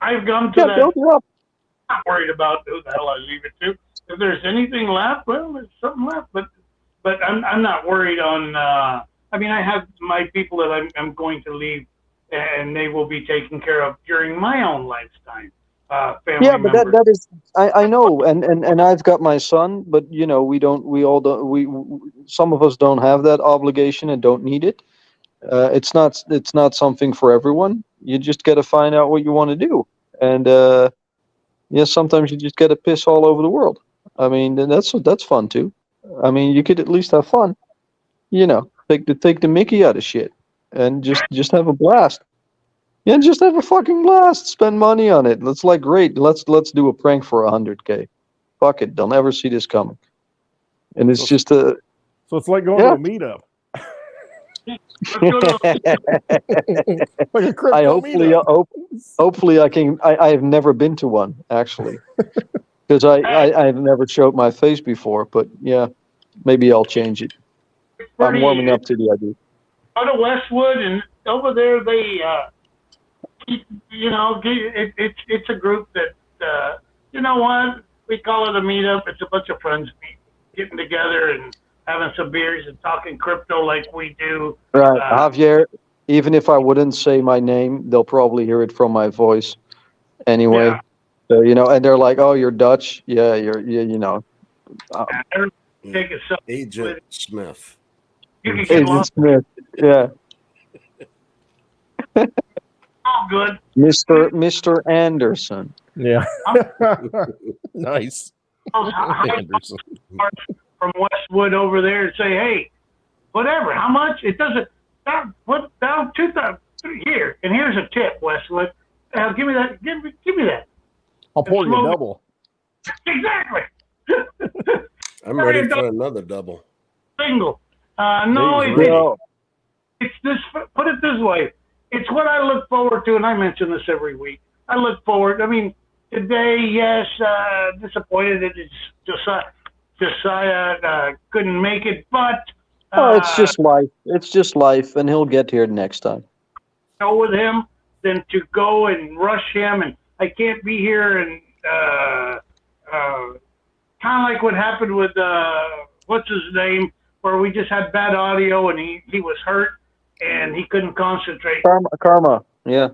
I've come to Yeah, that. build it up. I'm not worried about who the hell I leave it to. If there's anything left, well, there's something left. But I'm not worried on. I mean, I have my people that I'm going to leave, and they will be taken care of during my own lifetime. Family Yeah, but members. that is I know, and I've got my son, but we all don't some of us don't have that obligation and don't need it. It's not something for everyone. You just got to find out what you want to do, and yeah, sometimes you just got to piss all over the world. I mean, and that's fun too. I mean, you could at least have fun. Take the Mickey out of shit, and just have a blast. Yeah, just have a fucking blast. Spend money on it. Let's like great. Let's do a prank for 100K. Fuck it. They'll never see this coming. And it's just a So it's like going yeah. to a meetup. Let's go to Like a crypto meetup. Hopefully I've never been to one actually because I've never showed my face before. But yeah, maybe I'll change it. I'm warming up to the idea. Go to Westwood, and over there they, it's a group that, you know what, we call it a meetup. It's a bunch of friends getting together and having some beers and talking crypto like we do. Right, Javier. Even if I wouldn't say my name, they'll probably hear it from my voice anyway. Yeah. So and they're like, "Oh, you're Dutch? Yeah, Take it so Agent Smith. you can get Agent lost. Smith. Yeah, All good. Mr. Anderson. Yeah. Nice. Anderson. From Westwood over there and say, hey, whatever, how much? It doesn't. Put down 2,000 here, and here's a tip, Westwood. Give me that. Give me that. I'll pour you a double. Exactly. I'm ready for another double. Single. No, it's this. Put it this way. It's what I look forward to, and I mention this every week. I look forward. I mean, today, yes, disappointed that Josiah couldn't make it, but it's just life. It's just life, and he'll get here next time. Go with him than to go and rush him, and I can't be here, and kind of like what happened with what's his name, where we just had bad audio, and he was hurt, and he couldn't concentrate. Karma, yeah.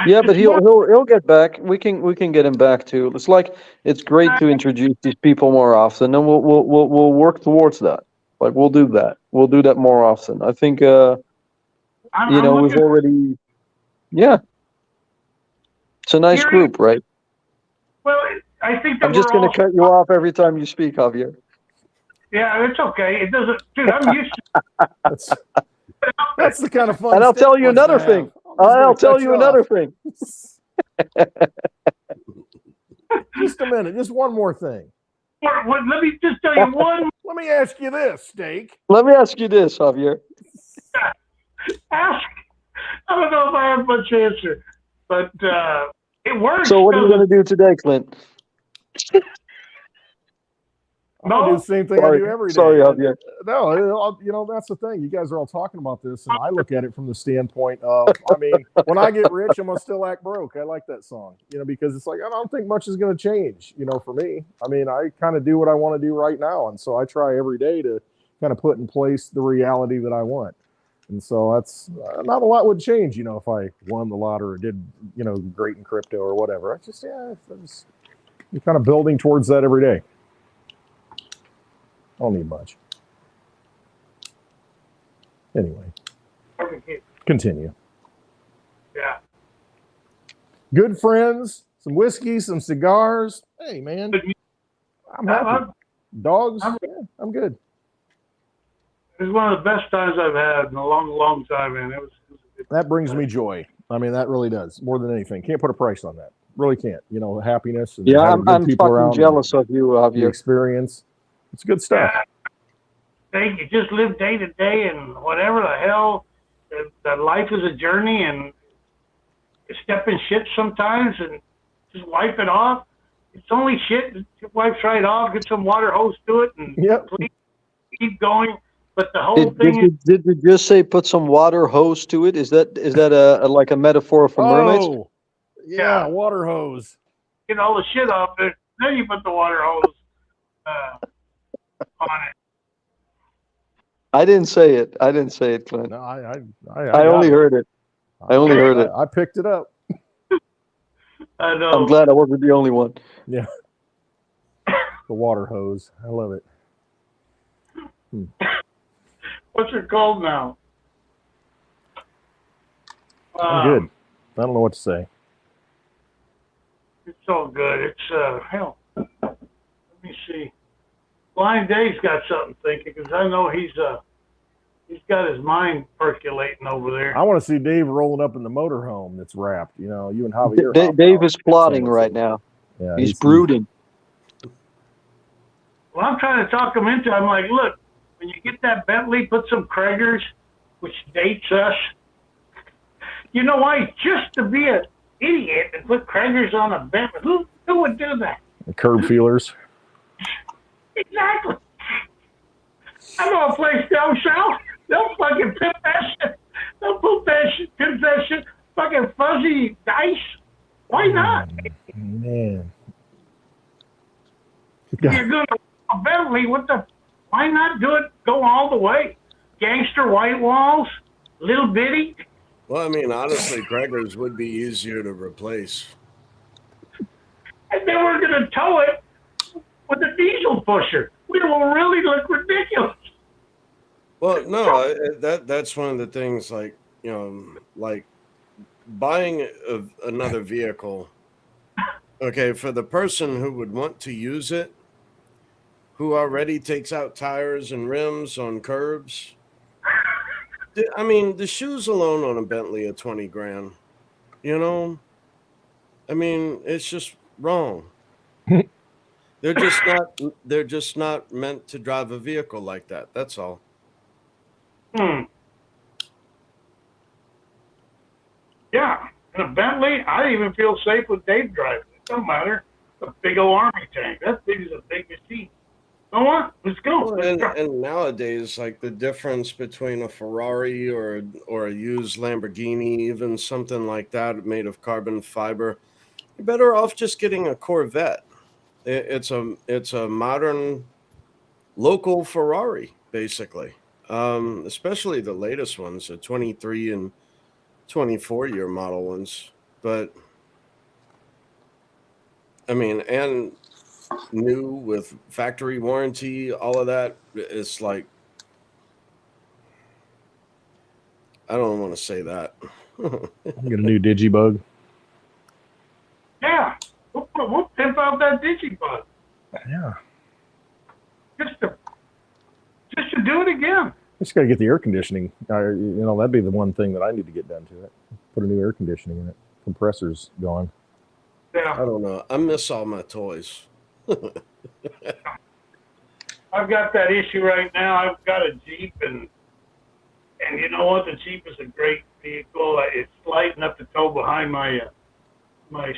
Yeah, but he'll get back. We can get him back too. It's great to introduce these people more often, and we'll work towards that. Like we'll do that. We'll do that more often. I think we've already. Yeah, it's a nice group, right? Well, I think that I'm just going to cut you off every time you speak, Javier. Yeah, it's okay. It doesn't, dude. I'm used to. That's the kind of fun. And I'll tell you another thing. I'll tell you another thing. Just a minute. Just one more thing. Let me just tell you one. Let me ask you this, Steak. Let me ask you this, Javier. Ask. I don't know if I have much answer, but it works. Oh, So what are you going to do today, Clint? I'll do the same thing I do every day. Sorry, Javier. No, that's the thing. You guys are all talking about this, and I look at it from the standpoint of, I mean, when I get rich, I'm going to still act broke. I like that song, because it's like, I don't think much is going to change, for me. I mean, I kind of do what I want to do right now, and so I try every day to kind of put in place the reality that I want. And so that's not a lot would change, if I won the lottery or did, great in crypto or whatever. I just, you're kind of building towards that every day. I don't need much. Anyway, continue. Yeah. Good friends, some whiskey, some cigars. Hey, man, I'm happy. Dogs, I'm good. It was one of the best times I've had in a long, long time, man. It was That brings me joy. I mean, that really does more than anything. Can't put a price on that. Really can't. Happiness and Yeah, having good I'm people fucking around. jealous of you, The Javier. experience. It's good stuff. You just live day to day and whatever the hell. That life is a journey, and you step in shit sometimes and just wipe it off. It's only shit. Just wipe right off. Get some water hose to it and Yep. keep going. But the whole thing is, Did you just say put some water hose to it? Is that a like a metaphor for mermaids? Oh, Yeah. water hose. get all the shit off it. Then you put the water hose on it. I didn't say it. Clint. No, I only heard it. I only heard it. I picked it up. I know. I'm glad I wasn't the only one. Yeah. The water hose. I love it. What's it called now? I'm good. I don't know what to say. It's all good. It's hell. Let me see. Blind Dave's got something thinking because I know he's got his mind percolating over there. I want to see Dave rolling up in the motorhome that's wrapped. You and Javier. Dave is plotting right now. Yeah, He's brooding. Well, I'm trying to talk him into it. I'm like, look, when you get that Bentley, put some Kragers, which dates us. You know why? Just to be an idiot and put Kragers on a Bentley. Who would do that? The curb feelers. Exactly. I know a place down south. They'll fucking pimp that shit. They'll pimp that shit. Fucking fuzzy dice. Why not? Man. You're going to a Bentley. Why not do it? Go all the way. Gangster white walls, little bitty. Well, I mean, honestly, Gregor's would be easier to replace. And then we're going to tow it with a diesel pusher. We will really look ridiculous. Well, no, that's one of the things. Like buying another vehicle. Okay, for the person who would want to use it, who already takes out tires and rims on curbs. I mean, the shoes alone on a Bentley are 20 grand. I mean, it's just wrong. They're just not meant to drive a vehicle like that. That's all. Yeah, in a Bentley, I even feel safe with Dave driving. It don't matter. A big old army tank. That thing is a big machine. You know what? Let's go. And nowadays, like the difference between a Ferrari or a used Lamborghini, even something like that made of carbon fiber, you're better off just getting a Corvette. It's a modern local Ferrari, basically. Especially the latest ones, the 23 and 24-year model ones. But I mean, and new with factory warranty, all of that. It's like, I don't want to say that. Get a new Digibug. Yeah, we'll pimp out that Digibug. Yeah. Just to do it again. Just got to get the air conditioning. That'd be the one thing that I need to get done to it. Put a new air conditioning in it. Compressor's gone. Yeah. I don't know. I miss all my toys. I've got that issue right now. I've got a Jeep, and you know what? The Jeep is a great vehicle. It's light enough to tow behind my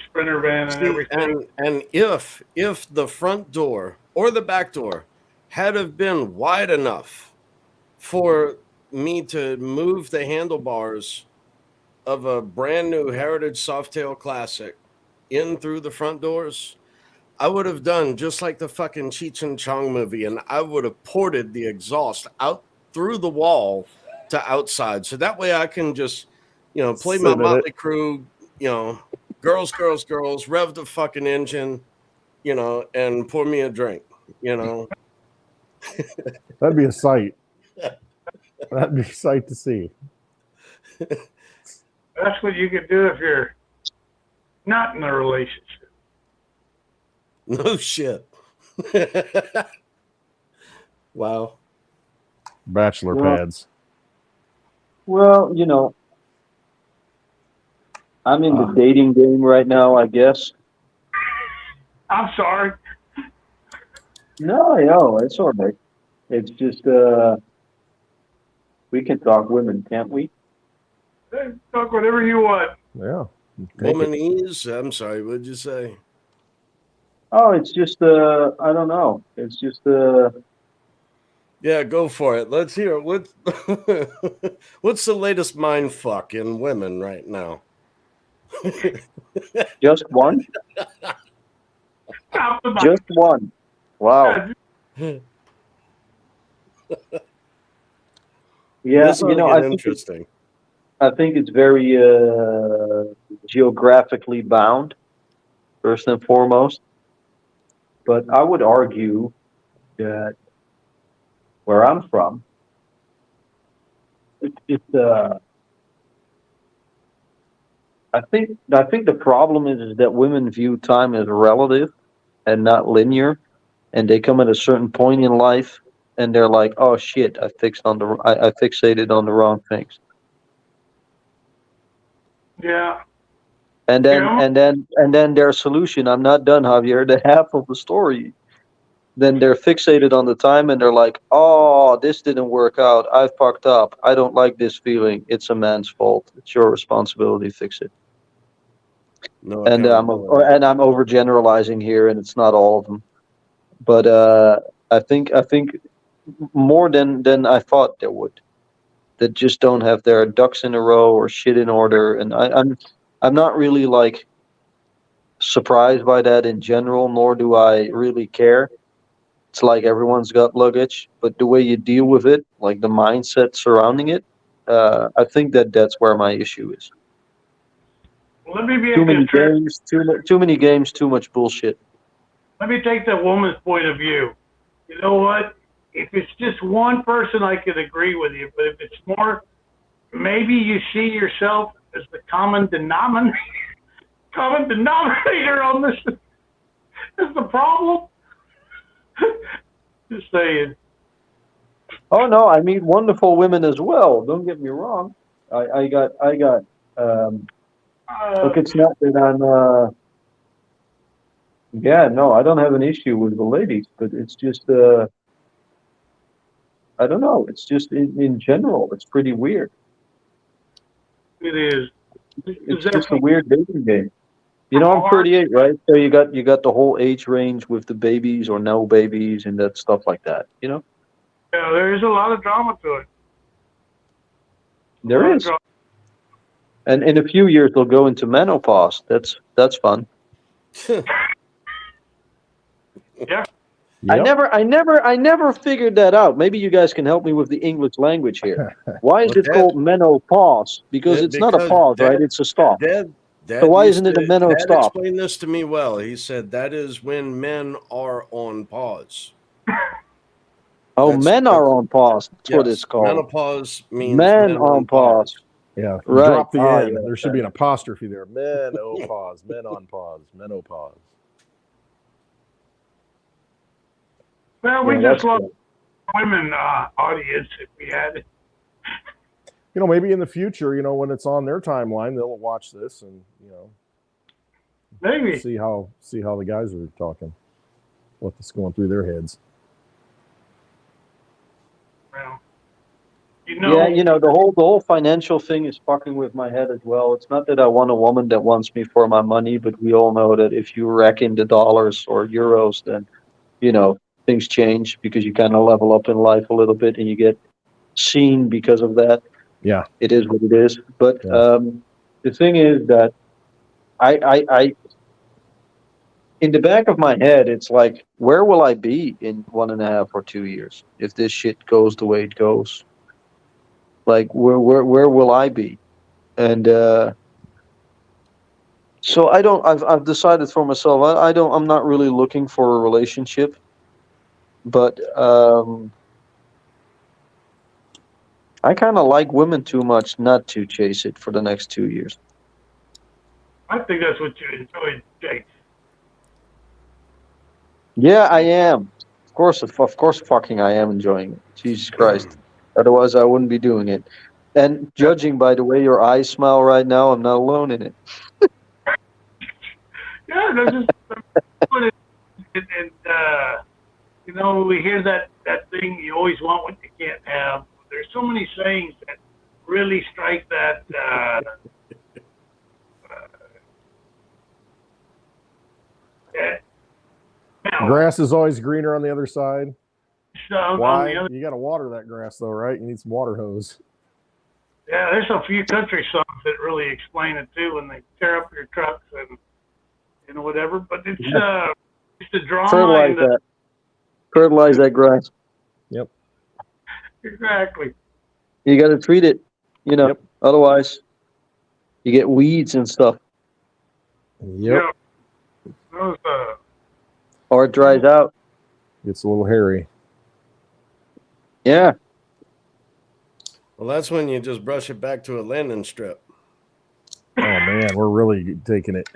Sprinter van and everything. And if the front door or the back door had have been wide enough for me to move the handlebars of a brand new Heritage Softail Classic in through the front doors, I would have done just like the fucking Cheech and Chong movie, and I would have ported the exhaust out through the wall to outside, so that way I can just, play Sit my in it. Motley Crue, girls, girls, girls, rev the fucking engine, and pour me a drink, That'd be a sight. That'd be a sight to see. That's what you could do if you're not in a relationship. No shit. Wow. Bachelor Well- pads. Well, I'm in the dating game right now, I guess. I'm sorry. No, it's all right. It's just, we can talk women, can't we? Hey, talk whatever you want. Yeah. Take it. Womanese. I'm sorry. What'd you say? Oh, it's just, I don't know. It's just, Yeah, go for it. Let's hear it. What's the latest mind fuck in women right now? just one? Stop the mic. Just one. Wow. Yeah, This ought to I get think interesting. I think it's very geographically bound, first and foremost. But I would argue that where I'm from, I think the problem is that women view time as relative and not linear, and they come at a certain point in life and they're like, "Oh shit, I fixated on the wrong things." Yeah. And then Yeah. and then their solution, I'm not done, Javier, the half of the story. Then they're fixated on the time and they're like, "Oh, this didn't work out. I fucked up. I don't like this feeling. It's a man's fault. It's your responsibility. Fix it." No And I'm overgeneralizing here, and it's not all of them. But I think more than I thought there would, that just don't have their ducks in a row or shit in order. And I'm not really like surprised by that in general, nor do I really care. It's like everyone's got luggage, but the way you deal with it, like the mindset surrounding it, I think that's where my issue is. Let me be a Too many contrarian. games, too many games, too much bullshit. Let me take the woman's point of view. You know what? If it's just one person, I could agree with you. But if it's more, maybe you see yourself as the common denominator on this. Is the problem? Just saying. Oh no, I meet wonderful women as well. Don't get me wrong. I got. Look, it's not that I'm. Yeah, no, I don't have an issue with the ladies, but it's just. I don't know. It's just in general, it's pretty weird. It is. It's just a weird dating game. I'm 38, right? So you got the whole age range with the babies or no babies and that stuff like that. Yeah, there is a lot of drama to it. There is. And in a few years they'll go into menopause. That's fun. Yeah. Yep. I never figured that out. Maybe you guys can help me with the English language here. Why is Well, it called menopause? Because it's not a pause, right? It's a stop. Dad So why used isn't it a to- mental Dad stop? explained this to me well. He said that is when men are on pause. Oh, That's- men are on pause. That's what Yes, it's called. Menopause means Men on pause. Yeah. Right. Drop the Oh, N. yeah, There should be an apostrophe there. Menopause. Men on pause. Menopause. Well, we Yeah, just that's lost good. women audience if we had it. Maybe in the future, when it's on their timeline, they'll watch this and Maybe. see how the guys are talking, what's going through their heads. Well, Yeah, the whole financial thing is fucking with my head as well. It's not that I want a woman that wants me for my money, but we all know that if you rack in the dollars or euros, then things change because you kind of level up in life a little bit and you get seen because of that. Yeah. It is what it is. But Yeah. the thing is that I in the back of my head, it's like, where will I be in 1.5 or 2 years if this shit goes the way it goes? Like where will I be? And so I've decided for myself. I'm not really looking for a relationship, but I kind of like women too much not to chase it for the next 2 years. I think that's what you enjoy, Jake. Yeah, I am. Of course, fucking I am enjoying it. Jesus Christ. Otherwise, I wouldn't be doing it. And judging by the way your eyes smile right now, I'm not alone in it. Yeah, that's just and you know, we hear that thing, you always want what you can't have. There's so many sayings that really strike that now, Grass is always greener on the other side. on Why? the other, You got to water that grass, though, right? You need some water hose. yeah, there's a few country songs that really explain it too when they tear up your trucks and you know whatever. But it's it's the drama Fertilize and that. Fertilize that grass. Yep. exactly. You got to treat it, you know. Yep. Otherwise, you get weeds and stuff, Yep. Yeah. Those, or it dries out. It's a little hairy. Yeah. Well, that's when you just brush it back to a landing strip. Oh man, we're really taking it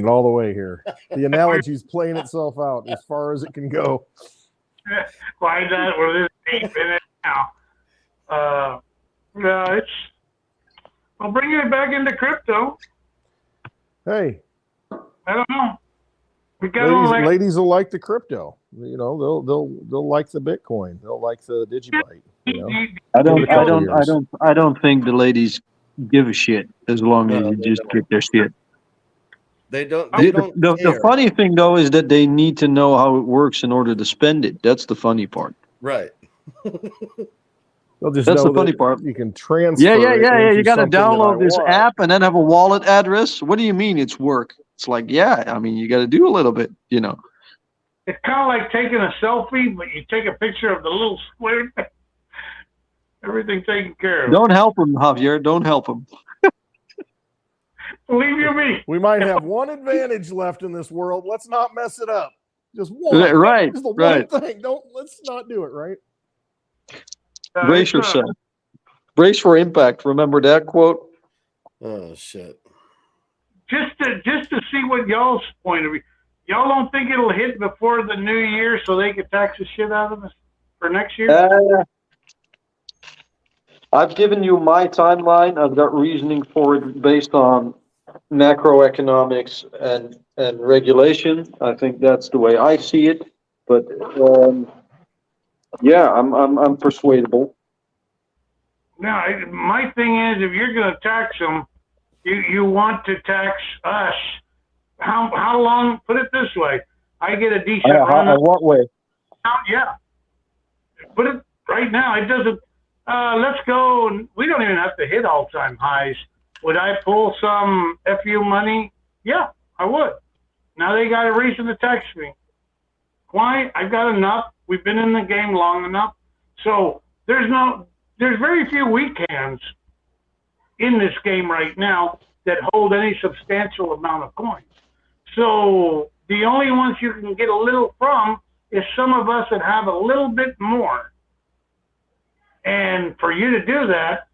all the way here. The analogy's playing itself out as far as it can go. why not? We're this deep in it now. Yeah, it's. Well, bringing it back into crypto. Hey, I don't know. We got ladies will like the crypto. You know, they'll like the Bitcoin. They'll like the Digibyte. You know? I don't think the ladies give a shit as long as you just get their shit. They don't. The funny thing though is that they need to know how it works in order to spend it. That's the funny part. Right. They'll just That's know the funny that part. you can transfer. Yeah. Into You got to something that download I this want. app and then have a wallet address. What do you mean it's work? It's like, yeah, I mean, you got to do a little bit, you know. It's kind of like taking a selfie, but you take a picture of the little square. Everything taken care of. Don't help him, Javier. Don't help him. Believe you me. We might have one advantage left in this world. Let's not mess it up. Just one. Right. Just the Right. one thing. Let's not do it, right? Brace yourself. Brace for impact. Remember that quote? Oh shit. Just to see what y'all's point of view. Y'all don't think it'll hit before the new year so they can tax the shit out of us for next year? I've given you my timeline. I've got reasoning for it based on macroeconomics and regulation. I think that's the way I see it. But yeah, I'm persuadable. Now, my thing is, if you're going to tax them, you want to tax us. How long? Put it this way: I get a decent run. In what way? Yeah, put it right now. It doesn't. Let's go. And we don't even have to hit all-time highs. Would I pull some FU money? Yeah, I would. Now they got a reason to tax me. Why? I've got enough. We've been in the game long enough. So there's very few weak hands in this game right now that hold any substantial amount of coins. So the only ones you can get a little from is some of us that have a little bit more. And for you to do that,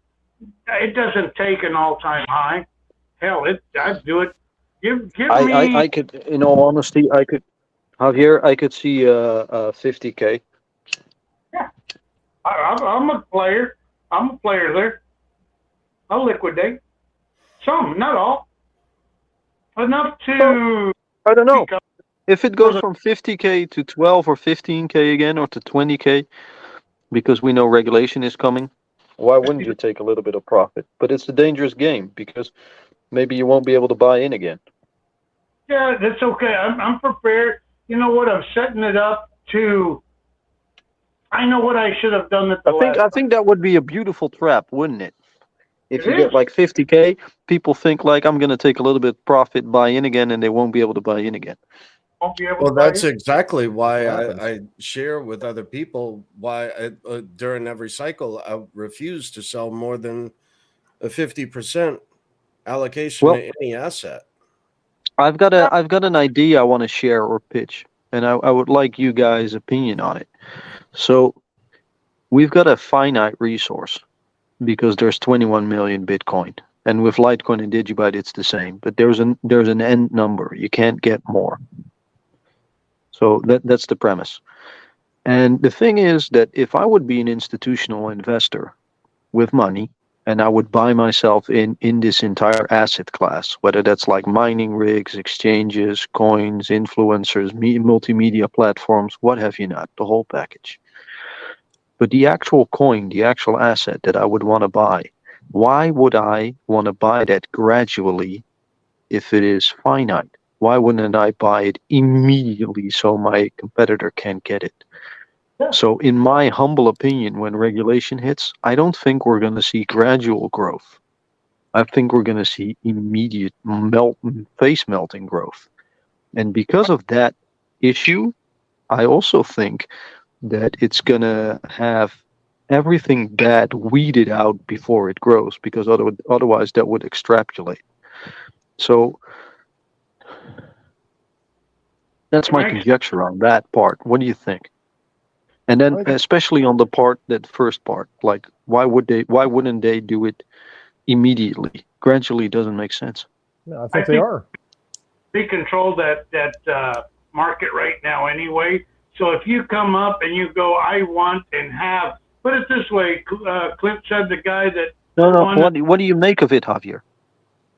it doesn't take an all-time high. Hell, I'd do it. Give me. I could, in all honesty, Javier, I could see 50K. Yeah, I'm a player. I'm a player there. I'll liquidate some, not all. Enough to. I don't know. If it goes from 50K to 12 or 15K again, or to 20K, because we know regulation is coming, why wouldn't you take a little bit of profit? But it's a dangerous game because maybe you won't be able to buy in again. Yeah, that's okay. I'm prepared. You know what? I'm setting it up to. I know what I should have done at the last. I think that would be a beautiful trap, wouldn't it? If It you get is. like 50K, people think like I'm going to take a little bit profit, buy in again, and they won't be able to buy in again. won't be able Well, to buy that's it. exactly why That's what I share with other people why during every cycle I refuse to sell more than a 50% allocation Well, to any asset. I've got an idea I want to share or pitch, and I would like you guys' opinion on it. So we've got a finite resource because there's 21 million Bitcoin, and with Litecoin and Digibyte it's the same, but there's an end number. You can't get more. So that's the premise. And the thing is that if I would be an institutional investor with money, and I would buy myself in this entire asset class, whether that's like mining rigs, exchanges, coins, influencers, multimedia platforms, what have you not, the whole package. But the actual coin, the actual asset that I would want to buy, why would I want to buy that gradually if it is finite? Why wouldn't I buy it immediately so my competitor can't get it? So, in my humble opinion, when regulation hits, I don't think we're going to see gradual growth. I think we're going to see immediate face melting growth. And because of that issue, I also think that it's going to have everything bad weeded out before it grows, because otherwise that would extrapolate. So, that's my conjecture on that part. What do you think? And then, especially on the part, that first part, like, why wouldn't they do it immediately? Gradually doesn't make sense. Yeah, I think they are. They control that market right now anyway. So if you come up and you go, I want and have, put it this way, Clint said the guy that No. What do you make of it, Javier?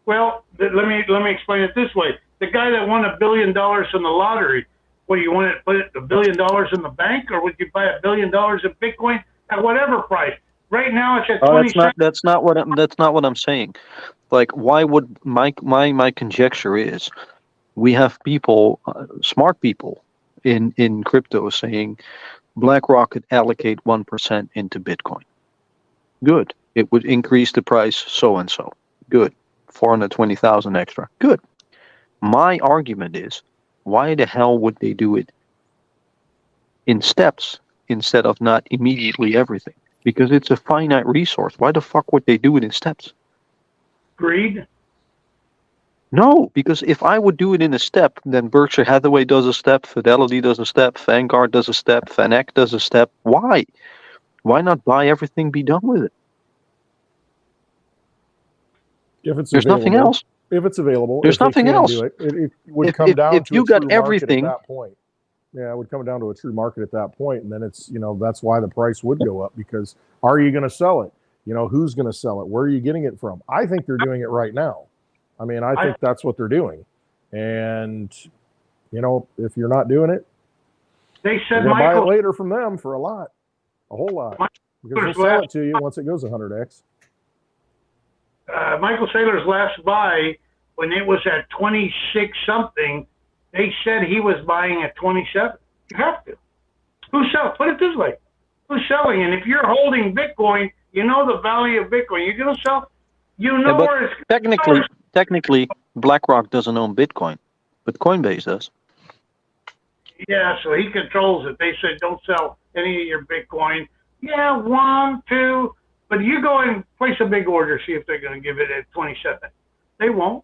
Well, let me explain it this way. The guy that won $1 billion in the lottery, what do you want to put $1 billion in the bank, or would you buy $1 billion of Bitcoin at whatever price? Right now, it's at 20 cents. That's not what I'm saying. Like, why would my conjecture is, we have people, smart people in crypto saying BlackRock could allocate 1% into Bitcoin. Good. It would increase the price so and so. Good. 420,000 extra. Good. My argument is, why the hell would they do it in steps instead of not immediately everything? Because it's a finite resource. Why the fuck would they do it in steps? Greed? No, because if I would do it in a step, then Berkshire Hathaway does a step, Fidelity does a step, Vanguard does a step, VanEck does a step. Why? Why not buy everything, be done with it? If it's There's available, nothing else. If it's available, There's if they nothing can else. do it, it would come down if to you a got true everything, market at that point. Yeah, it would come down to a true market at that point, and then it's, that's why the price would go up, because are you going to sell it? Who's going to sell it? Where are you getting it from? I think they're doing it right now. I mean, I think that's what they're doing. And, if you're not doing it, they said you're going to buy it later from them for a whole lot, because they'll sell it to you once it goes 100x. Michael Saylor's last buy, when it was at 26 something, they said he was buying at 27. You have to. Who's selling? Put it this way. Who's selling? And if you're holding Bitcoin, you know the value of Bitcoin. You're going to sell. Where it's technically, BlackRock doesn't own Bitcoin, but Coinbase does. Yeah, so he controls it. They said don't sell any of your Bitcoin. Yeah, 1, 2, but you go and place a big order, see if they're going to give it at 27. They won't.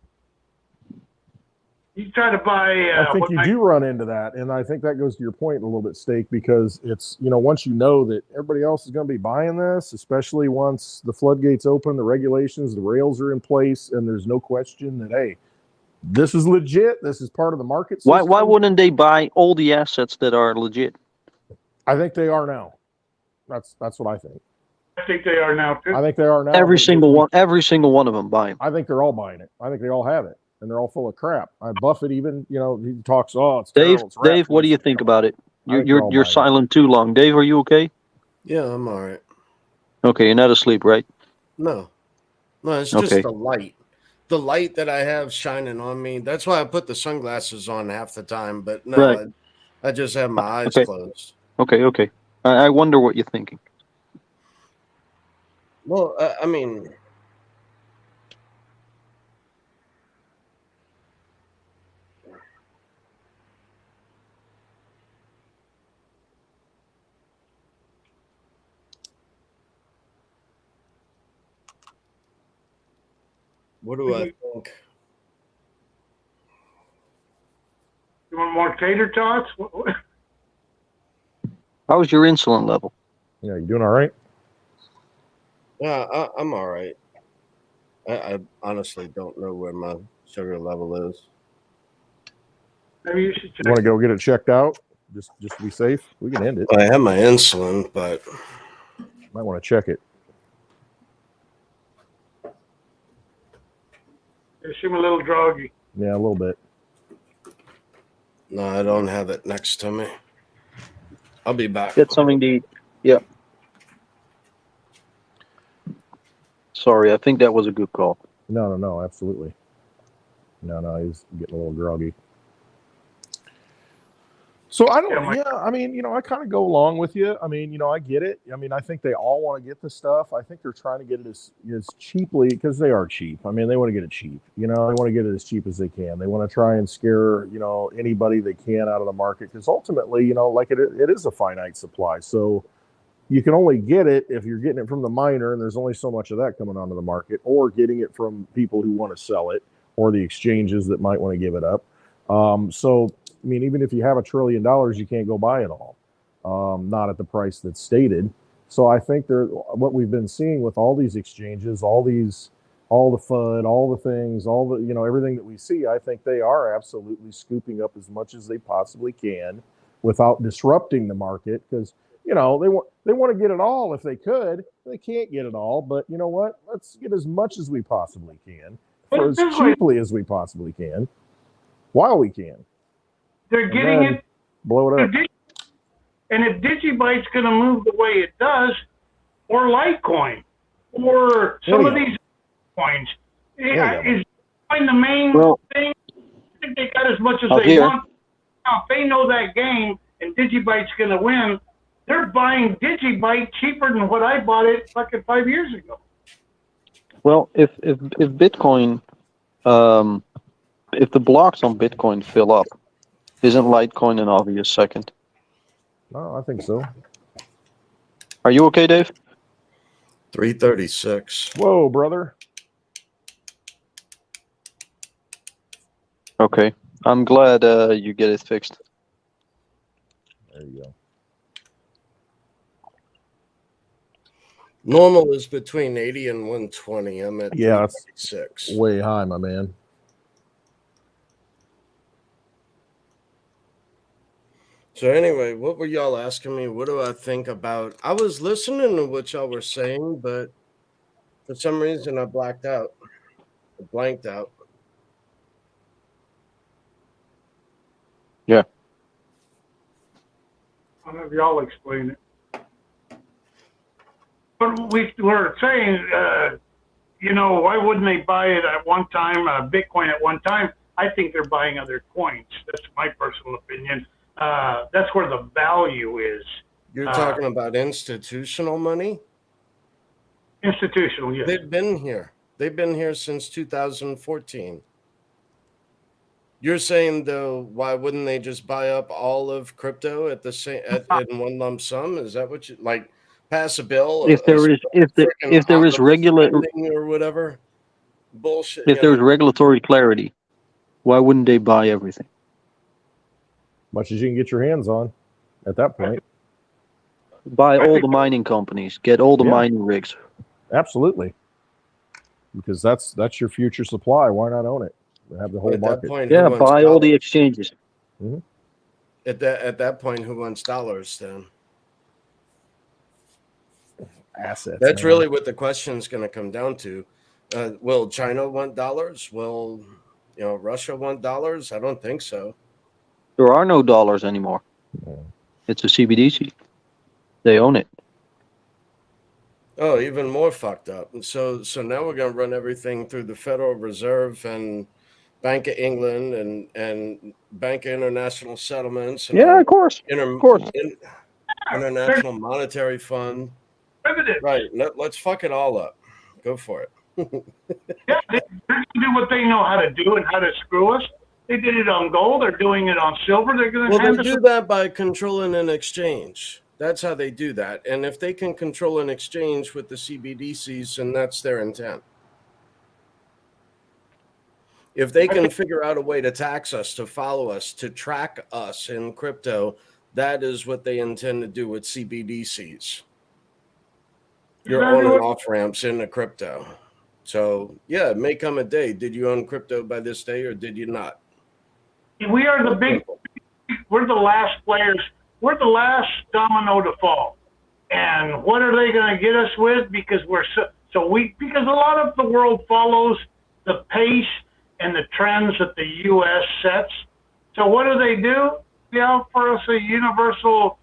You try to buy. I think you do run into that, and I think that goes to your point a little bit, Steak, because it's, once you know that everybody else is going to be buying this, especially once the floodgates open, the regulations, the rails are in place, and there's no question that, hey, this is legit. This is part of the market system. Why wouldn't they buy all the assets that are legit? I think they are now. That's what I think. I think they are now too. I think they are now. Every single one of them buy them. I think they're all buying it. I think they all have it, and they're all full of crap. Buffett even, he talks, it's Dave. terrible, it's Dave, what do you think about it? You're it. silent too long. Dave, are you okay? Yeah, I'm all right. Okay, you're not asleep, right? No, it's just the light. The light that I have shining on me. That's why I put the sunglasses on half the time. But no, Right. I just have my eyes closed. Okay. I wonder what you're thinking. Well, I mean, What do I think? You want more tater tots? How's your insulin level? Yeah, you doing all right? Yeah, I'm all right. I honestly don't know where my sugar level is. Maybe you should You want to check. go get it checked out? Just to be safe, we can end it. I have my insulin, but Might want to check it. You seem a little groggy. Yeah, a little bit. no, I don't have it next to me. I'll be back. Get something to eat. Yeah. Sorry, I think that was a good call. No, absolutely. No, he's getting a little groggy. So I don't. Yeah, I mean, I kind of go along with you. I mean, I get it. I mean, I think they all want to get the stuff. I think they're trying to get it as cheaply because they are cheap. I mean, they want to get it cheap. They want to get it as cheap as they can. They want to try and scare anybody they can out of the market because ultimately, like it is a finite supply. So you can only get it if you're getting it from the miner, and there's only so much of that coming onto the market, or getting it from people who want to sell it, or the exchanges that might want to give it up. So, I mean, even if you have $1 trillion, you can't go buy it all, not at the price that's stated. So I think what we've been seeing with all these exchanges, all the FUD, all the things, everything that we see, I think they are absolutely scooping up as much as they possibly can without disrupting the market because they want to get it all if they could. They can't get it all, but you know what? Let's get as much as we possibly can for as cheaply as we possibly can while we can. They're getting it. Blow it up. And if Digibyte's going to move the way it does, or Litecoin, or some of these coins, is Bitcoin the main thing? I think they got as much as they want. Now, if they know that game and Digibyte's going to win, they're buying Digibyte cheaper than what I bought it fucking 5 years ago. Well, if Bitcoin, if the blocks on Bitcoin fill up, isn't Litecoin an obvious second? No, I think so. Are you okay, Dave? 336. Whoa, brother. Okay. I'm glad you get it fixed. There you go. Normal is between 80 and 120. I'm at 336. Way high, my man. So anyway, what were y'all asking me? What do I think about? I was listening to what y'all were saying, but for some reason I blanked out. Yeah. I'll have y'all explain it. But we were saying, why wouldn't they buy it at one time, Bitcoin at one time? I think they're buying other coins. That's my personal opinion. That's where the value is. You're talking about institutional money? Institutional, yes. They've been here. They've been here since 2014. You're saying, though, why wouldn't they just buy up all of crypto at the same in one lump sum? Is that what you like? Pass a bill? If there is regular or whatever bullshit. If there's regulatory clarity, why wouldn't they buy everything? Much as you can get your hands on at that point. Buy all the mining companies. Get all the mining rigs. Absolutely. Because that's your future supply. Why not own it? Have the whole market. Point, buy all the exchanges. Mm-hmm. At that point, who wants dollars then? Assets. That's really what the question is going to come down to. Will China want dollars? Will Russia want dollars? I don't think so. There are no dollars anymore. It's a CBDC. They own it. Oh, even more fucked up. And so now we're going to run everything through the Federal Reserve and Bank of England and Bank of International Settlements. And of course. International Monetary Fund. Right. Let's fuck it all up. Go for it. They're going to do what they know how to do and how to screw us. They did it on gold. They're doing it on silver. They're going to they do that by controlling an exchange. That's how they do that. And if they can control an exchange with the CBDCs, then that's their intent. If they can figure out a way to tax us, to follow us, to track us in crypto, that is what they intend to do with CBDCs. Your on and off ramps into crypto. So yeah, it may come a day. Did you own crypto by this day or did you not? We are we're the last players. We're the last domino to fall. And what are they going to get us with? Because because a lot of the world follows the pace and the trends that the U.S. sets. So what do? They offer us a universal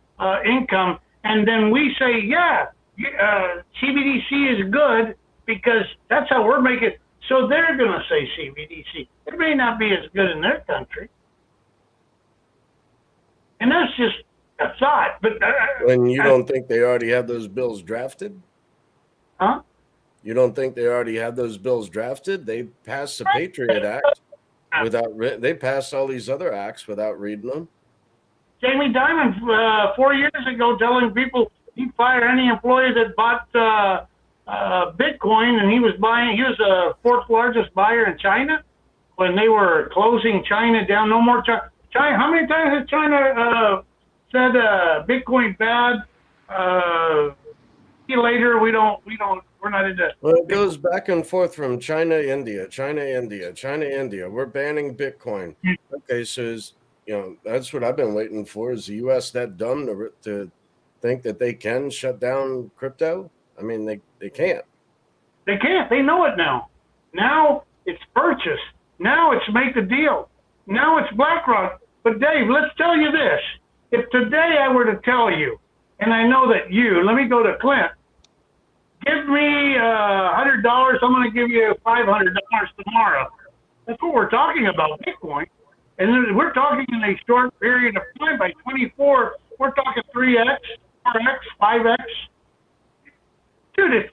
income, and then we say, yeah, CBDC is good because that's how we're making. So they're going to say CBDC. It may not be as good in their country, and that's just a thought. But and you don't think they already have those bills drafted? Huh? You don't think they already have those bills drafted? They passed the Patriot Act they passed all these other acts without reading them. Jamie Dimon 4 years ago telling people he'd fire any employee that bought Bitcoin, and he was the fourth largest buyer in China when they were closing China down. No more China. How many times has China said Bitcoin bad? Later, we're not into. Well, it goes back and forth from China, India, China, India, China, India. We're banning Bitcoin. Okay, so that's what I've been waiting for. Is the U.S. that dumb to think that they can shut down crypto? I mean, they can't. They can't. They know it now. Now it's purchase. Now it's make a deal. Now it's BlackRock. But Dave, let's tell you this. If today I were to tell you, and I know that let me go to Clint, give me $100, I'm going to give you $500 tomorrow. That's what we're talking about, Bitcoin. And then we're talking in a short period of time. By 24, we're talking 3x, 4x, 5x. Dude,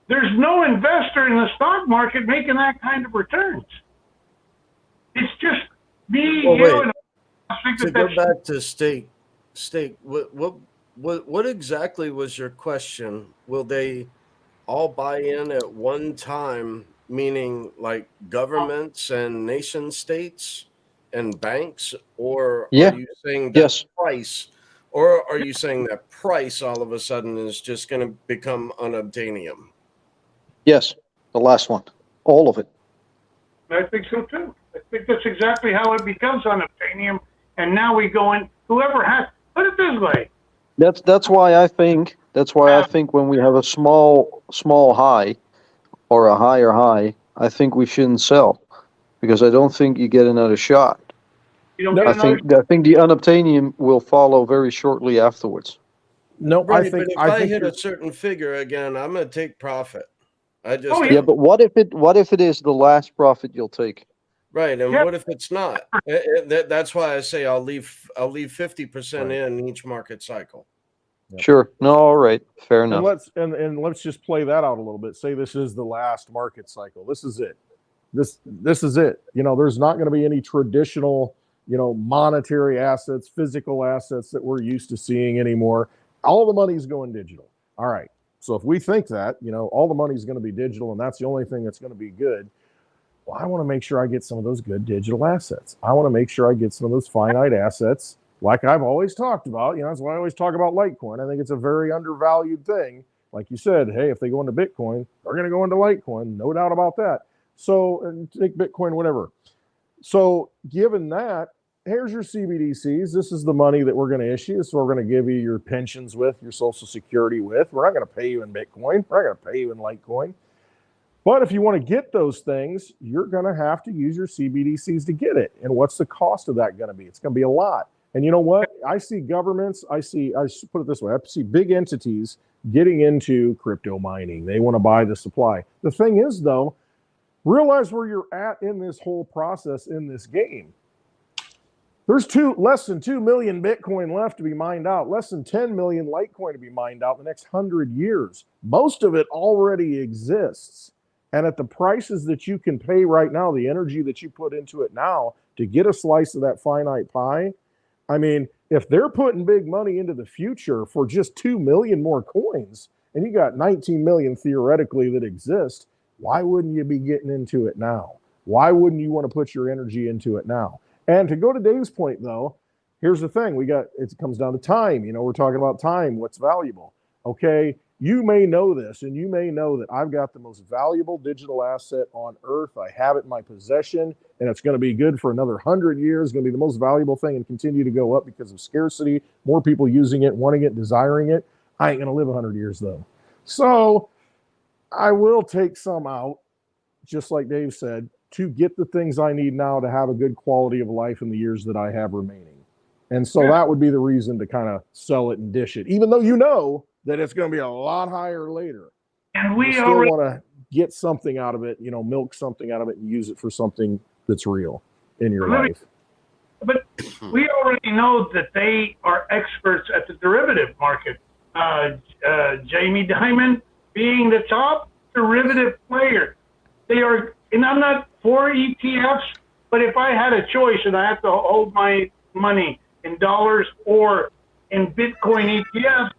there's no investor in the stock market making that kind of returns. It's just me, and I think to go back to stake. What exactly was your question? Will they all buy in at one time, meaning like governments and nation states and banks, or are you saying that price, or are you saying that price all of a sudden is just going to become unobtainium? Yes, the last one, all of it. I think so too. I think that's exactly how it becomes unobtainium, and now we go in. Whoever has, put it this way. That's why I think when we have a small high or a higher high, I think we shouldn't sell because I don't think you get another shot. I think the unobtainium will follow very shortly afterwards. No, right, but if I hit a certain figure again, I'm going to take profit. But what if it is the last profit you'll take? Right, and what if it's not? That's why I say I'll leave 50% in each market cycle. Yep. Sure. No, all right. Fair enough. And let's just play that out a little bit. Say this is the last market cycle. This is it. This is it. There's not going to be any traditional, monetary assets, physical assets that we're used to seeing anymore. All the money's going digital. All right. So if we think that, all the money's going to be digital and that's the only thing that's going to be good, well, I want to make sure I get some of those good digital assets. I want to make sure I get some of those finite assets like I've always talked about. That's why I always talk about Litecoin. I think it's a very undervalued thing. Like you said, hey, if they go into Bitcoin, they're going to go into Litecoin. No doubt about that. So take Bitcoin, whatever. So given that, here's your CBDCs. This is the money that we're going to issue. So we're going to give you your pensions with, your Social Security with. We're not going to pay you in Bitcoin. We're not going to pay you in Litecoin. But if you want to get those things, you're going to have to use your CBDCs to get it. And what's the cost of that going to be? It's going to be a lot. And you know what? I see governments, I put it this way, I see big entities getting into crypto mining. They want to buy the supply. The thing is, though, realize where you're at in this whole process in this game. There's less than 2 million Bitcoin left to be mined out, less than 10 million Litecoin to be mined out in the next 100 years. Most of it already exists. And at the prices that you can pay right now, the energy that you put into it now to get a slice of that finite pie, I mean, if they're putting big money into the future for just 2 million more coins, and you got 19 million theoretically that exist, why wouldn't you be getting into it now? Why wouldn't you want to put your energy into it now? And to go to Dave's point, though, here's the thing: it comes down to time. We're talking about time. What's valuable? Okay, you may know this, and you may know that I've got the most valuable digital asset on earth. I have it in my possession, and it's going to be good for another 100 years. It's going to be the most valuable thing and continue to go up because of scarcity, more people using it, wanting it, desiring it. I ain't going to live 100 years, though. So I will take some out, just like Dave said, to get the things I need now to have a good quality of life in the years that I have remaining. And so that would be the reason to kind of sell it and dish it, even though you know that it's going to be a lot higher later. And You we still already, want to get something out of it, milk something out of it and use it for something that's real in your Really? life. but we already know that they are experts at the derivative market. Jamie Dimon being the top derivative player. They are, and I'm not for ETFs, but if I had a choice and I have to hold my money in dollars or in Bitcoin ETFs,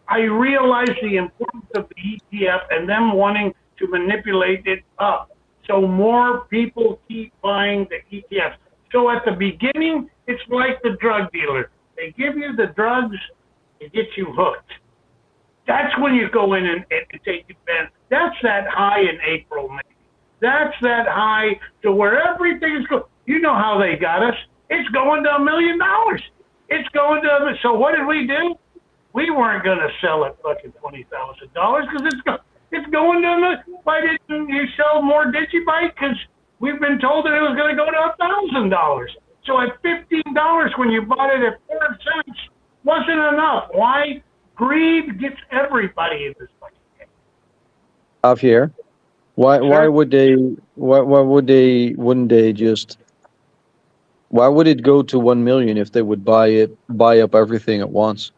I realize the importance of the ETF and them wanting to manipulate it up. So more people keep buying the ETFs. So at the beginning, it's like the drug dealer. They give you the drugs to get you hooked. That's when you go in and take advantage. That's that high in April, maybe. That's that high to where everything is going. You know how they got us. It's going to $1 million. It's going to. So what did we do? We weren't going to sell at fucking $20,000 because it's going to $1 million. Why didn't you sell more Digibyte? Because we've been told that it was going to go to $1,000. So at $15 when you bought it at 4 cents wasn't enough. Why? Greed gets everybody in this fucking game. Javier, why Sure. would they wouldn't they just why would it go to 1 million if they would buy up everything at once?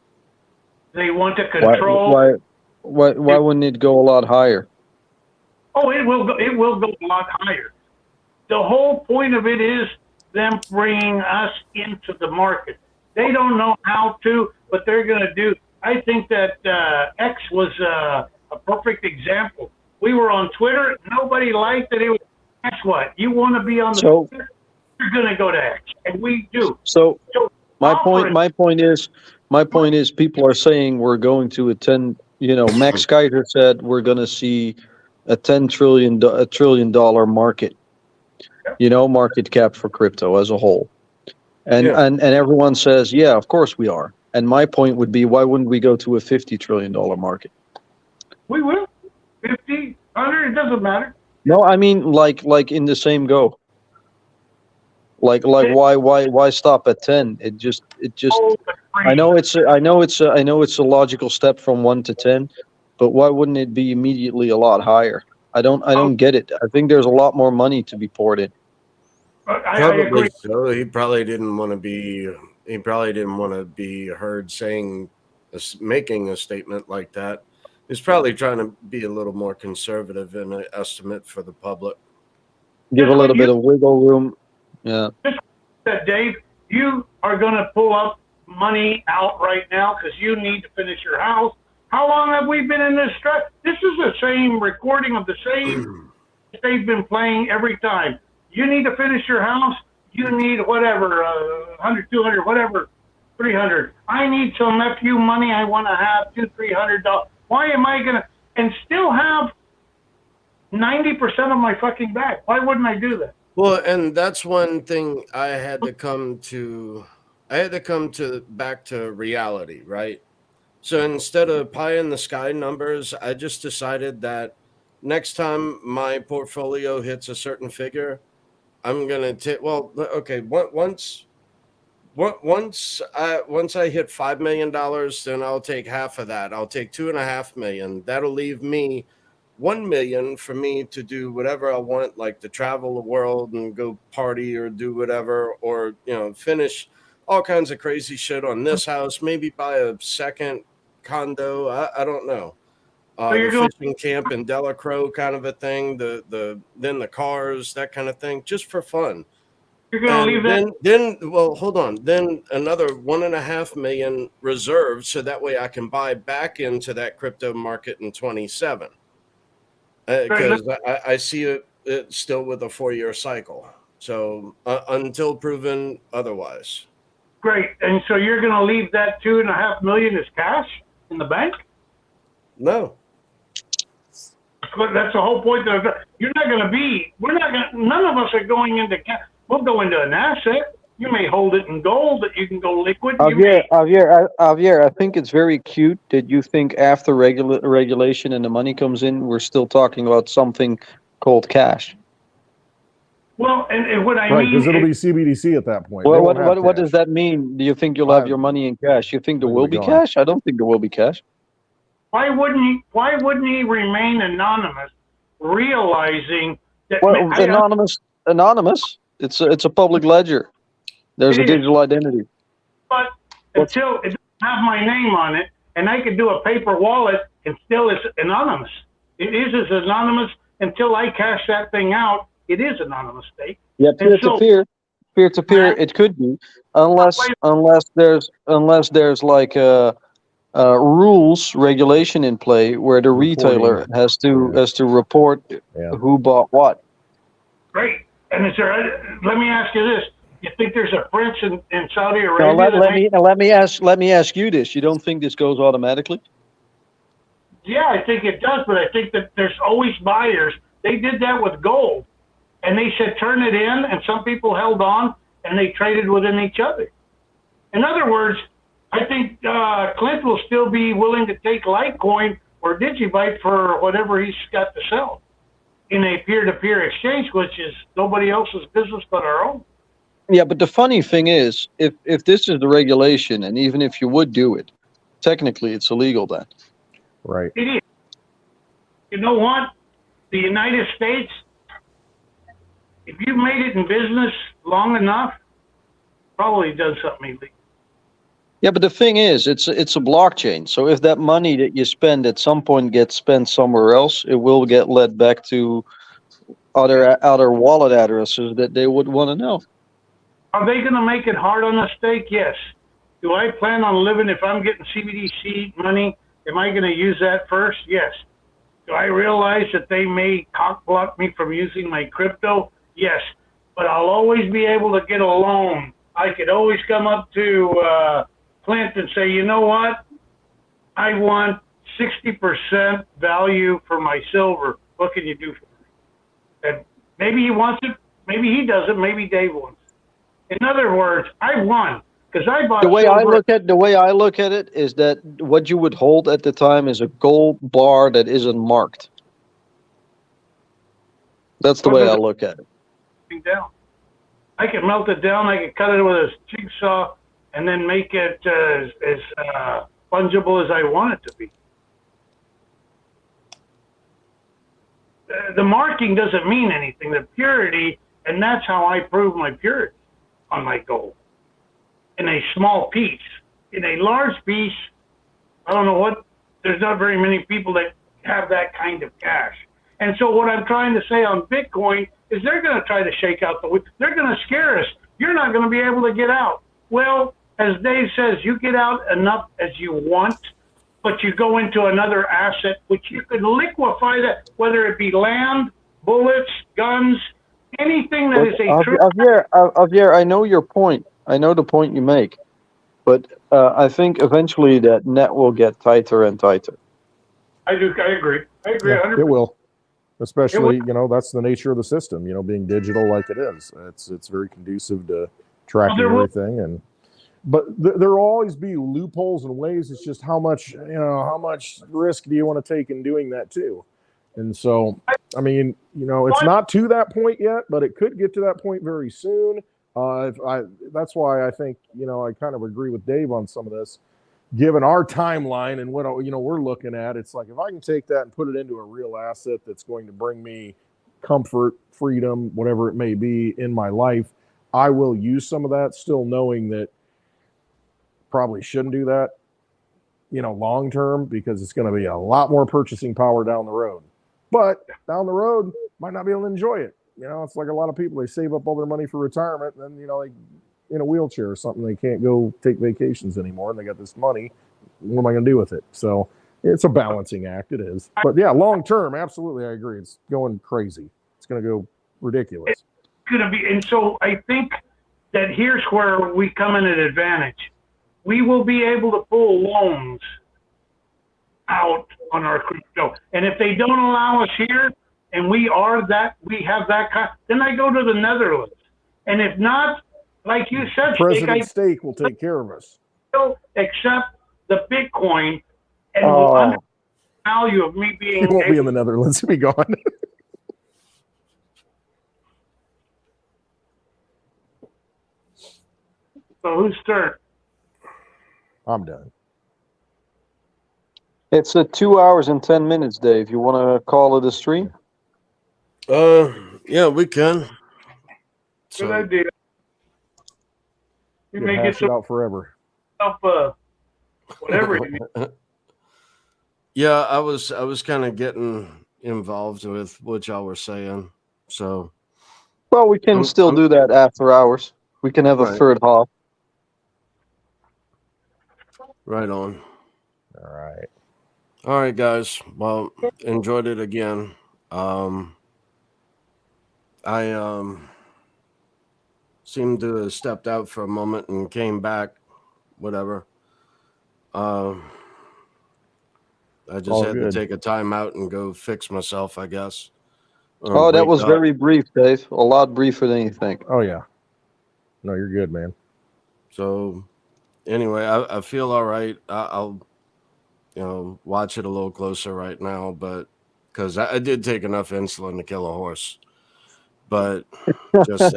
They want to Why control. why wouldn't it go a lot higher? Oh, it will go. It will go a lot higher. The whole point of it is them bringing us into the market. They don't know how to, but they're going to do. I think that X was a perfect example. We were on Twitter. Nobody liked it. It was, guess what? You want to be on the So Twitter? You're going to go to X, and we do. so So my offer point is people are saying we're going to attend, Max Kaiser said we're going to see a $10 trillion market, market cap for crypto as a whole. And Yeah. and everyone says, yeah, of course we are. And my point would be, why wouldn't we go to a $50 trillion market? we will 50, 100. It doesn't matter. No, I mean like in the same go. Like why stop at 10? It just Oh, the I know free. I know it's a logical step from 1 to 10, but why wouldn't it be immediately a lot higher? I don't get it. I think there's a lot more money to be poured in. I Probably agree. so. He probably didn't want to be. He probably didn't want to be heard making a statement like that. He's probably trying to be a little more conservative in an estimate for the public. Give a Just little what bit of wiggle room. Yeah. said, Dave, you are going to pull up money out right now because you need to finish your house. How long have we been in this stress? This is the same recording of the same they've been playing every time. You need to finish your house. You need whatever, 100, 200, whatever, 300. I need some FU money. I want to have $200, $300. Why am I going to, and still have 90% of my fucking back? Why wouldn't I do that? Well, and that's one thing I had to come to. I had to come to back to reality, right? So instead of pie in the sky numbers, I just decided that next time my portfolio hits a certain figure, I'm gonna take. Well, okay. Once I hit $5 million, then I'll take half of that. I'll take 2.5 million. That'll leave me 1 million for me to do whatever I want, like to travel the world and go party or do whatever, or finish all kinds of crazy shit on this house. Maybe buy a second condo. I don't know. So The you're going, fishing camp in Delacroix kind of a thing. Then the cars, that kind of thing, just for fun. you're going to leave And that. then well, hold on. Then another 1.5 million reserved, so that way I can buy back into that crypto market in 27. Because I see it. it's still with a 4-year cycle. So until proven otherwise. Great. And so you're going to leave that $2.5 million as cash in the bank? No, But that's the whole point. You're not going to be. We're not going. None of us are going into cash. We'll go into an asset. You may hold it in gold that you can go liquid. Javier, I think it's very cute that you think after regulation and the money comes in, we're still talking about something called cash. Well, and what I Right, mean because it'll be is, CBDC at that point. Well, They won't have what cash. does that mean? Do you think you'll have your money in cash? You think there Where will we be going? cash? I don't think there will be cash. why wouldn't he remain anonymous, realizing that? Well, anonymous. It's a public ledger. There's It a is. digital identity. But until it doesn't have my name on it, and I could do a paper wallet and still it's anonymous. It is as anonymous until I cash that thing out. It is anonymous, State. Yeah, And so- peer to peer, it could be, unless there's like rules regulation in play where the retailer has to report Yeah. who bought what. Great. And is there? Let me ask you this: you think there's a prince in Saudi Now Arabia? let me ask you this: you don't think this goes automatically? Yeah, I think it does, but I think that there's always buyers. They did that with gold, and they said turn it in, and some people held on, and they traded within each other. In other words, I think Clint will still be willing to take Litecoin or Digibyte for whatever he's got to sell in a peer-to-peer exchange, which is nobody else's business but our own. Yeah, but the funny thing is, if this is the regulation, and even if you would do it, technically it's illegal then. Right. It is. You know what? The United States, if you've made it in business long enough, probably done something illegal. Yeah, but the thing is, it's a blockchain. So if that money that you spend at some point gets spent somewhere else, it will get led back to other wallet addresses that they would want to know. Are they going to make it hard on the state? Yes. Do I plan on living, if I'm getting CBDC money, am I going to use that first? Yes. Do I realize that they may cock block me from using my crypto? Yes. But I'll always be able to get a loan. I could always come up to Clint and say, you know what? I want 60% value for my silver. What can you do for me? And maybe he wants it. Maybe he doesn't. Maybe Dave wants it. In other words, I won because I bought The way silver. I look at it is that what you would hold at the time is a gold bar that isn't marked. That's the way I look at it. Down. I can melt it down. I can cut it with a jigsaw and then make it as fungible as I want it to be. The marking doesn't mean anything. The purity, and that's how I prove my purity on my gold. In a small piece. In a large piece, I don't know what, there's not very many people that have that kind of cash. And so what I'm trying to say on Bitcoin is they're going to try to shake out they're going to scare us. You're not going to be able to get out. Well, as Dave says, you get out enough as you want, but you go into another asset, which you could liquefy that, whether it be land, bullets, guns, anything that is a true. Javier, I know your point. I know the point you make, but I think eventually that net will get tighter and tighter. I agree. I agree. Yeah, 100%. it will. Especially, that's the nature of the system, being digital like it is. It's very conducive to tracking everything. But there will always be loopholes and ways. It's just how much risk do you want to take in doing that too? And so, I mean, it's not to that point yet, but it could get to that point very soon. That's why I think, I kind of agree with Dave on some of this. Given our timeline and what we're looking at, it's like if I can take that and put it into a real asset that's going to bring me comfort, freedom, whatever it may be in my life, I will use some of that, still knowing that probably shouldn't do that, long term, because it's going to be a lot more purchasing power down the road. But down the road, might not be able to enjoy it. It's like a lot of people, they save up all their money for retirement, and then they in a wheelchair or something, they can't go take vacations anymore, and they got this money. What am I going to do with it? So it's a balancing act. It is. But yeah, long term, absolutely, I agree. It's going crazy. It's going to go ridiculous. going to be, and so I think that here's where we come in an advantage. We will be able to pull loans out on our crypto, and if they don't allow us here, and we have that kind, then I go to the Netherlands, and if not, like you said, President Stake will take care of us. still accept the Bitcoin and will Oh, understand the value of me He being won't be in able. the Netherlands. He'll be gone. So whose turn? I'm done. it's 2 hours and 10 minutes, Dave. You want to call it a stream? Yeah, we can. Good So, idea. You You may can get hash it out forever. some whatever you need. yeah, I was kind of getting involved with what y'all were saying. So, Well, we can still do that after hours. We can have a Right. third half. right on. All right. All right, guys. Well, enjoyed it again. I seemed to have stepped out for a moment and came back. Whatever. I just All had good. to take a time out and go fix myself, I guess. Or Oh, that wake was up. very brief, Dave. A lot briefer than you think. Oh, yeah. No, you're good, man. So anyway, I feel all right. I'll watch it a little closer right now, but because I did take enough insulin to kill a horse. But just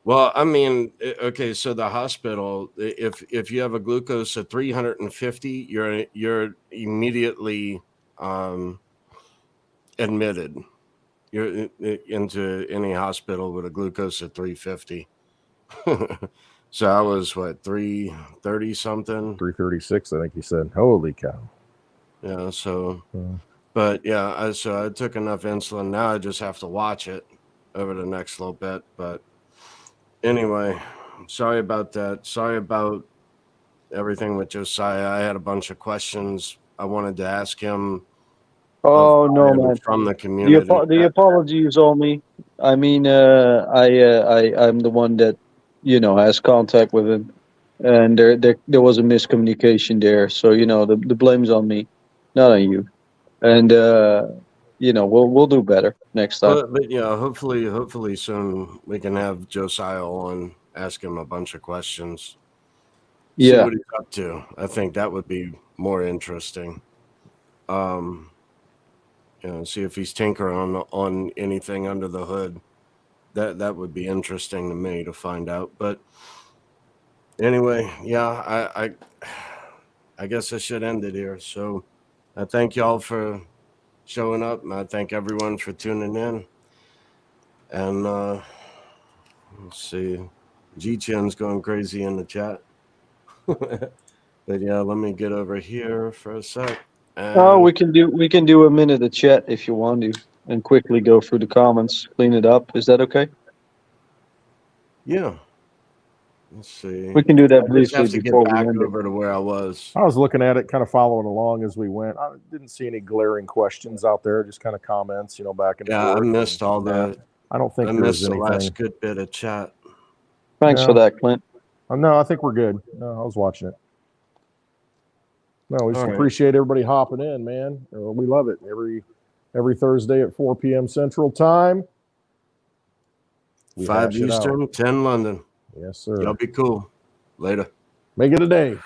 well, I mean, okay. So the hospital, if you have a glucose of 350, you're immediately admitted. You're into any hospital with a glucose of 350. So I was what 330 something. 336, I think you said. Holy cow. Yeah. So, Hmm. but yeah, I took enough insulin. Now I just have to watch it over the next little bit. But anyway, sorry about that. Sorry about everything with Josiah. I had a bunch of questions I wanted to ask him. Oh, no, man. From the The, community. the apologies on me. I mean, I'm the one that, has contact with him. And there was a miscommunication there. So, the blame's on me, not on you. And, we'll do better next time. But yeah, hopefully soon we can have Josiah on, ask him a bunch of questions. See Yeah. what he's up to. I think that would be more interesting. See if he's tinkering on anything under the hood. That would be interesting to me to find out. But anyway, yeah, I guess I should end it here. So I thank y'all for showing up, and I thank everyone for tuning in. And let's see, G-Chen's going crazy in the chat. But yeah, let me get over here for a sec. Oh, we can do a minute of chat if you want to, and quickly go through the comments, clean it up. Is that okay? Yeah. Let's see. We can do that I just have briefly to before get we back end it. over to where I was. I was looking at it, kind of following along as we went. I didn't see any glaring questions out there, just kind of comments, back and Yeah, I forth. missed all the. I don't think I there was missed the anything. last good bit of chat. Thanks No. for that, Clint. No, I think we're good. No, I was watching it. No, we just All right. appreciate everybody hopping in, man. We love it. Every Thursday at 4 p.m. Central Time. We 5 hash it out. Eastern, 10 London. Yes, sir. Y'all be cool. Later. Make it a day.